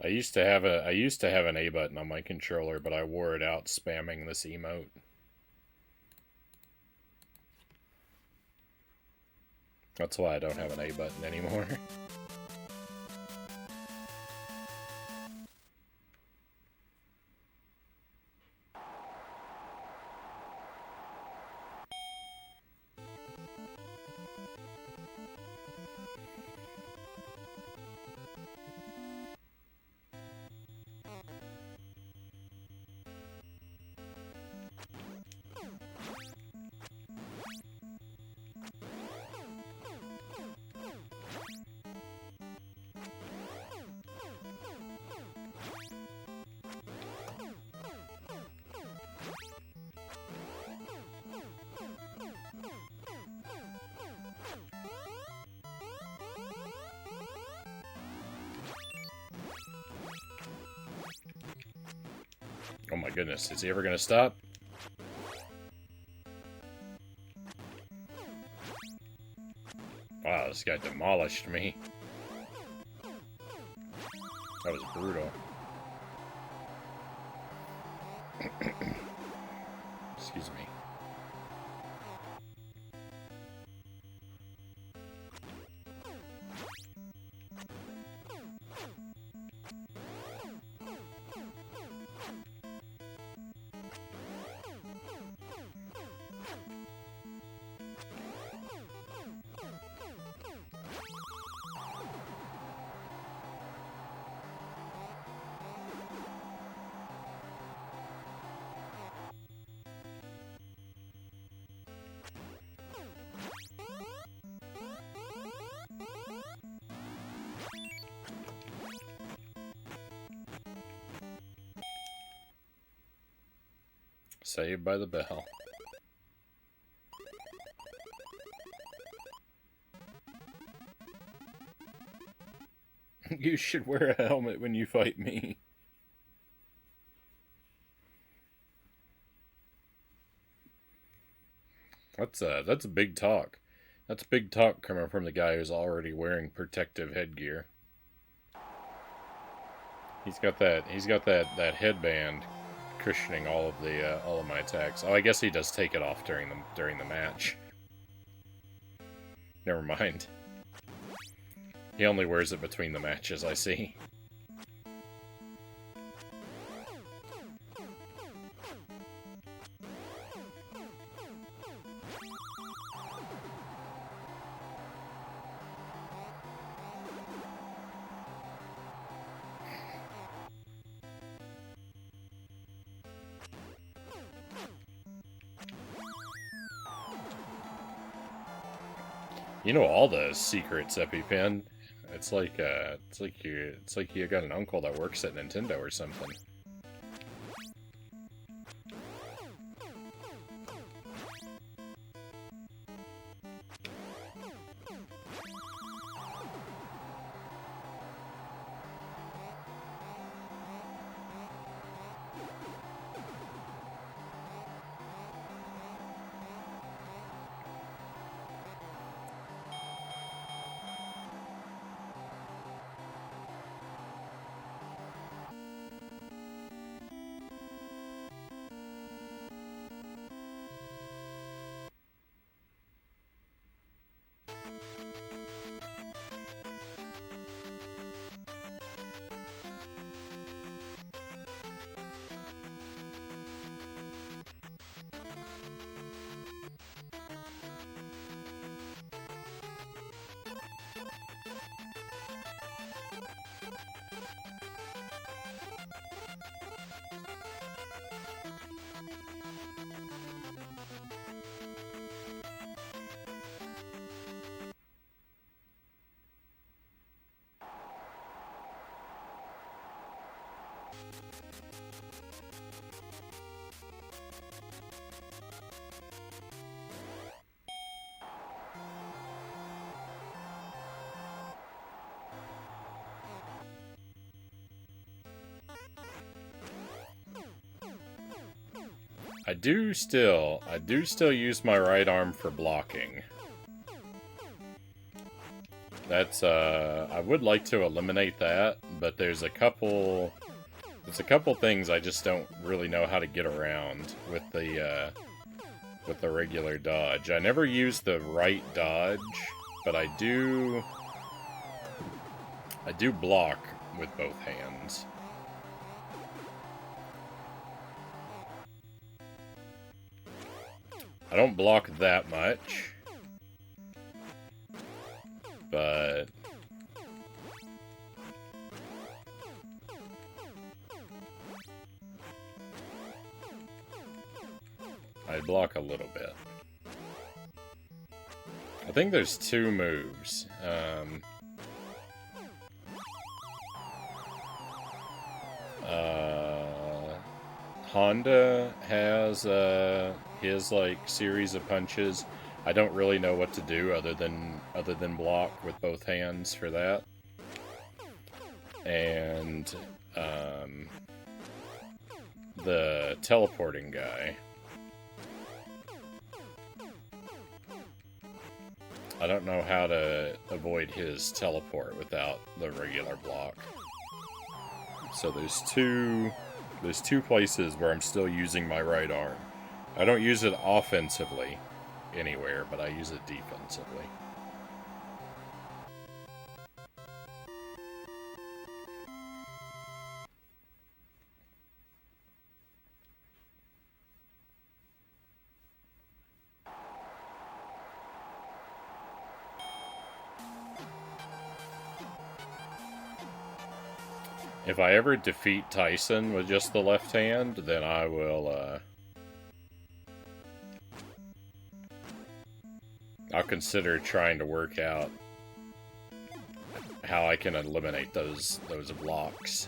I used to have an A button on my controller, but I wore it out spamming this emote. That's why I don't have an A button anymore. Oh my goodness, is he ever gonna stop? Wow, this guy demolished me. That was brutal. Excuse me. Saved by the bell. You should wear a helmet when you fight me. That's big talk. That's big talk coming from the guy who's already wearing protective headgear. He's got that headband cushioning all of my attacks. Oh, I guess he does take it off during the match. Never mind. He only wears it between the matches, I see. You know all the secrets, EpiPen. It's like you got an uncle that works at Nintendo or something. I do still use my right arm for blocking. That's, I would like to eliminate that, but there's a couple things I just don't really know how to get around with the regular dodge. I never use the right dodge, but I do block with both hands. I don't block that much, but I block a little bit. I think there's two moves. Honda has his like series of punches. I don't really know what to do other than block with both hands for that. And the teleporting guy, I don't know how to avoid his teleport without the regular block. So there's two places where I'm still using my right arm. I don't use it offensively anywhere, but I use it defensively. If I ever defeat Tyson with just the left hand, then I will, I'll consider trying to work out how I can eliminate those blocks.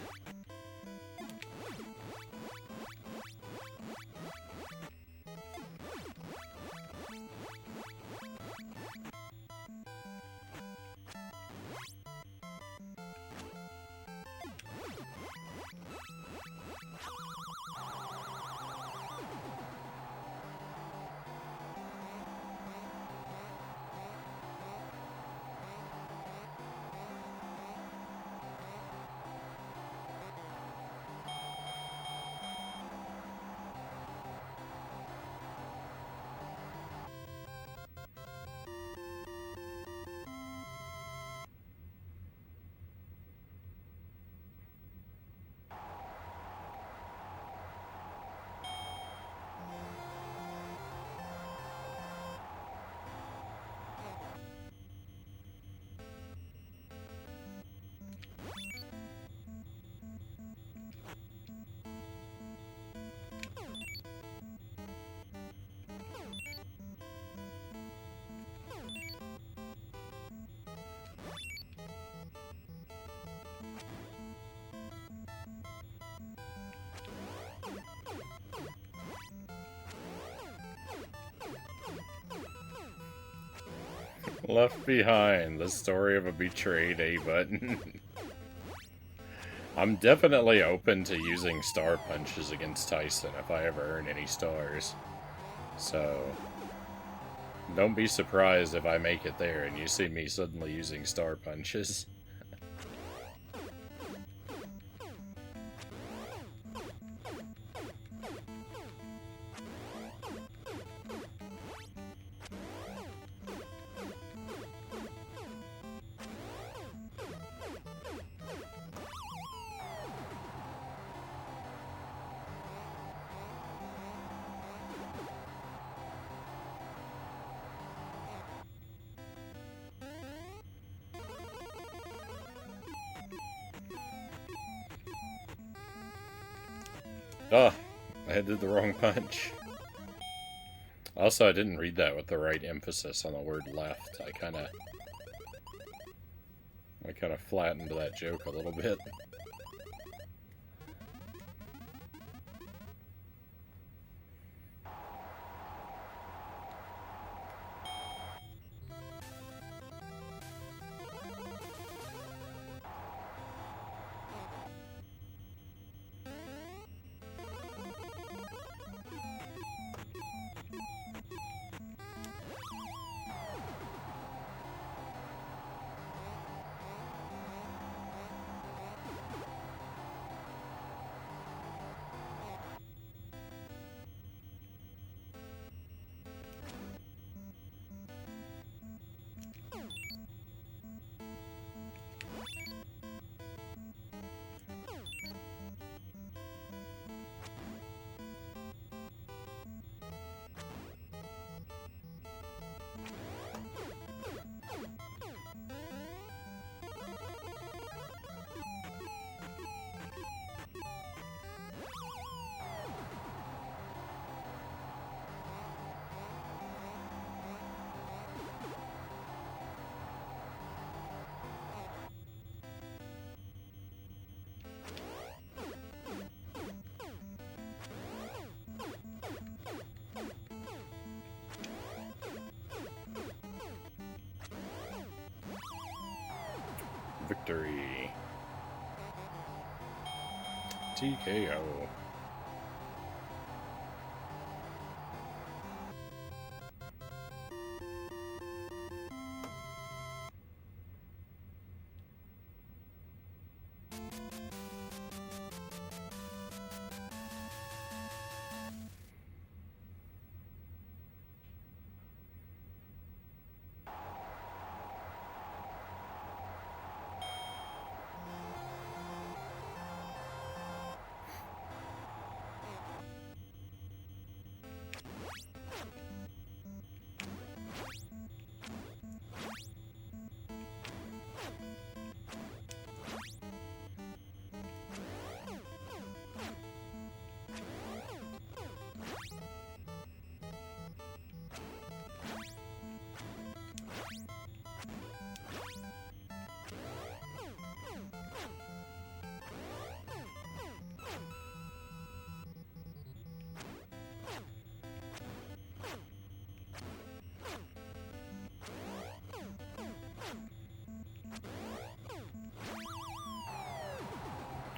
Left Behind, the story of a betrayed A-button. I'm definitely open to using star punches against Tyson if I ever earn any stars. So, don't be surprised if I make it there and you see me suddenly using star punches. Oh, I did the wrong punch. Also, I didn't read that with the right emphasis on the word left. I kind of flattened that joke a little bit. victory. TKO.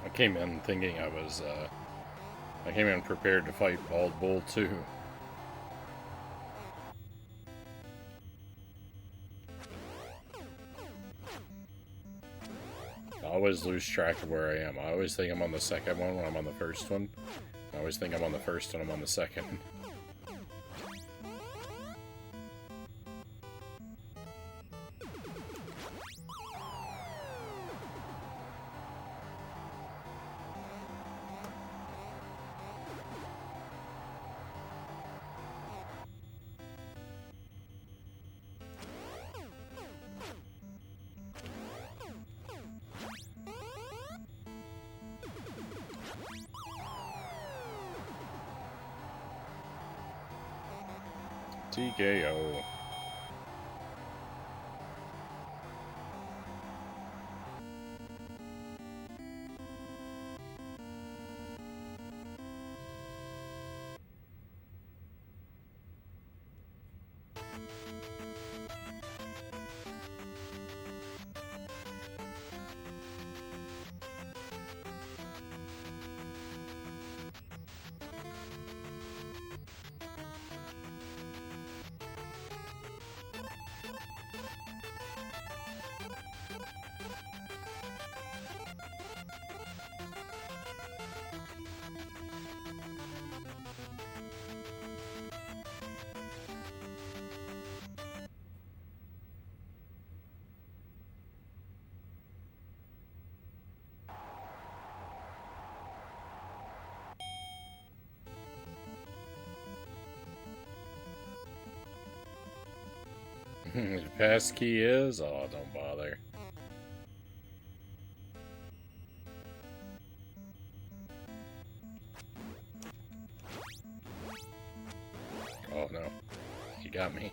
I came in thinking I came in prepared to fight Bald Bull too. I always lose track of where I am. I always think I'm on the second one when I'm on the first one. I always think I'm on the first when I'm on the second. TKO. The pass key is? Oh, don't bother. Oh no, you got me.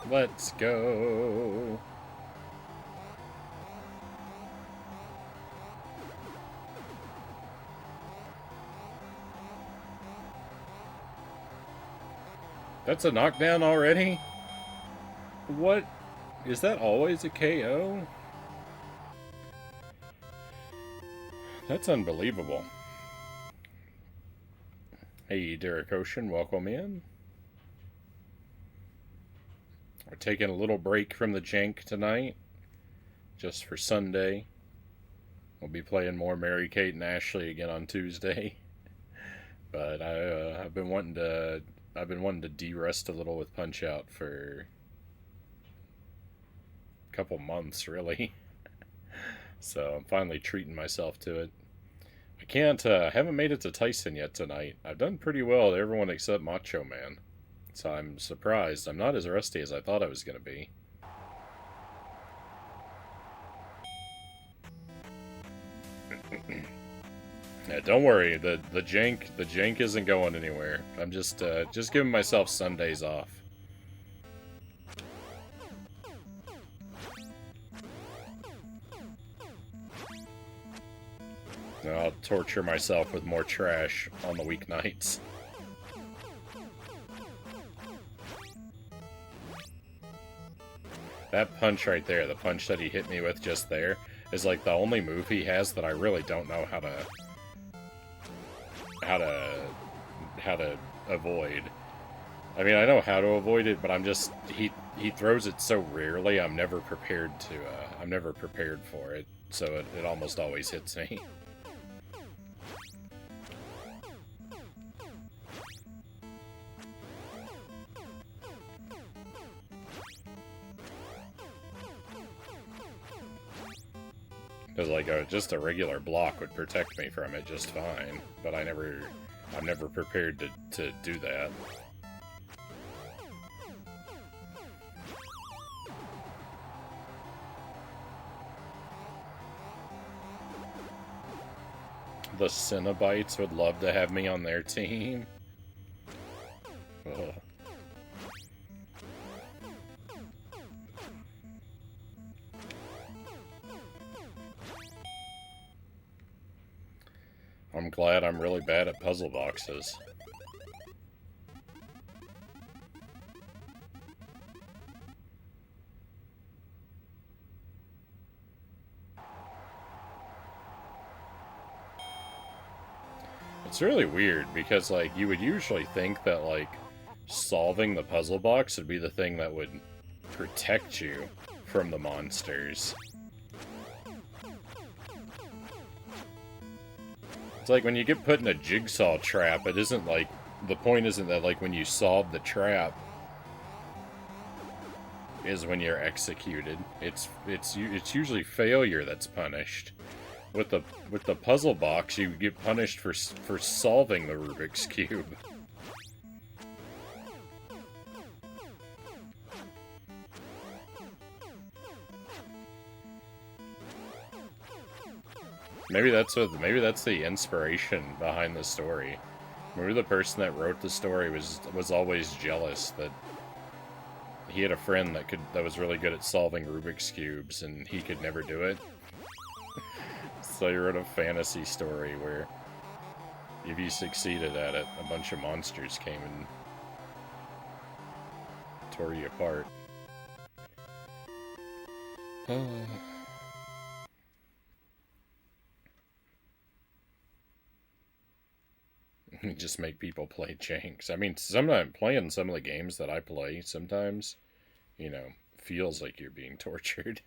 Let's go. That's a knockdown already? What? Is that always a KO? That's unbelievable. Hey, Derek Ocean, welcome in. We're taking a little break from the jank tonight, just for Sunday. We'll be playing more Mary Kate and Ashley again on Tuesday. But I've been wanting to de-rest a little with Punch-Out for a couple months, really. So I'm finally treating myself to it. I haven't made it to Tyson yet tonight. I've done pretty well to everyone except Macho Man. So I'm surprised. I'm not as rusty as I thought I was going to be. Yeah, don't worry. The jank isn't going anywhere. I'm just giving myself Sundays off. And I'll torture myself with more trash on the weeknights. That punch right there, the punch that he hit me with just there, is like the only move he has that I really don't know how to avoid. I mean, I know how to avoid it, but I'm just he throws it so rarely. I'm never prepared for it, so it almost always hits me. Because like just a regular block would protect me from it just fine, but I'm never prepared to do that. The Cinnabites would love to have me on their team. Ugh. I'm glad I'm really bad at puzzle boxes. It's really weird, because, like, you would usually think that, like, solving the puzzle box would be the thing that would protect you from the monsters. It's like when you get put in a jigsaw trap, it isn't like... The point isn't that, like, when you solve the trap is when you're executed. It's usually failure that's punished. With the puzzle box, you get punished for solving the Rubik's Cube. Maybe that's the inspiration behind the story. Maybe the person that wrote the story was always jealous that he had a friend that was really good at solving Rubik's Cubes and he could never do it. So he wrote a fantasy story where if you succeeded at it, a bunch of monsters came and tore you apart. Just make people play janks. I mean, sometimes playing some of the games that I play, sometimes, you know, feels like you're being tortured.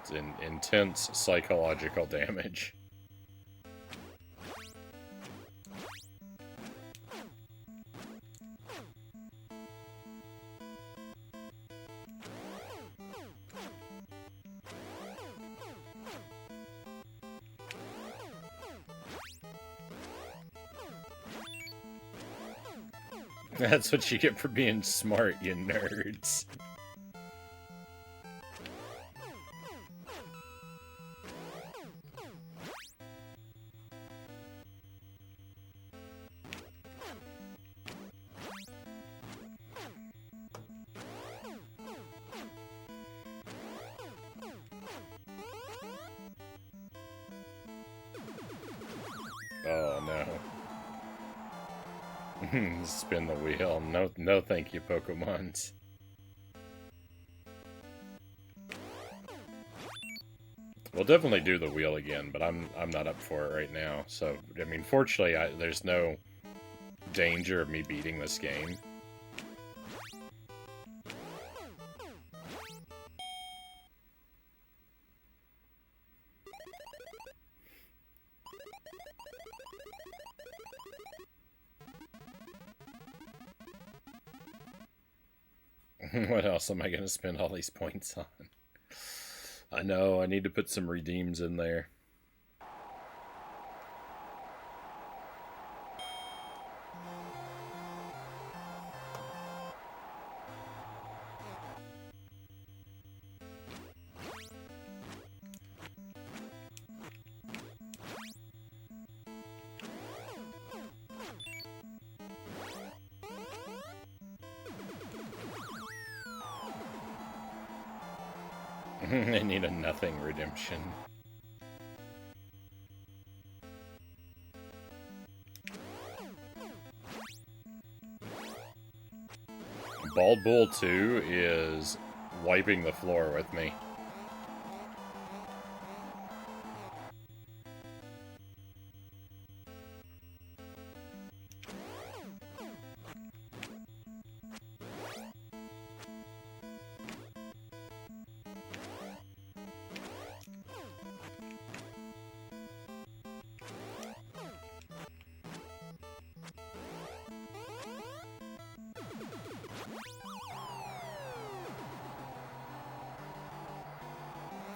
It's intense psychological damage. That's what you get for being smart, you nerds. Oh no. Spin the wheel. No thank you, Pokemons. We'll definitely do the wheel again, but I'm not up for it right now. So, I mean, fortunately, there's no danger of me beating this game. What else am I going to spend all these points on? I know, I need to put some redeems in there. I need a nothing redemption. Bald Bull 2 is wiping the floor with me.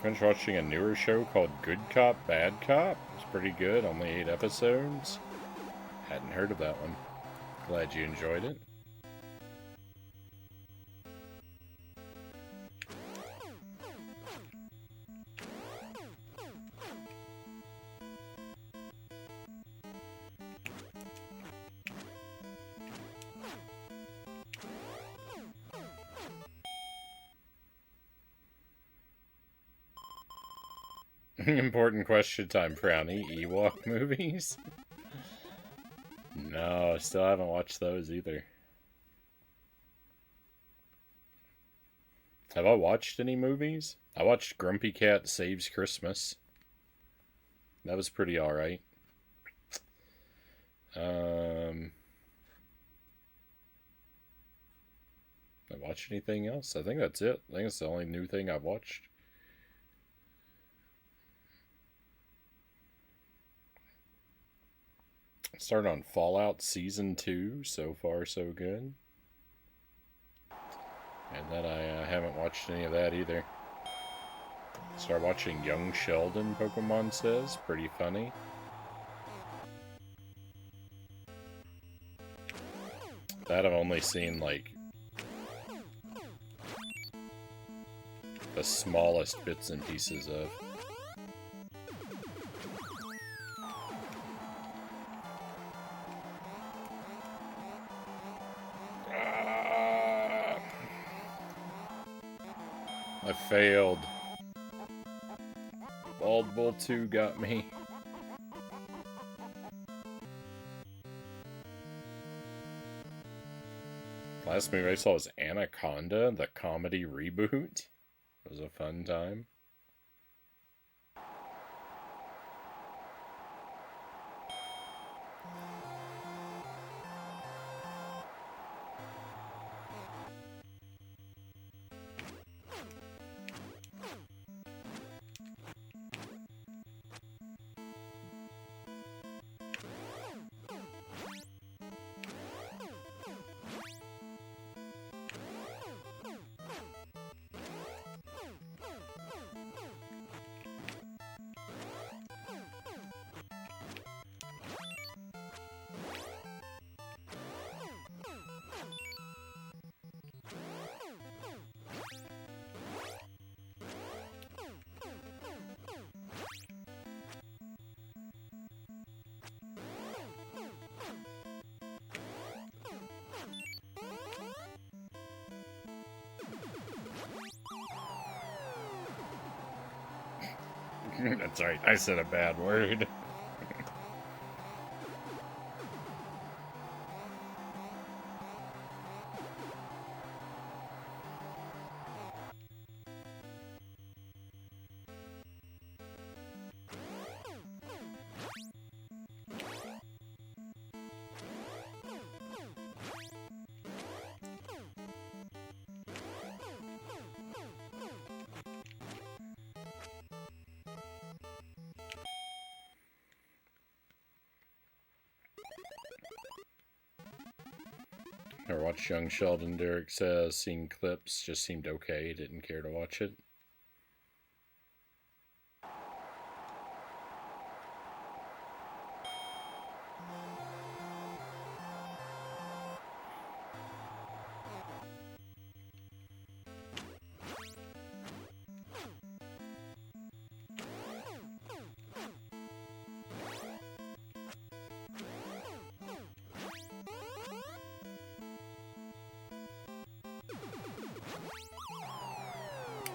Finished watching a newer show called Good Cop, Bad Cop. It's pretty good, only 8 episodes. Hadn't heard of that one. Glad you enjoyed it. Important question time, Frownie. Ewok movies? No, still haven't watched those either. Have I watched any movies? I watched Grumpy Cat Saves Christmas. That was pretty alright. I watched anything else? I think that's it. I think it's the only new thing I've watched. Started on Fallout Season 2. So far, so good. And then I haven't watched any of that either. Started watching Young Sheldon, Pokemon says. Pretty funny. That I've only seen, like, the smallest bits and pieces of. I failed. Bald Bull 2 got me. Last movie I saw was Anaconda, the comedy reboot. It was a fun time. That's right, I said a bad word. I watched Young Sheldon. Derek says, seen clips, just seemed okay, didn't care to watch it.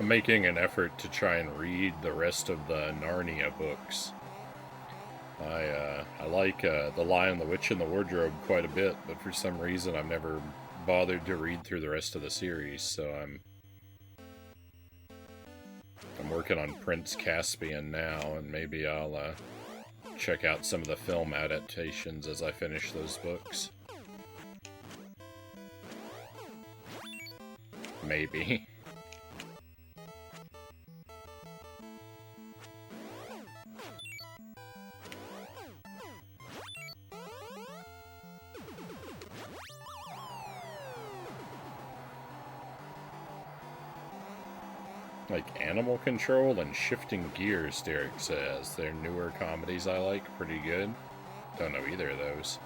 I'm making an effort to try and read the rest of the Narnia books. I like The Lion, the Witch, and the Wardrobe quite a bit, but for some reason I've never bothered to read through the rest of the series, so I'm working on Prince Caspian now, and maybe I'll check out some of the film adaptations as I finish those books. Maybe. Like Animal Control and Shifting Gears, Derek says. They're newer comedies I like pretty good. Don't know either of those.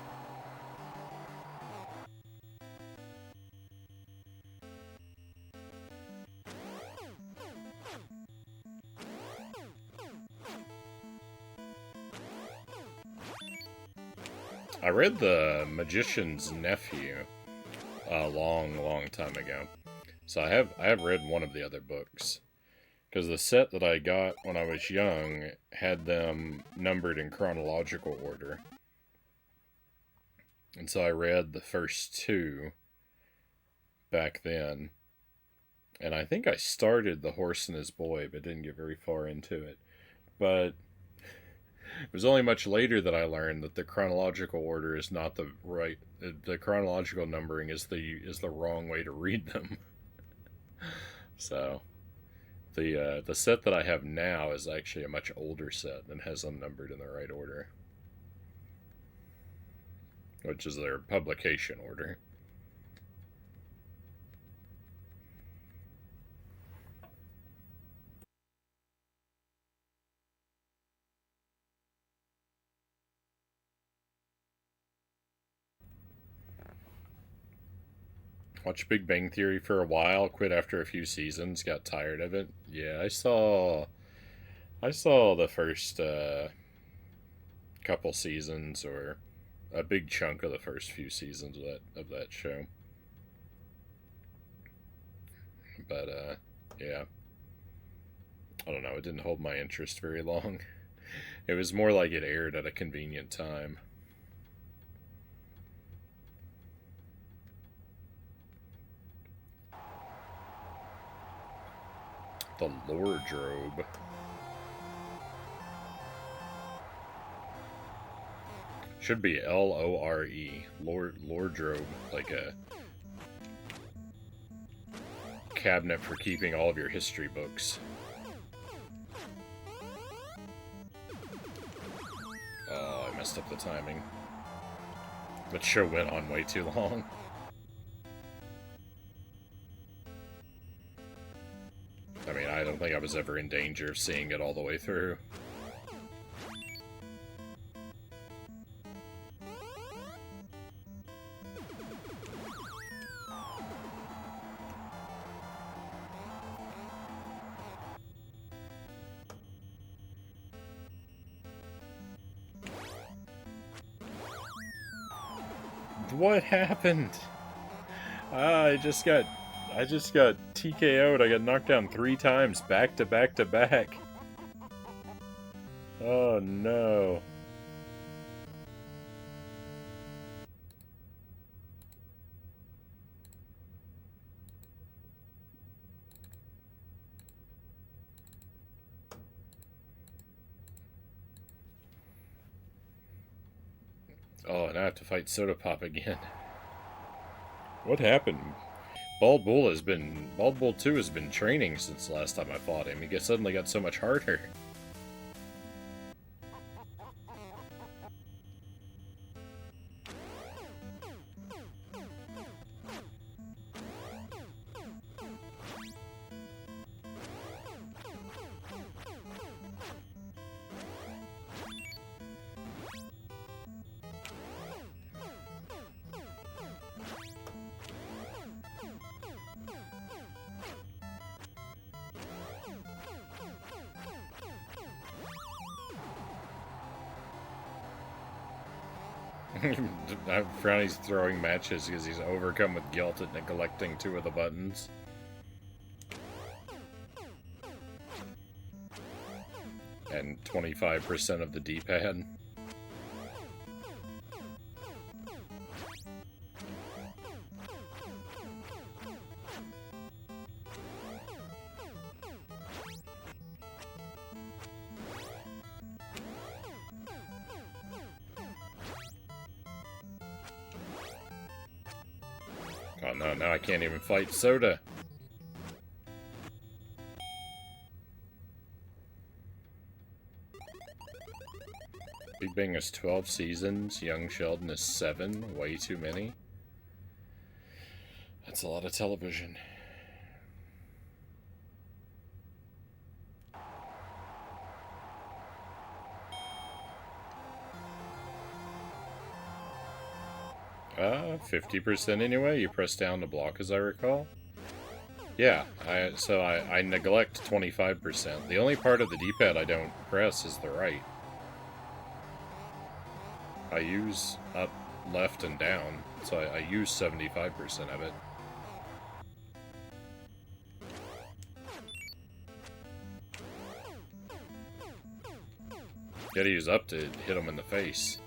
I read The Magician's Nephew a long time ago. So I have read one of the other books. Because the set that I got when I was young had them numbered in chronological order. And so I read the first two back then. And I think I started The Horse and His Boy, but didn't get very far into it. But it was only much later that I learned that the chronological order is not the right... The chronological numbering is the wrong way to read them. So... The set that I have now is actually a much older set and has them numbered in the right order. Which is their publication order. Watched Big Bang Theory for a while, quit after a few seasons, got tired of it. Yeah, I saw the first couple seasons, or a big chunk of the first few seasons of that show. But yeah, I don't know. It didn't hold my interest very long. It was more like it aired at a convenient time. The Lordrobe. Should be Lore. Lordrobe, like a cabinet for keeping all of your history books. Oh, I messed up the timing. The show went on way too long. I mean, I don't think I was ever in danger of seeing it all the way through. What happened? I just got TKO'd. I got knocked down 3 times, back to back to back. Oh no. Oh, and I have to fight Soda Pop again. What happened? Bald Bull 2 has been training since the last time I fought him. He suddenly got so much harder. Frownie's throwing matches because he's overcome with guilt at neglecting 2 of the buttons. and 25% of the D-pad. Oh no, now I can't even fight Soda. Big Bang is 12 seasons, Young Sheldon is 7, way too many. That's a lot of television. Uh, 50% anyway, you press down to block as I recall. Yeah, I neglect 25%. The only part of the D-pad I don't press is the right. I use up, left, and down, so I use 75% of it. Gotta use up to hit them in the face.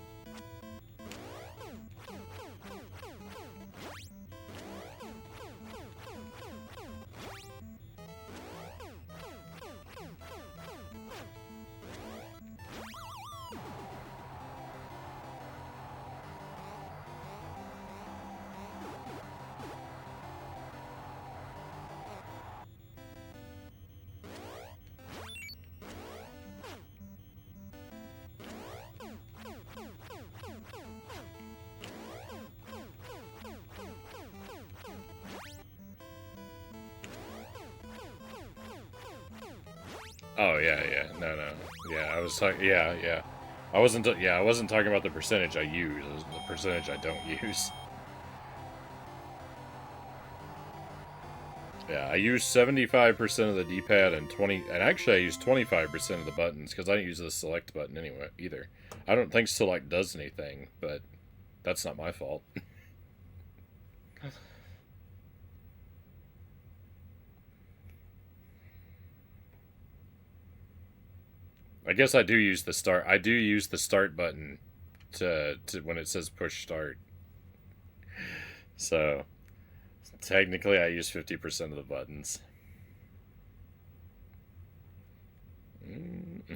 Oh yeah, no, yeah. I was talking, yeah. I wasn't talking about the percentage I use. It was the percentage I don't use. Yeah, I use 75% of the D-pad and actually I use 25% of the buttons because I don't use the select button anyway either. I don't think select does anything, but that's not my fault. I guess I do use the start. I do use the start button to when it says push start. So technically, I use 50% of the buttons.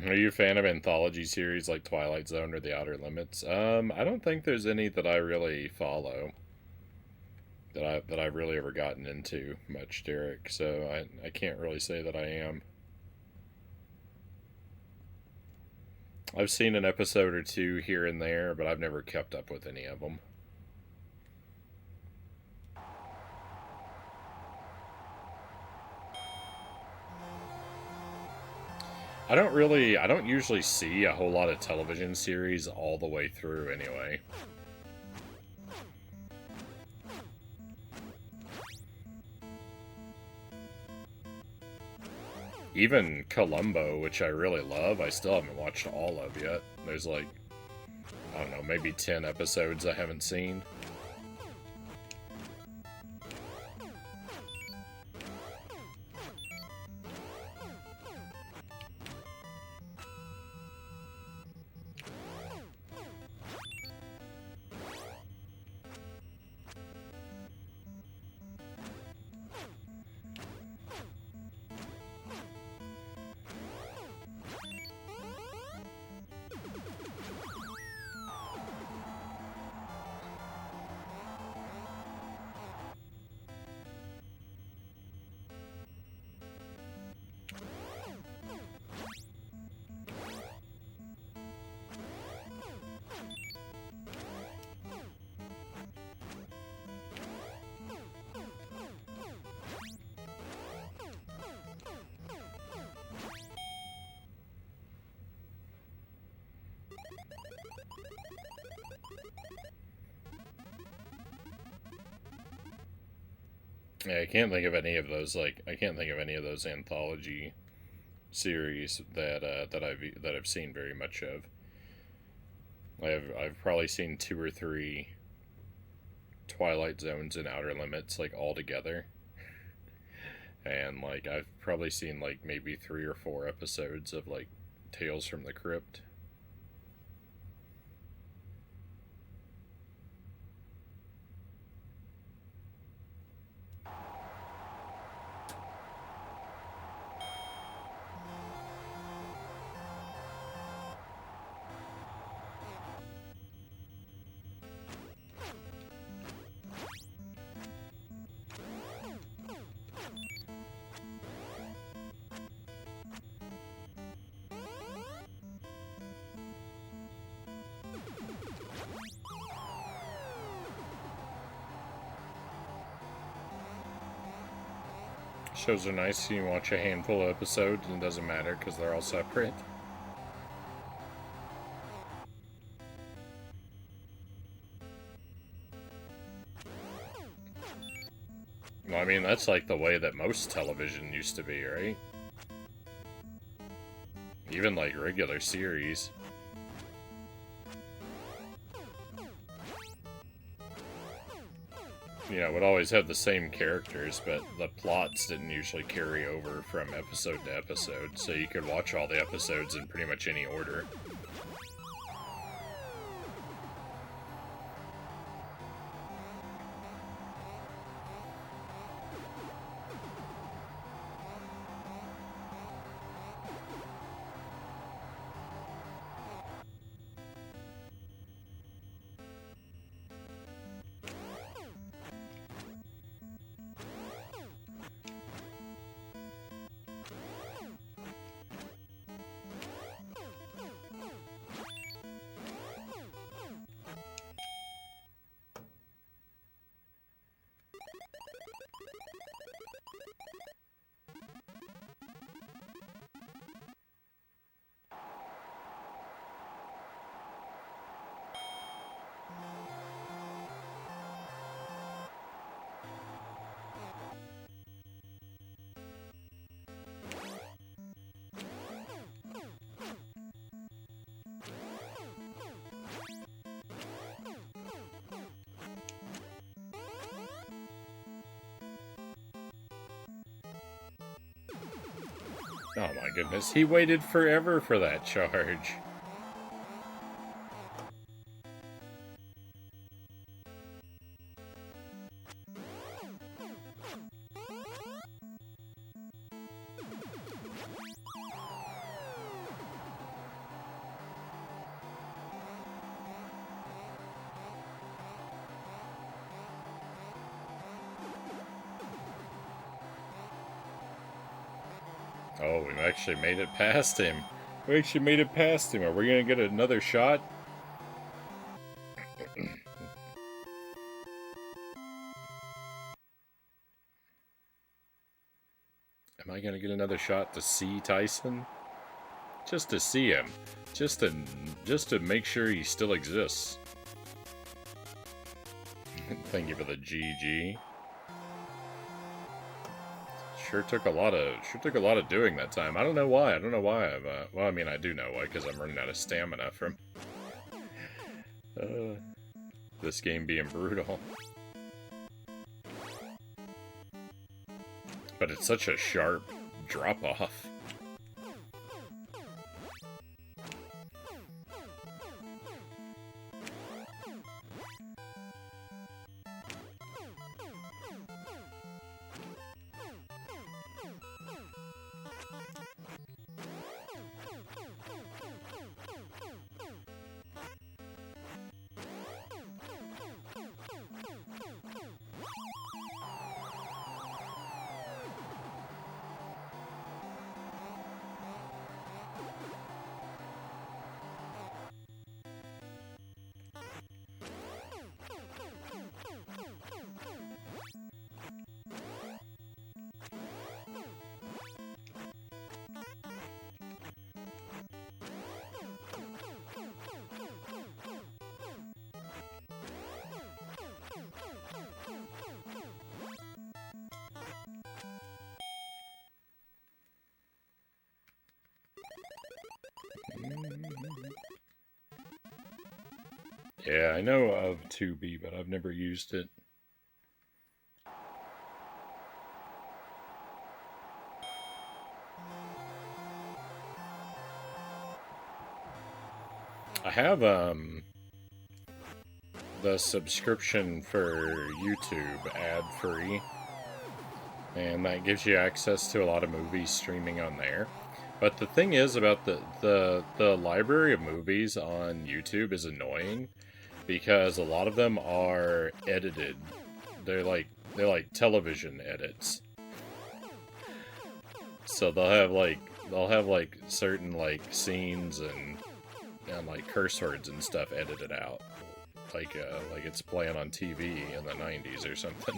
Are you a fan of anthology series like Twilight Zone or The Outer Limits? I don't think there's any that I really follow. That I've really ever gotten into much, Derek. So I can't really say that I am. I've seen an episode or two here and there, but I've never kept up with any of them. I don't usually see a whole lot of television series all the way through anyway. Even Columbo, which I really love, I still haven't watched all of yet. There's like, I don't know, maybe 10 episodes I haven't seen. Yeah, I can't think of any of those. I can't think of any of those anthology series that I've seen very much of. I've probably seen 2 or 3 Twilight Zones and Outer Limits like all together, and like I've probably seen like maybe 3 or 4 episodes of like Tales from the Crypt. Shows are nice. You can watch a handful of episodes and it doesn't matter because they're all separate. Well, I mean, that's like the way that most television used to be, right? Even like regular series. You know, would always have the same characters, but the plots didn't usually carry over from episode to episode, so you could watch all the episodes in pretty much any order. Oh my goodness, he waited forever for that charge. Oh, we actually made it past him. We actually made it past him. Are we gonna get another shot? Am I gonna get another shot to see Tyson? Just to see him. Just to make sure he still exists. Thank you for the GG. Sure took a lot of doing that time. I don't know why. I don't know why I'm well, I mean, I do know why, because I'm running out of stamina from this game being brutal. But it's such a sharp drop off. Yeah, I know of 2B, but I've never used it. I have the subscription for YouTube ad-free, and that gives you access to a lot of movies streaming on there. But the thing is about the library of movies on YouTube is annoying because a lot of them are edited. They're like television edits. So they'll have certain like scenes and like curse words and stuff edited out. Like it's playing on TV in the 90s or something.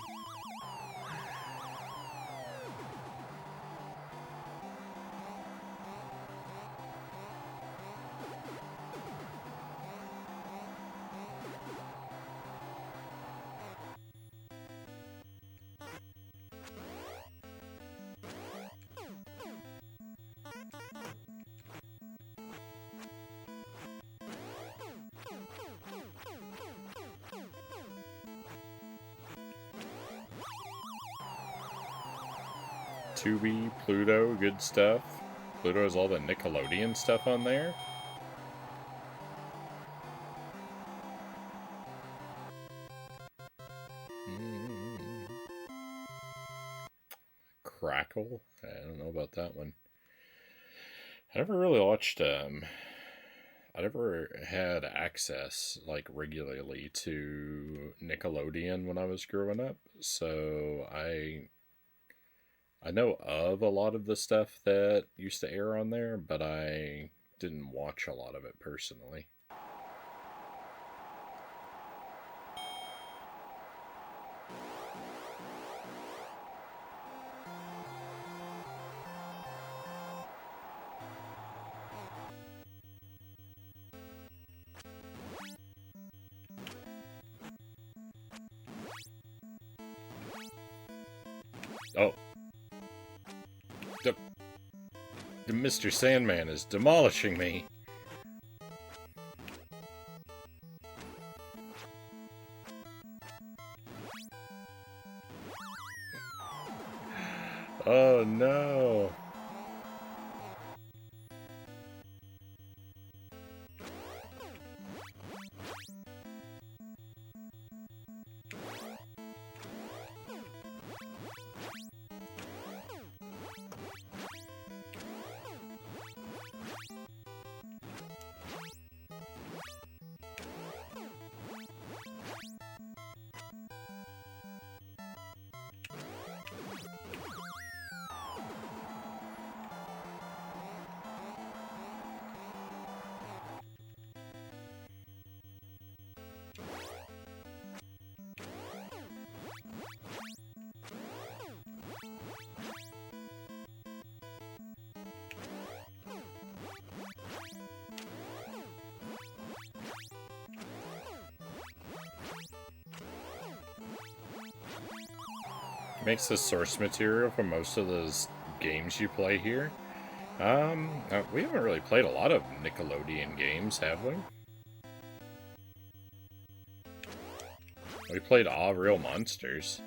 2B, Pluto, good stuff. Pluto has all the Nickelodeon stuff on there. Crackle? I don't know about that one. I never really watched, I never had access, like, regularly to Nickelodeon when I was growing up, so I know of a lot of the stuff that used to air on there, but I didn't watch a lot of it personally. Oh, the Mr. Sandman is demolishing me. Oh no. Makes the source material for most of those games you play here. We haven't really played a lot of Nickelodeon games, have we? We played All Real Monsters.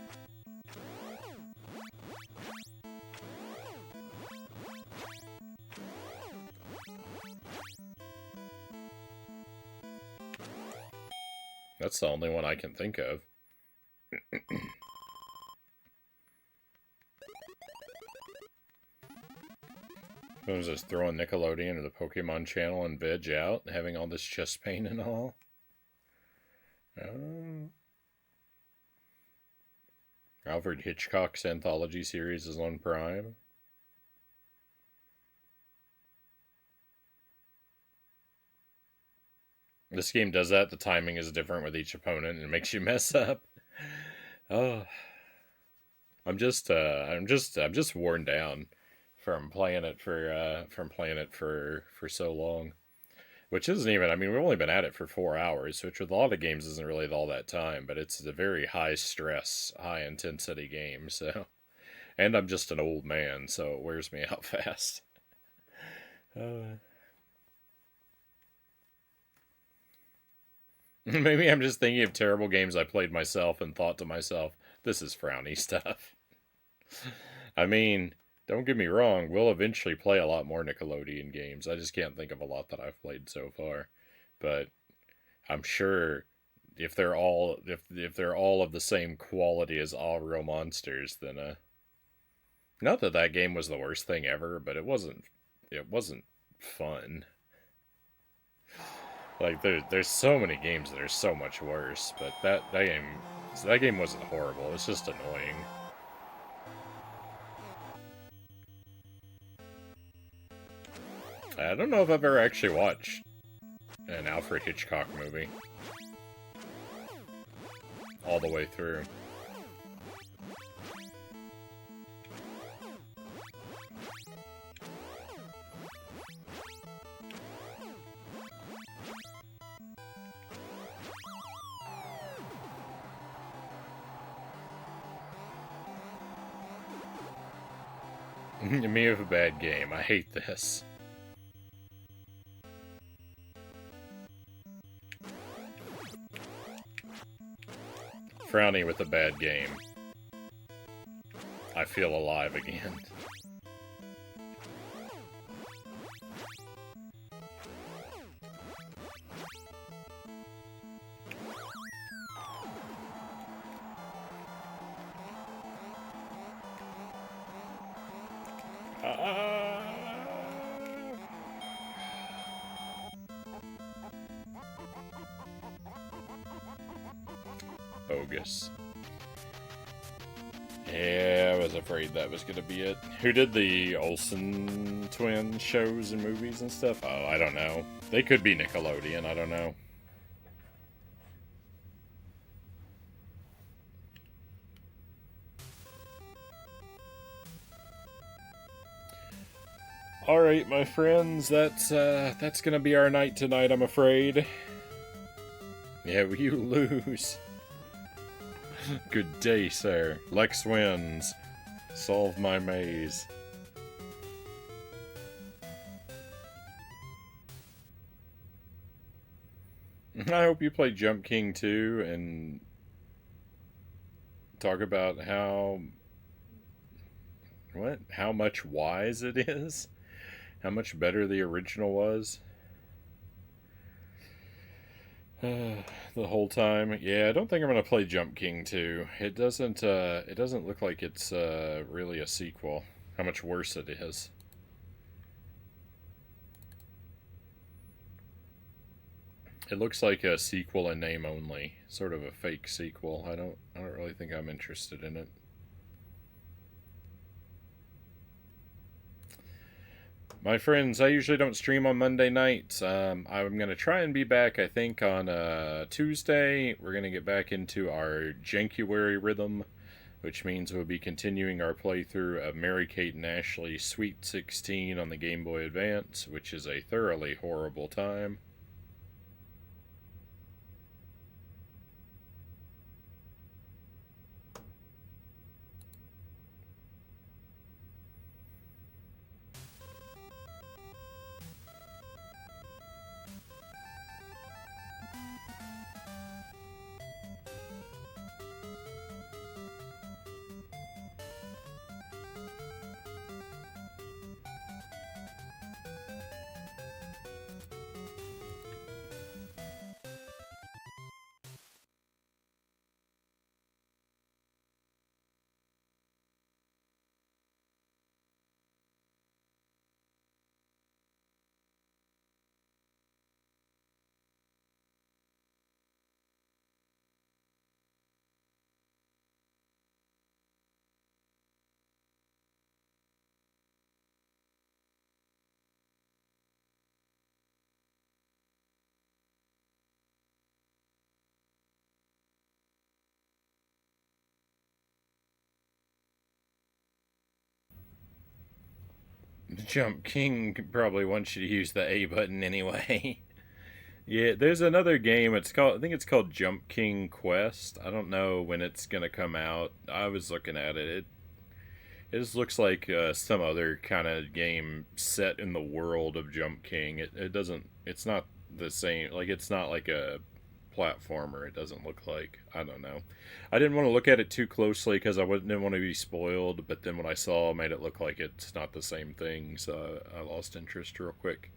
That's the only one I can think of. I was just throwing Nickelodeon to the Pokemon channel and veg out, having all this chest pain and all. Alfred Hitchcock's anthology series is on Prime. This game does that. The timing is different with each opponent, and it makes you mess up. Oh, I'm just worn down from playing it for so long. Which isn't even, I mean, we've only been at it for 4 hours, which with a lot of games isn't really all that time, but it's a very high stress, high intensity game, so. And I'm just an old man, so it wears me out fast. Maybe I'm just thinking of terrible games I played myself and thought to myself, this is Frownie stuff. I mean, don't get me wrong, we'll eventually play a lot more Nickelodeon games. I just can't think of a lot that I've played so far. but I'm sure if they're all of the same quality as All Real Monsters, then not that that game was the worst thing ever, but it wasn't fun. Like there's so many games that are so much worse, but that game wasn't horrible. It's just annoying. I don't know if I've ever actually watched an Alfred Hitchcock movie all the way through. Me with a bad game. I hate this. Frownie with a bad game. I feel alive again. Bogus. Yeah, I was afraid that was gonna be it. Who did the Olsen twin shows and movies and stuff? Oh, I don't know. They could be Nickelodeon, I don't know. Alright, my friends, that's gonna be our night tonight, I'm afraid. Yeah, you lose. Good day, sir. Lex wins. Solve my maze. I hope you play Jump King 2 and talk about how much wise it is. How much better the original was. The whole time. Yeah, I don't think I'm gonna play Jump King 2. It doesn't look like it's really a sequel. How much worse it is. It looks like a sequel in name only, sort of a fake sequel. I don't really think I'm interested in it. My friends, I usually don't stream on Monday nights. I'm going to try and be back, I think, on Tuesday. We're going to get back into our Jankuary rhythm, which means we'll be continuing our playthrough of Mary Kate and Ashley Sweet 16 on the Game Boy Advance, which is a thoroughly horrible time. Jump King probably wants you to use the A button anyway. Yeah, there's another game. I think it's called Jump King Quest. I don't know when it's gonna come out. I was looking at it. It just looks like some other kind of game set in the world of Jump King. It doesn't. It's not the same. Like it's not like a platformer. It doesn't look like. I don't know. I didn't want to look at it too closely because didn't want to be spoiled. But then what I saw made it look like it's not the same thing. So I lost interest real quick.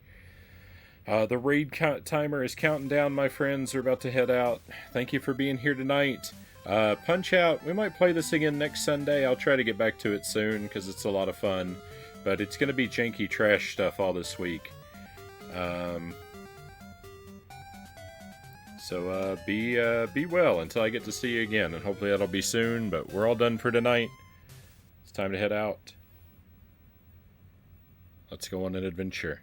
The raid timer is counting down, my friends. We're about to head out. Thank you for being here tonight. Punch Out, we might play this again next Sunday. I'll try to get back to it soon because it's a lot of fun. But it's going to be janky trash stuff all this week. So be well until I get to see you again. And hopefully that'll be soon. But we're all done for tonight. It's time to head out. Let's go on an adventure.